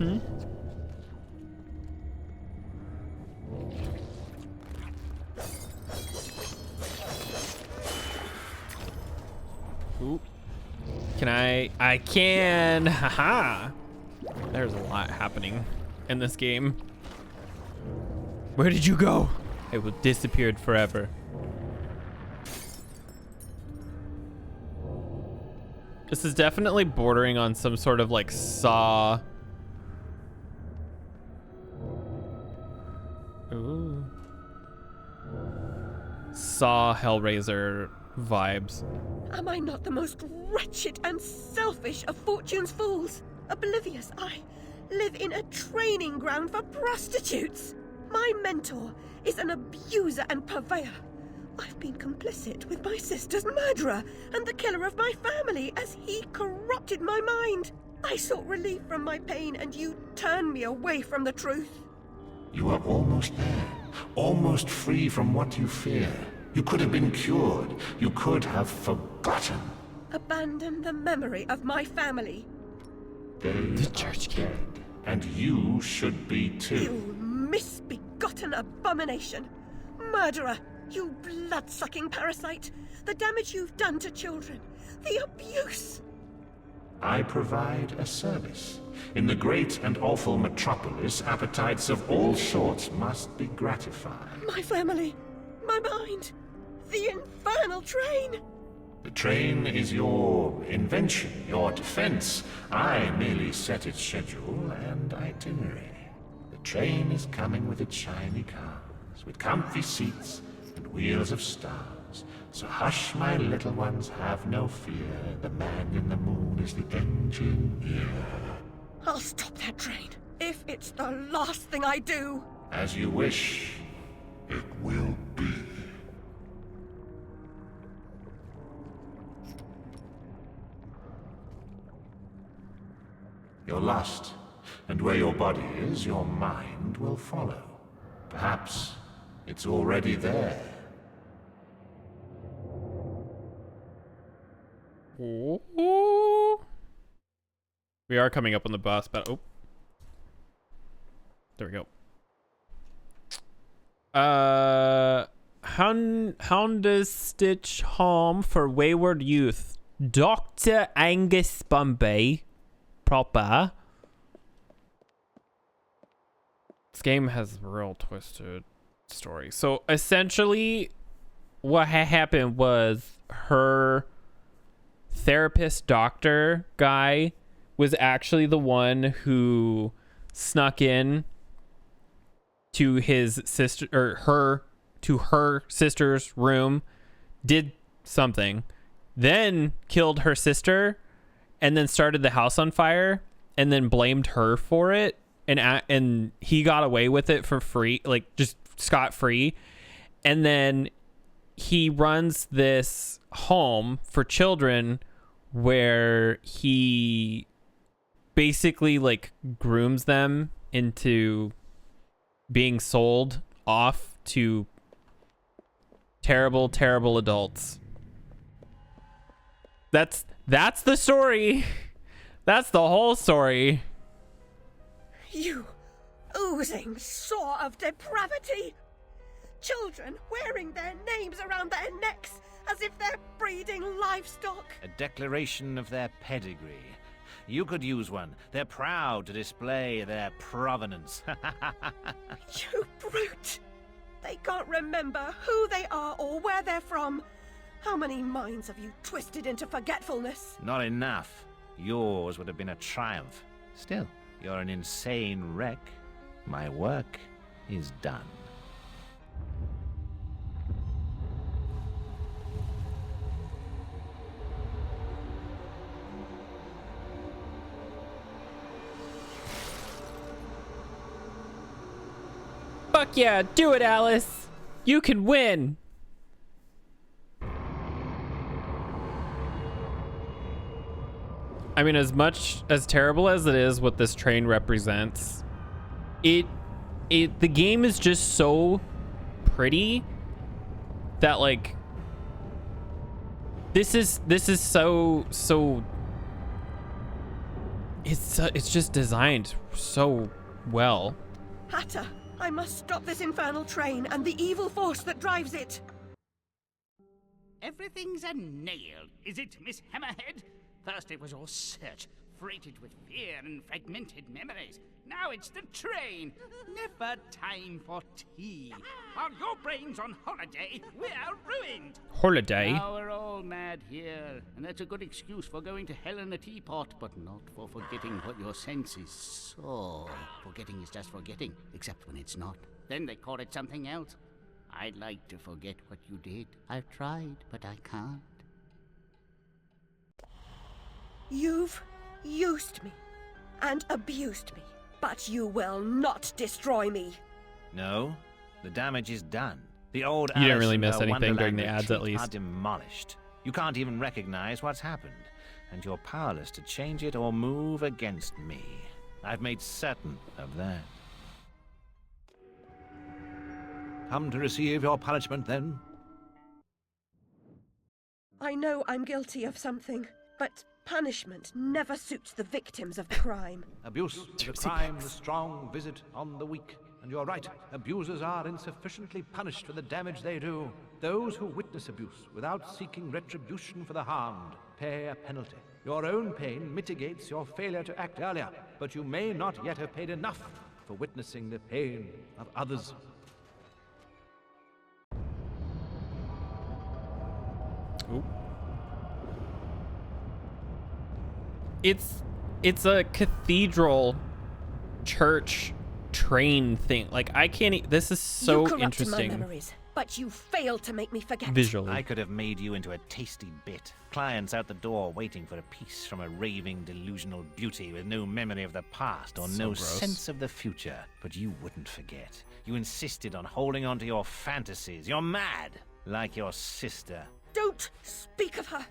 Can I can. Haha. There's a lot happening in this game. Where did you go? It will disappeared forever. This is definitely bordering on some sort of like Saw. Ooh. Saw Hellraiser vibes. Am I not the most wretched and selfish of fortune's fools? oblivious. I live in a training ground for prostitutes. My mentor is an abuser and purveyor. I've been complicit with my sister's murderer and the killer of my family as he corrupted my mind. I sought relief from my pain and you turned me away from the truth. You are almost there, almost free from what you fear. You could have been cured. You could have forgotten. Abandon the memory of my family. They are dead, and you should be too. You misbegotten abomination! Murderer! You blood-sucking parasite! The damage you've done to children! The abuse! I provide a service. In the great and awful metropolis, appetites of all sorts must be gratified. My family! My mind! The infernal train! The train is your invention, your defense. I merely set its schedule and itinerary. The train is coming with its shiny cars, with comfy seats and wheels of stars. So hush, my little ones, have no fear. The man in the moon is the engineer. I'll stop that train, if it's the last thing I do. As you wish, it will be. You're lost, and where your body is, your mind will follow. Perhaps it's already there. Ooh. We are coming up on the boss, but oh, there we go. Houndstitch Home for Wayward Youth, Dr. Angus Bombay, proper. This game has a real twisted story. So essentially, what happened was her therapist doctor guy was actually the one who snuck in to his sister or her sister's room, did something, then killed her sister, and then started the house on fire, and then blamed her for it, and he got away with it for free, like just scot-free. And then he runs this home for children where he basically like grooms them into being sold off to terrible adults. That's the story. That's the whole story. You oozing sore of depravity! Children wearing their names around their necks as if they're breeding livestock. A declaration of their pedigree. You could use one. They're proud to display their provenance. You brute! They can't remember who they are or where they're from. How many minds have you twisted into forgetfulness? Not enough. Yours would have been a triumph. Still, you're an insane wreck. My work is done. Fuck yeah, do it, Alice. You can win. I mean, as much as terrible as it is what this train represents, the game is just so pretty that like this is so it's just designed so well. Hatter, I must stop this infernal train and the evil force that drives it. Everything's a nail, is it, Miss Hammerhead? First it was your search, freighted with fear and fragmented memories. Now it's the train. Never time for tea. While your brain's on holiday, we're ruined. Holiday? Now we're all mad here, and that's a good excuse for going to hell in a teapot, but not for forgetting what your senses saw. Forgetting is just forgetting, except when it's not. Then they call it something else. I'd like to forget what you did. I've tried, but I can't. You've used me. and abused me. But you will not destroy me. No, the damage is done. The old You didn't Alice really and miss her anything during Wonderland the ads, at retreat least. are demolished. You can't even recognize what's happened, and you're powerless to change it or move against me. I've made certain of that. Come to receive your punishment, then? I know I'm guilty of something, but punishment never suits the victims of the crime. Abuse is a crime the strong visit on the weak. And you're right, abusers are insufficiently punished for the damage they do. Those who witness abuse without seeking retribution for the harmed pay a penalty. Your own pain mitigates your failure to act earlier, but you may not yet have paid enough for witnessing the pain of others. Ooh. It's a cathedral church train thing. Like, I can't this is so you corrupted interesting. My memories, but you failed to make me forget. Visually. I could have made you into a tasty bit. Clients out the door waiting for a piece from a raving, delusional beauty with no memory of the past or no gross. sense of the future. But you wouldn't forget. You insisted on holding on to your fantasies. You're mad, like your sister. Don't speak of her.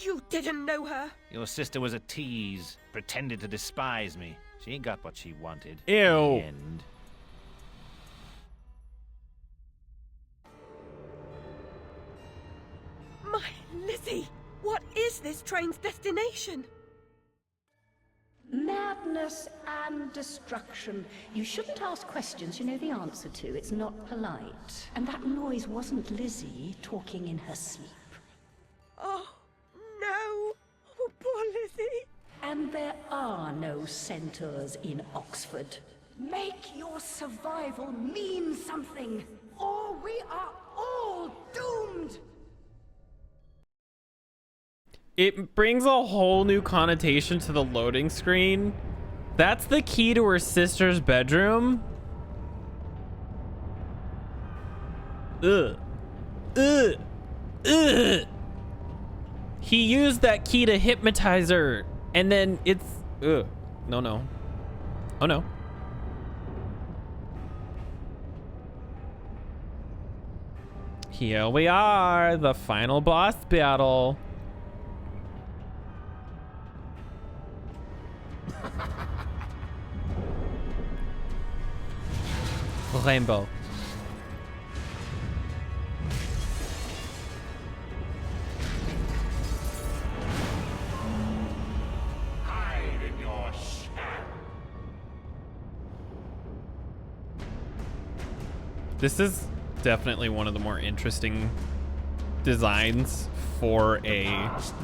You didn't know her. Your sister was a tease, pretended to despise me. She got what she wanted. Ew. In the end. My Lizzie, what is this train's destination? Madness and destruction. You shouldn't ask questions you know the answer to. It's not polite. And that noise wasn't Lizzie talking in her sleep. Oh, no. Oh, poor Lizzie. And there are no centaurs in Oxford. Make your survival mean something, or we are all doomed! It brings a whole new connotation to the loading screen. That's the key to her sister's bedroom. Ugh. Ugh. Ugh. He used that key to hypnotize her, and then it's... Ugh. No, no. Oh, no. Here we are, the final boss battle. Rainbow. Hide in your shadow. This is definitely one of the more interesting designs for a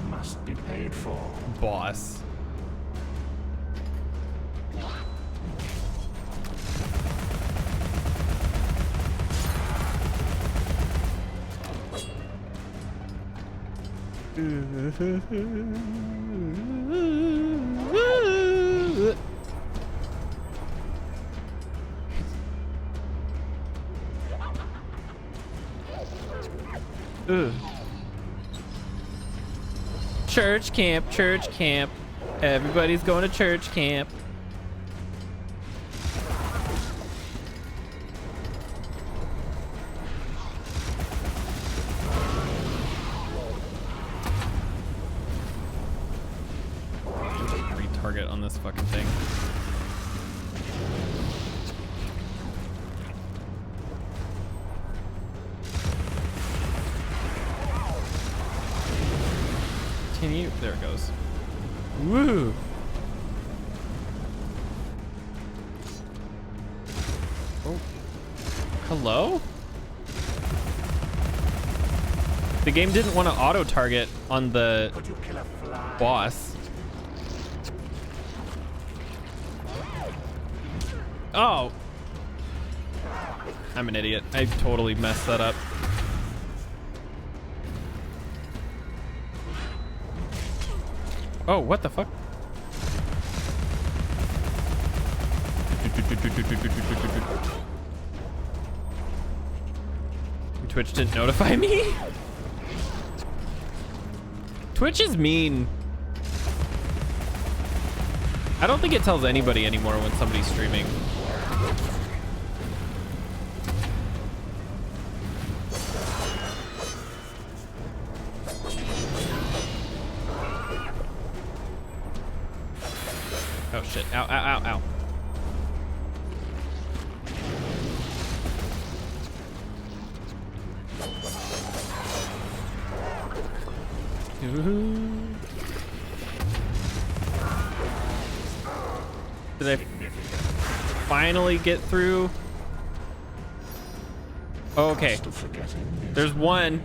Must be paid for. boss. Ugh. Church camp, church camp. Everybody's going to church camp. Retarget on this fucking thing. Continue. There it goes. Woo! Oh. Hello? The game didn't want to auto-target on the boss. Oh! I'm an idiot. I totally messed that up. Oh, what the fuck? Twitch didn't notify me? Twitch is mean. I don't think it tells anybody anymore when somebody's streaming. Oh shit. Ow, ow, ow, ow. Did I finally get through? Oh, okay. There's one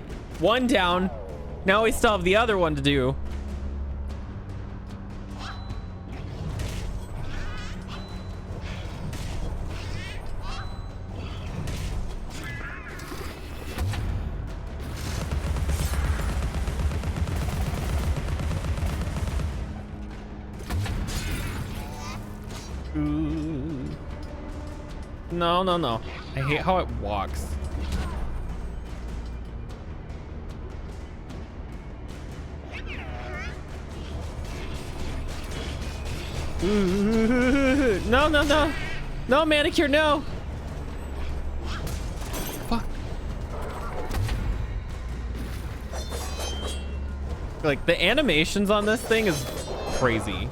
down. Now we still have the other one to do. No, no, no. I hate how it walks. No, no, no. No, Manicure, no. Fuck. Like, the animations on this thing is crazy.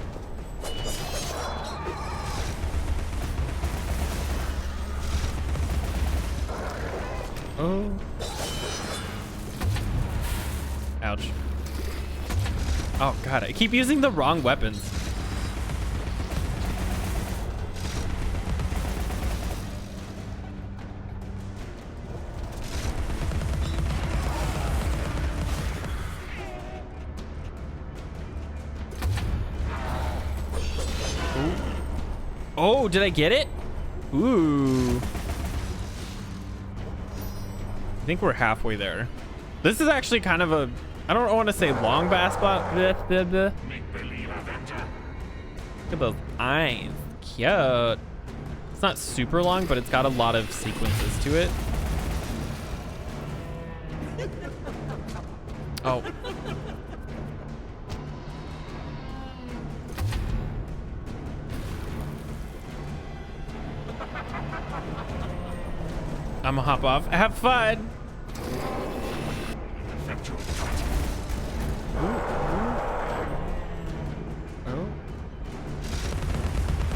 Oh. Ouch. Oh god, I keep using the wrong weapons. Ooh. Oh, did I get it? Ooh. I think we're halfway there. This is actually kind of a, I don't want to say long bass, but look at those eyes, cute. It's not super long, but it's got a lot of sequences to it. Oh. I'm gonna hop off. Have fun. Oh.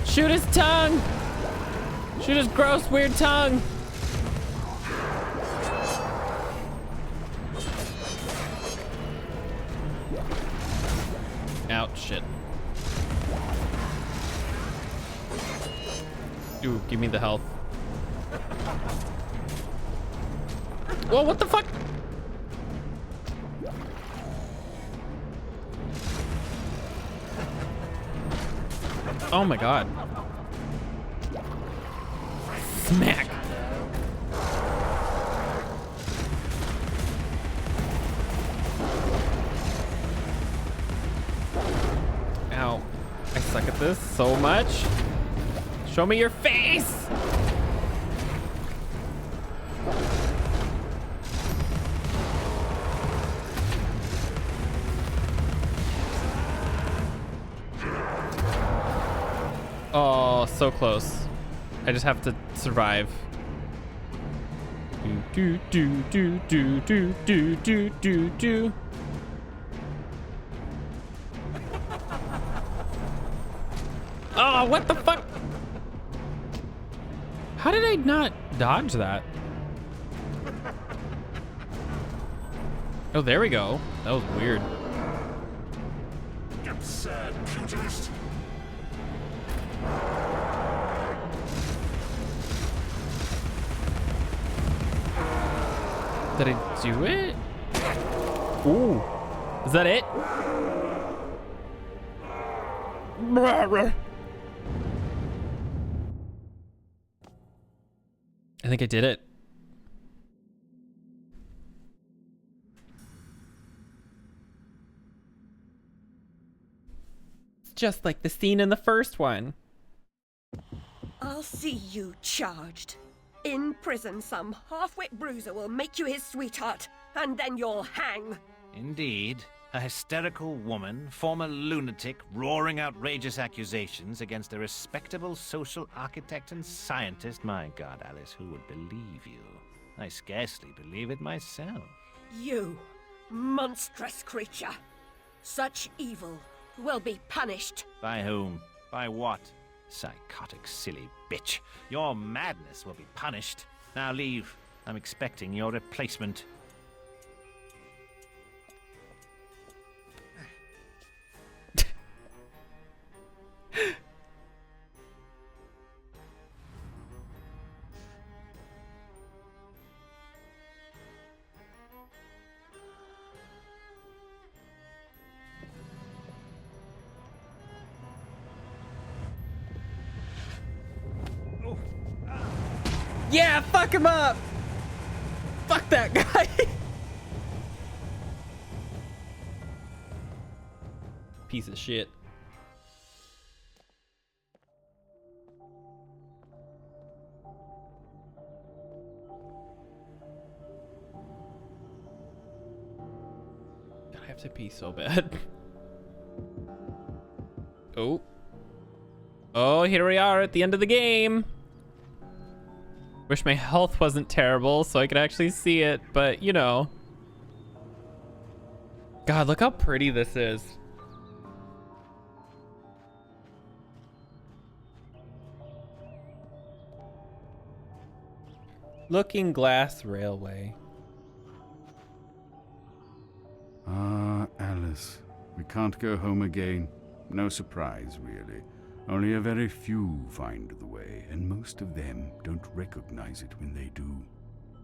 Shoot his tongue. Shoot his gross, weird tongue. Ouch, shit. Ooh, give me the health. Whoa, what the fuck? Oh my god. Smack. Ow. I suck at this so much. Show me your face. Oh, so close. I just have to survive. Do do do do do do do do do. Oh, what the fuck? How did I not dodge that? Oh, there we go. That was weird. Absurd pugilist. Did I do it? Ooh. Is that it? I think I did it. It's just like the scene in the first one. I'll see you charged. In prison, some half-wit bruiser will make you his sweetheart, and then you'll hang. Indeed. A hysterical woman, former lunatic, roaring outrageous accusations against a respectable social architect and scientist. My God, Alice, who would believe you? I scarcely believe it myself. You, monstrous creature. Such evil will be punished. By whom? By what? Psychotic, silly bitch. Your madness will be punished. Now leave. I'm expecting your replacement. Yeah, fuck him up. Fuck that guy. Piece of shit. I have to pee so bad. Oh. Oh, here we are at the end of the game. Wish my health wasn't terrible so I could actually see it, but you know. God, look how pretty this is. Looking Glass Railway. Ah, Alice, we can't go home again. No surprise, really. Only a very few find the way, and most of them don't recognize it when they do.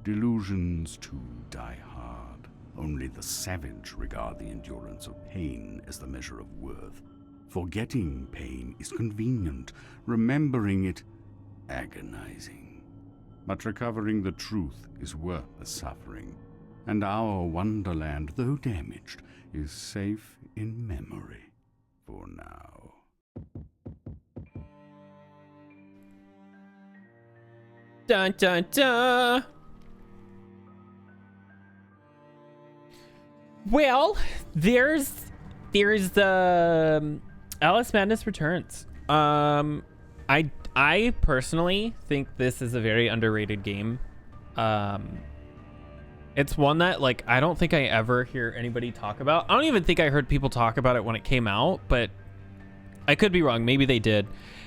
Delusions, too, die hard. Only the savage regard the endurance of pain as the measure of worth. Forgetting pain is convenient, remembering it agonizing. But recovering the truth is worth the suffering, and our Wonderland, though damaged, is safe in memory for now. Dun dun dun. Well, there's the Alice Madness Returns. I personally think this is a very underrated game. It's one that like I don't think I ever hear anybody talk about. I don't even think I heard people talk about it when it came out, but I could be wrong. Maybe they did.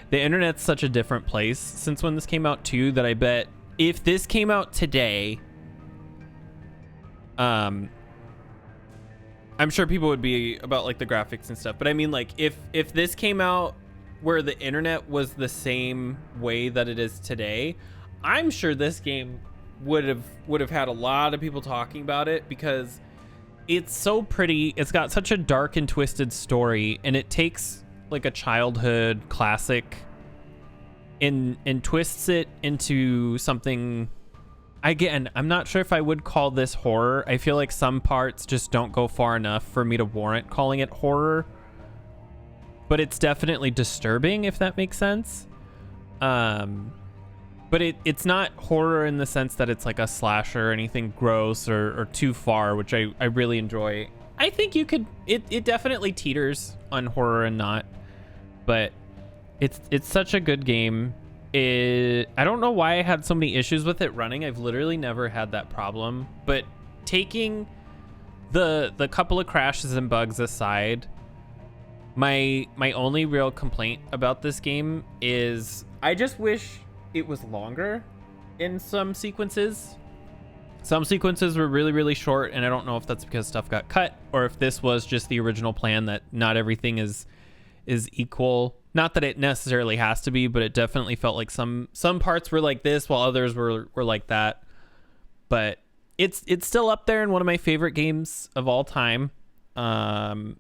The internet's such a different place since when this came out too, that I bet if this came out today, I'm sure people would be about like the graphics and stuff. But I mean, like if this came out where the internet was the same way that it is today, I'm sure this game would have had a lot of people talking about it because it's so pretty. It's got such a dark and twisted story, and it takes like a childhood classic and twists it into something. Again, I'm not sure if I would call this horror. I feel like some parts just don't go far enough for me to warrant calling it horror, but it's definitely disturbing, if that makes sense. But it's not horror in the sense that it's like a slasher or anything gross or too far, which I really enjoy. I think you could, it definitely teeters on horror and not, but it's such a good game. I don't know why I had so many issues with it running. I've literally never had that problem, but taking the couple of crashes and bugs aside, my only real complaint about this game is I just wish it was longer in some sequences. Some sequences were really, really short, and I don't know if that's because stuff got cut or if this was just the original plan that not everything is equal. Not that it necessarily has to be, but it definitely felt like some parts were like this while others were like that. But it's still up there in one of my favorite games of all time. And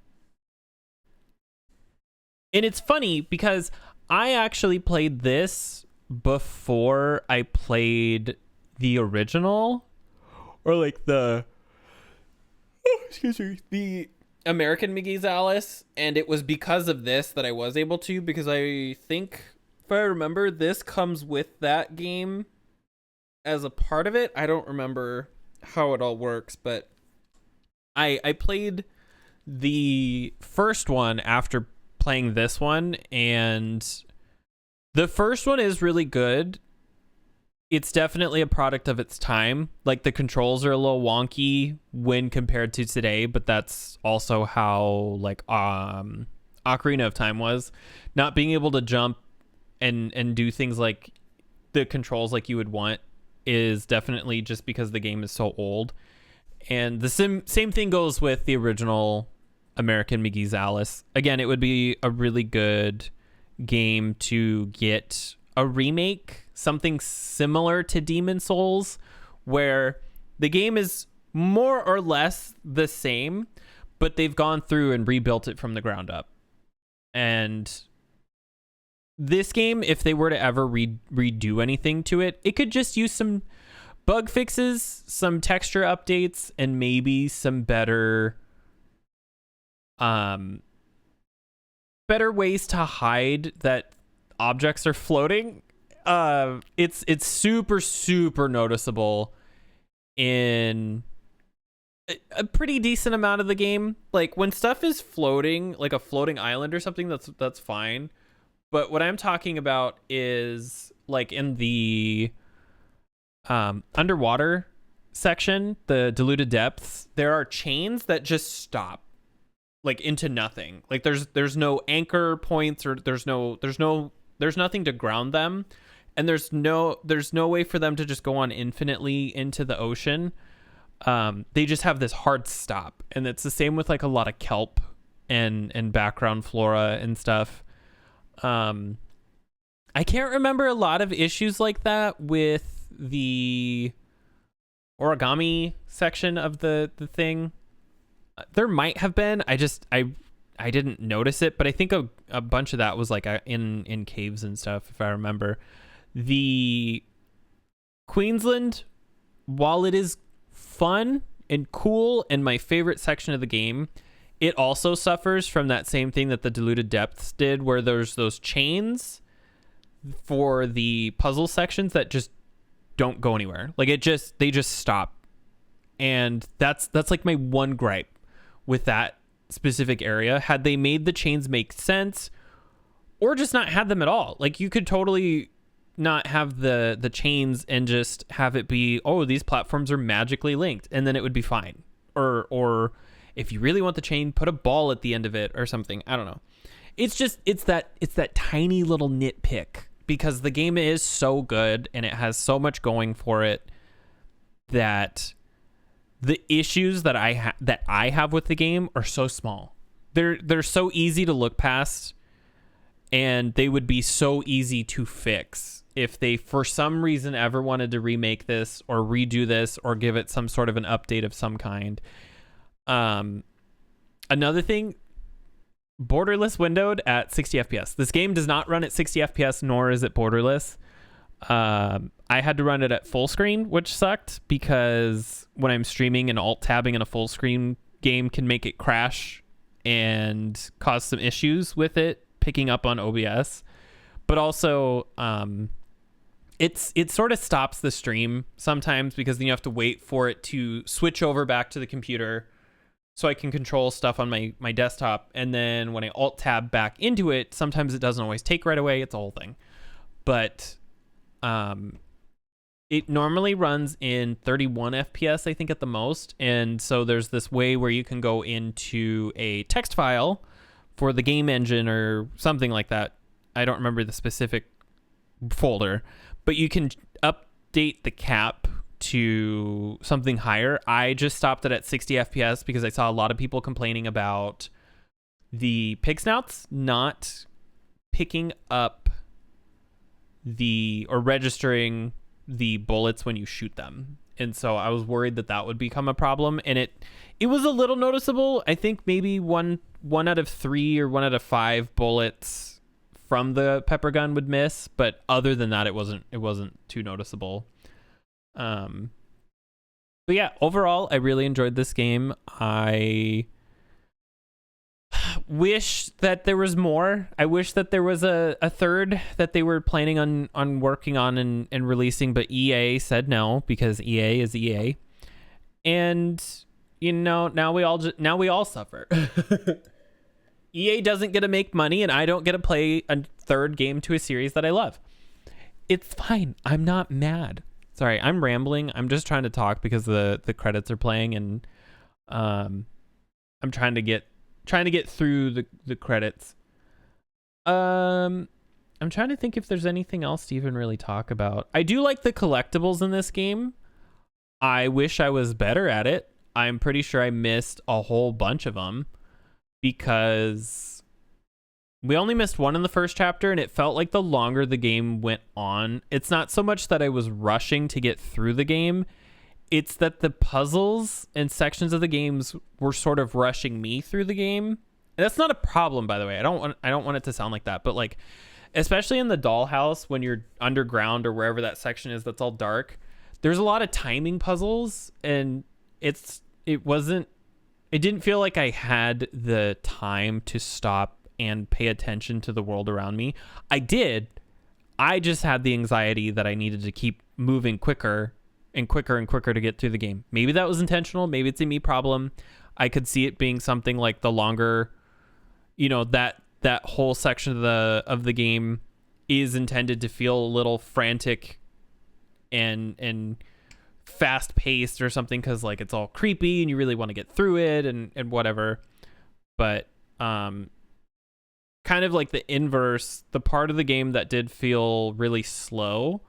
it's funny because I actually played this before I played the original, or like the American Miggy's Alice, and it was because of this that I was able to, because I think, if I remember, this comes with that game as a part of it. I don't remember how it all works, but I played the first one after playing this one, and the first one is really good. It's definitely a product of its time. Like, the controls are a little wonky when compared to today, but that's also how like Ocarina of Time was. Not being able to jump and do things like the controls like you would want is definitely just because the game is so old. And the same thing goes with the original American McGee's Alice. Again, it would be a really good game to get a remake, something similar to Demon Souls, where the game is more or less the same, but they've gone through and rebuilt it from the ground up. And this game, if they were to ever redo anything to it, it could just use some bug fixes, some texture updates, and maybe some better ways to hide that objects are floating. It's super noticeable in a pretty decent amount of the game. Like, when stuff is floating, like a floating island or something, that's fine. But what I'm talking about is like in the underwater section, the diluted depths, there are chains that just stop like into nothing. Like, there's no anchor points, or there's nothing to ground them, and there's no way for them to just go on infinitely into the ocean. They just have this hard stop, and it's the same with like a lot of kelp and background flora and stuff. I can't remember a lot of issues like that with the origami section of the thing. There might have been. I didn't notice it, but I think a bunch of that was like in caves and stuff, if I remember. The Queensland, while it is fun and cool and my favorite section of the game, it also suffers from that same thing that the Diluted Depths did, where there's those chains for the puzzle sections that just don't go anywhere. Like, they just stop. And that's like my one gripe with that specific area. Had they made the chains make sense, or just not had them at all. Like, you could totally not have the chains and just have it be, oh, these platforms are magically linked, and then it would be fine. Or if you really want the chain, put a ball at the end of it or something. I don't know. It's that tiny little nitpick, because the game is so good and it has so much going for it that the issues that I have with the game are so small. They're so easy to look past, and they would be so easy to fix if they, for some reason, ever wanted to remake this or redo this or give it some sort of an update of some kind. Another thing, borderless windowed at 60 FPS. This game does not run at 60 FPS, nor is it borderless. I had to run it at full screen, which sucked, because when I'm streaming and alt-tabbing in a full screen game can make it crash and cause some issues with it picking up on OBS. But also, it sort of stops the stream sometimes, because then you have to wait for it to switch over back to the computer so I can control stuff on my desktop. And then when I alt-tab back into it, sometimes it doesn't always take right away. It's a whole thing. But it normally runs in 31 FPS, I think, at the most. And so there's this way where you can go into a text file for the game engine or something like that. I don't remember the specific folder, but you can update the cap to something higher. I just stopped it at 60 FPS because I saw a lot of people complaining about the pig snouts not picking up or registering the bullets when you shoot them. And so I was worried that would become a problem, and it was a little noticeable. I think maybe one out of 3 or 1 out of 5 bullets from the pepper gun would miss, but other than that, it wasn't too noticeable. But yeah, overall, I really enjoyed this game. I wish that there was more. I wish that there was a third that they were planning on working on and releasing, but EA said no, because EA is EA. And, now we all suffer. EA doesn't get to make money, and I don't get to play a third game to a series that I love. It's fine. I'm not mad. Sorry, I'm rambling. I'm just trying to talk because the credits are playing, and I'm trying to get through the credits. I'm trying to think if there's anything else to even really talk about. I do like the collectibles in this game. I wish I was better at it. I'm pretty sure I missed a whole bunch of them because we only missed one in the first chapter, and it felt like the longer the game went on, it's not so much that I was rushing to get through the game. It's that the puzzles and sections of the games were sort of rushing me through the game. And that's not a problem, by the way. I don't want it to sound like that, but like, especially in the dollhouse when you're underground or wherever that section is that's all dark, there's a lot of timing puzzles, and it didn't feel like I had the time to stop and pay attention to the world around me. I did. I just had the anxiety that I needed to keep moving quicker and quicker and quicker to get through the game. Maybe that was intentional. Maybe it's a me problem. I could see it being something like the longer, that whole section of the game is intended to feel a little frantic and fast paced or something, because like it's all creepy and you really want to get through it and whatever. But kind of like the inverse, the part of the game that did feel really slow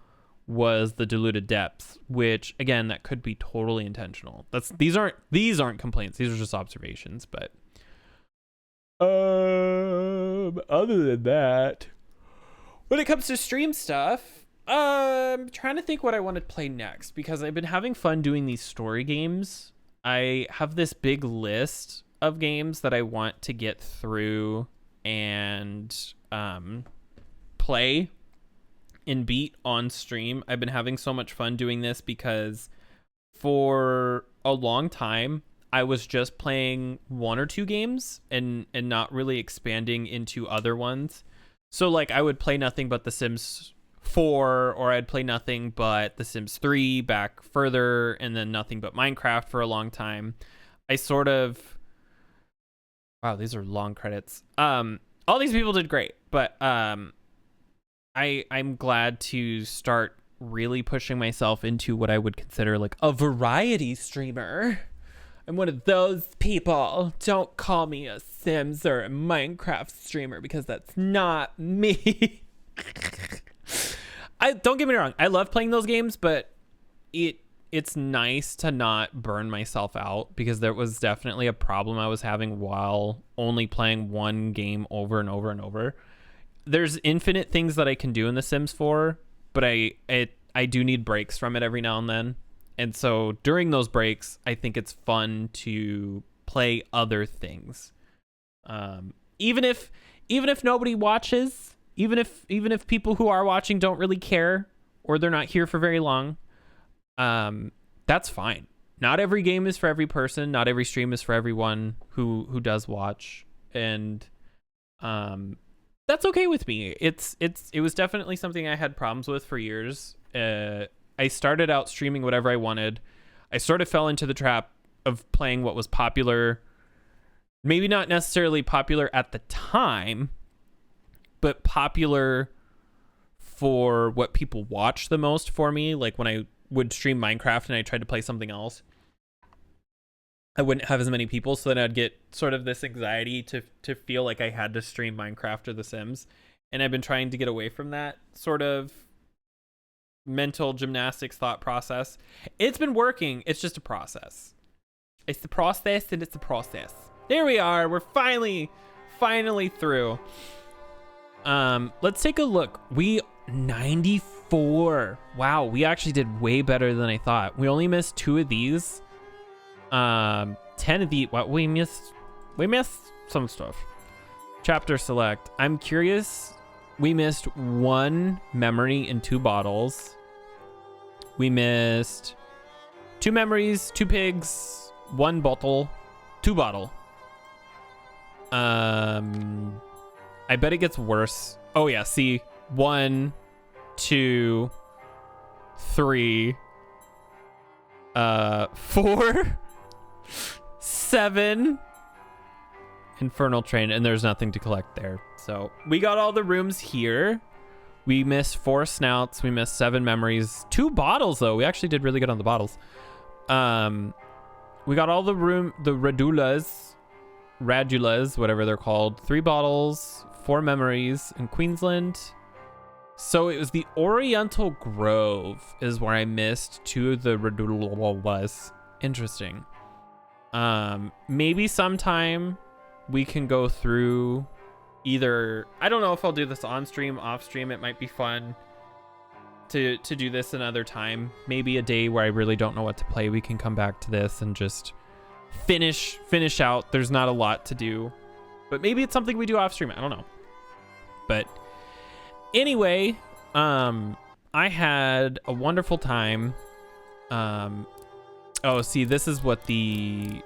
was the diluted depths, which again, that could be totally intentional. These aren't complaints, these are just observations. But other than that, when it comes to stream stuff, I'm trying to think what I want to play next, because I've been having fun doing these story games. I have this big list of games that I want to get through and play and beat on stream. I've been having so much fun doing this because for a long time I was just playing one or two games and not really expanding into other ones. So like I would play nothing but The Sims 4, or I'd play nothing but The Sims 3 back further, and then nothing but Minecraft for a long time. I sort of... Wow, these are long credits. All these people did great, but I'm glad to start really pushing myself into what I would consider like a variety streamer. I'm one of those people. Don't call me a Sims or a Minecraft streamer, because that's not me. Don't get me wrong, I love playing those games, but it's nice to not burn myself out, because there was definitely a problem I was having while only playing one game over and over and over. There's infinite things that I can do in The Sims 4, but I do need breaks from it every now and then. And so during those breaks, I think it's fun to play other things. Even if nobody watches, even if people who are watching don't really care, or they're not here for very long, that's fine. Not every game is for every person. Not every stream is for everyone who does watch, and that's okay with me. It was definitely something I had problems with for years. I started out streaming whatever I wanted. I sort of fell into the trap of playing what was popular, maybe not necessarily popular at the time, but popular for what people watch the most for me. Like when I would stream Minecraft and I tried to play something else, I wouldn't have as many people, so then I'd get sort of this anxiety to feel like I had to stream Minecraft or The Sims. And I've been trying to get away from that sort of mental gymnastics thought process. It's been working. It's just a process. It's the process, and it's the process. There we are. We're finally through. Let's take a look. 94. Wow, we actually did way better than I thought. We only missed 2 of these. 10 of the... Well, we missed some stuff. Chapter select. I'm curious. We missed 1 memory and 2 bottles. We missed 2 memories, 2 pigs, 1 bottle, 2 bottle. I bet it gets worse. Oh yeah, see, 1, 2, 3, 4. 7 Infernal Train, and there's nothing to collect there. So we got all the rooms here. We missed 4 snouts. We missed 7 memories. 2 bottles, though. We actually did really good on the bottles. We got all the radulas, whatever they're called. 3 bottles, 4 memories in Queensland. So it was the Oriental Grove is where I missed 2 of the radulas. Interesting. Maybe sometime we can go through either. I don't know if I'll do this on stream, off stream. It might be fun to do this another time. Maybe a day where I really don't know what to play, we can come back to this and just finish out. There's not a lot to do, but maybe it's something we do off stream. I don't know. But anyway, I had a wonderful time. Oh, see, this is what the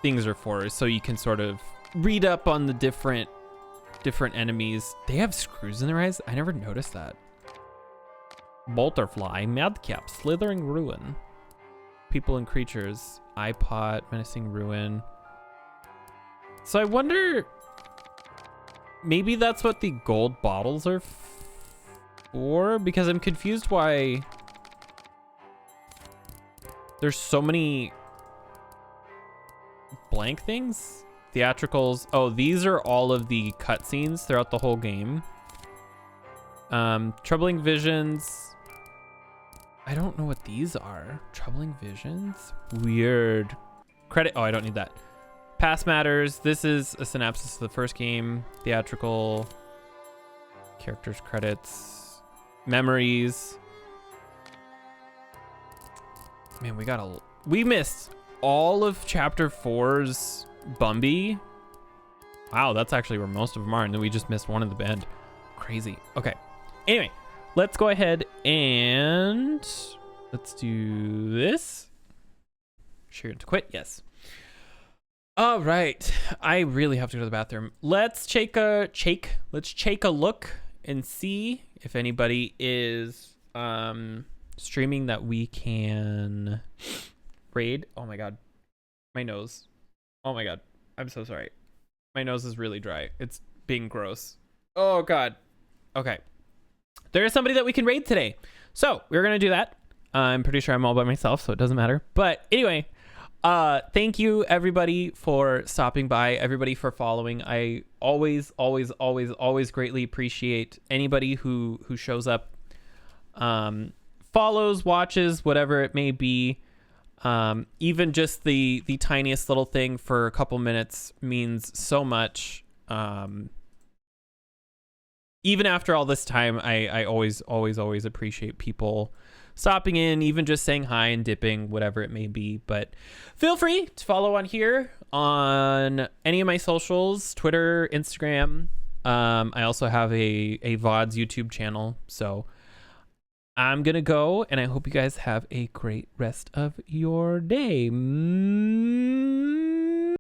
things are for, so you can sort of read up on the different enemies. They have screws in their eyes. I never noticed that. Bolterfly, Madcap, Slithering Ruin, People and Creatures, iPod, Menacing Ruin. So I wonder, maybe that's what the gold bottles are for, because I'm confused why there's so many blank things. Theatricals. Oh, these are all of the cutscenes throughout the whole game. Troubling Visions. I don't know what these are. Troubling Visions? Weird. Credit. Oh, I don't need that. Past Matters. This is a synopsis of the first game. Theatrical. Characters credits. Memories. Man, we missed all of Chapter 4's Bumby. Wow, that's actually where most of them are, and then we just missed one of the band. Crazy. Okay. Anyway, let's go ahead and let's do this. Sure to quit. Yes. All right. I really have to go to the bathroom. Let's take a look and see if anybody is streaming that we can raid. Oh my god. My nose. Oh my god. I'm so sorry. My nose is really dry. It's being gross. Oh god. Okay. There is somebody that we can raid today. So we're going to do that. I'm pretty sure I'm all by myself, so it doesn't matter. But anyway, thank you everybody for stopping by, everybody for following. I always greatly appreciate anybody who shows up, follows, watches, whatever it may be. Even just the tiniest little thing for a couple minutes means so much. Even after all this time, I always appreciate people stopping in, even just saying hi and dipping, whatever it may be. But feel free to follow on here on any of my socials, Twitter, Instagram. I also have a VODs YouTube channel. So I'm going to go, and I hope you guys have a great rest of your day.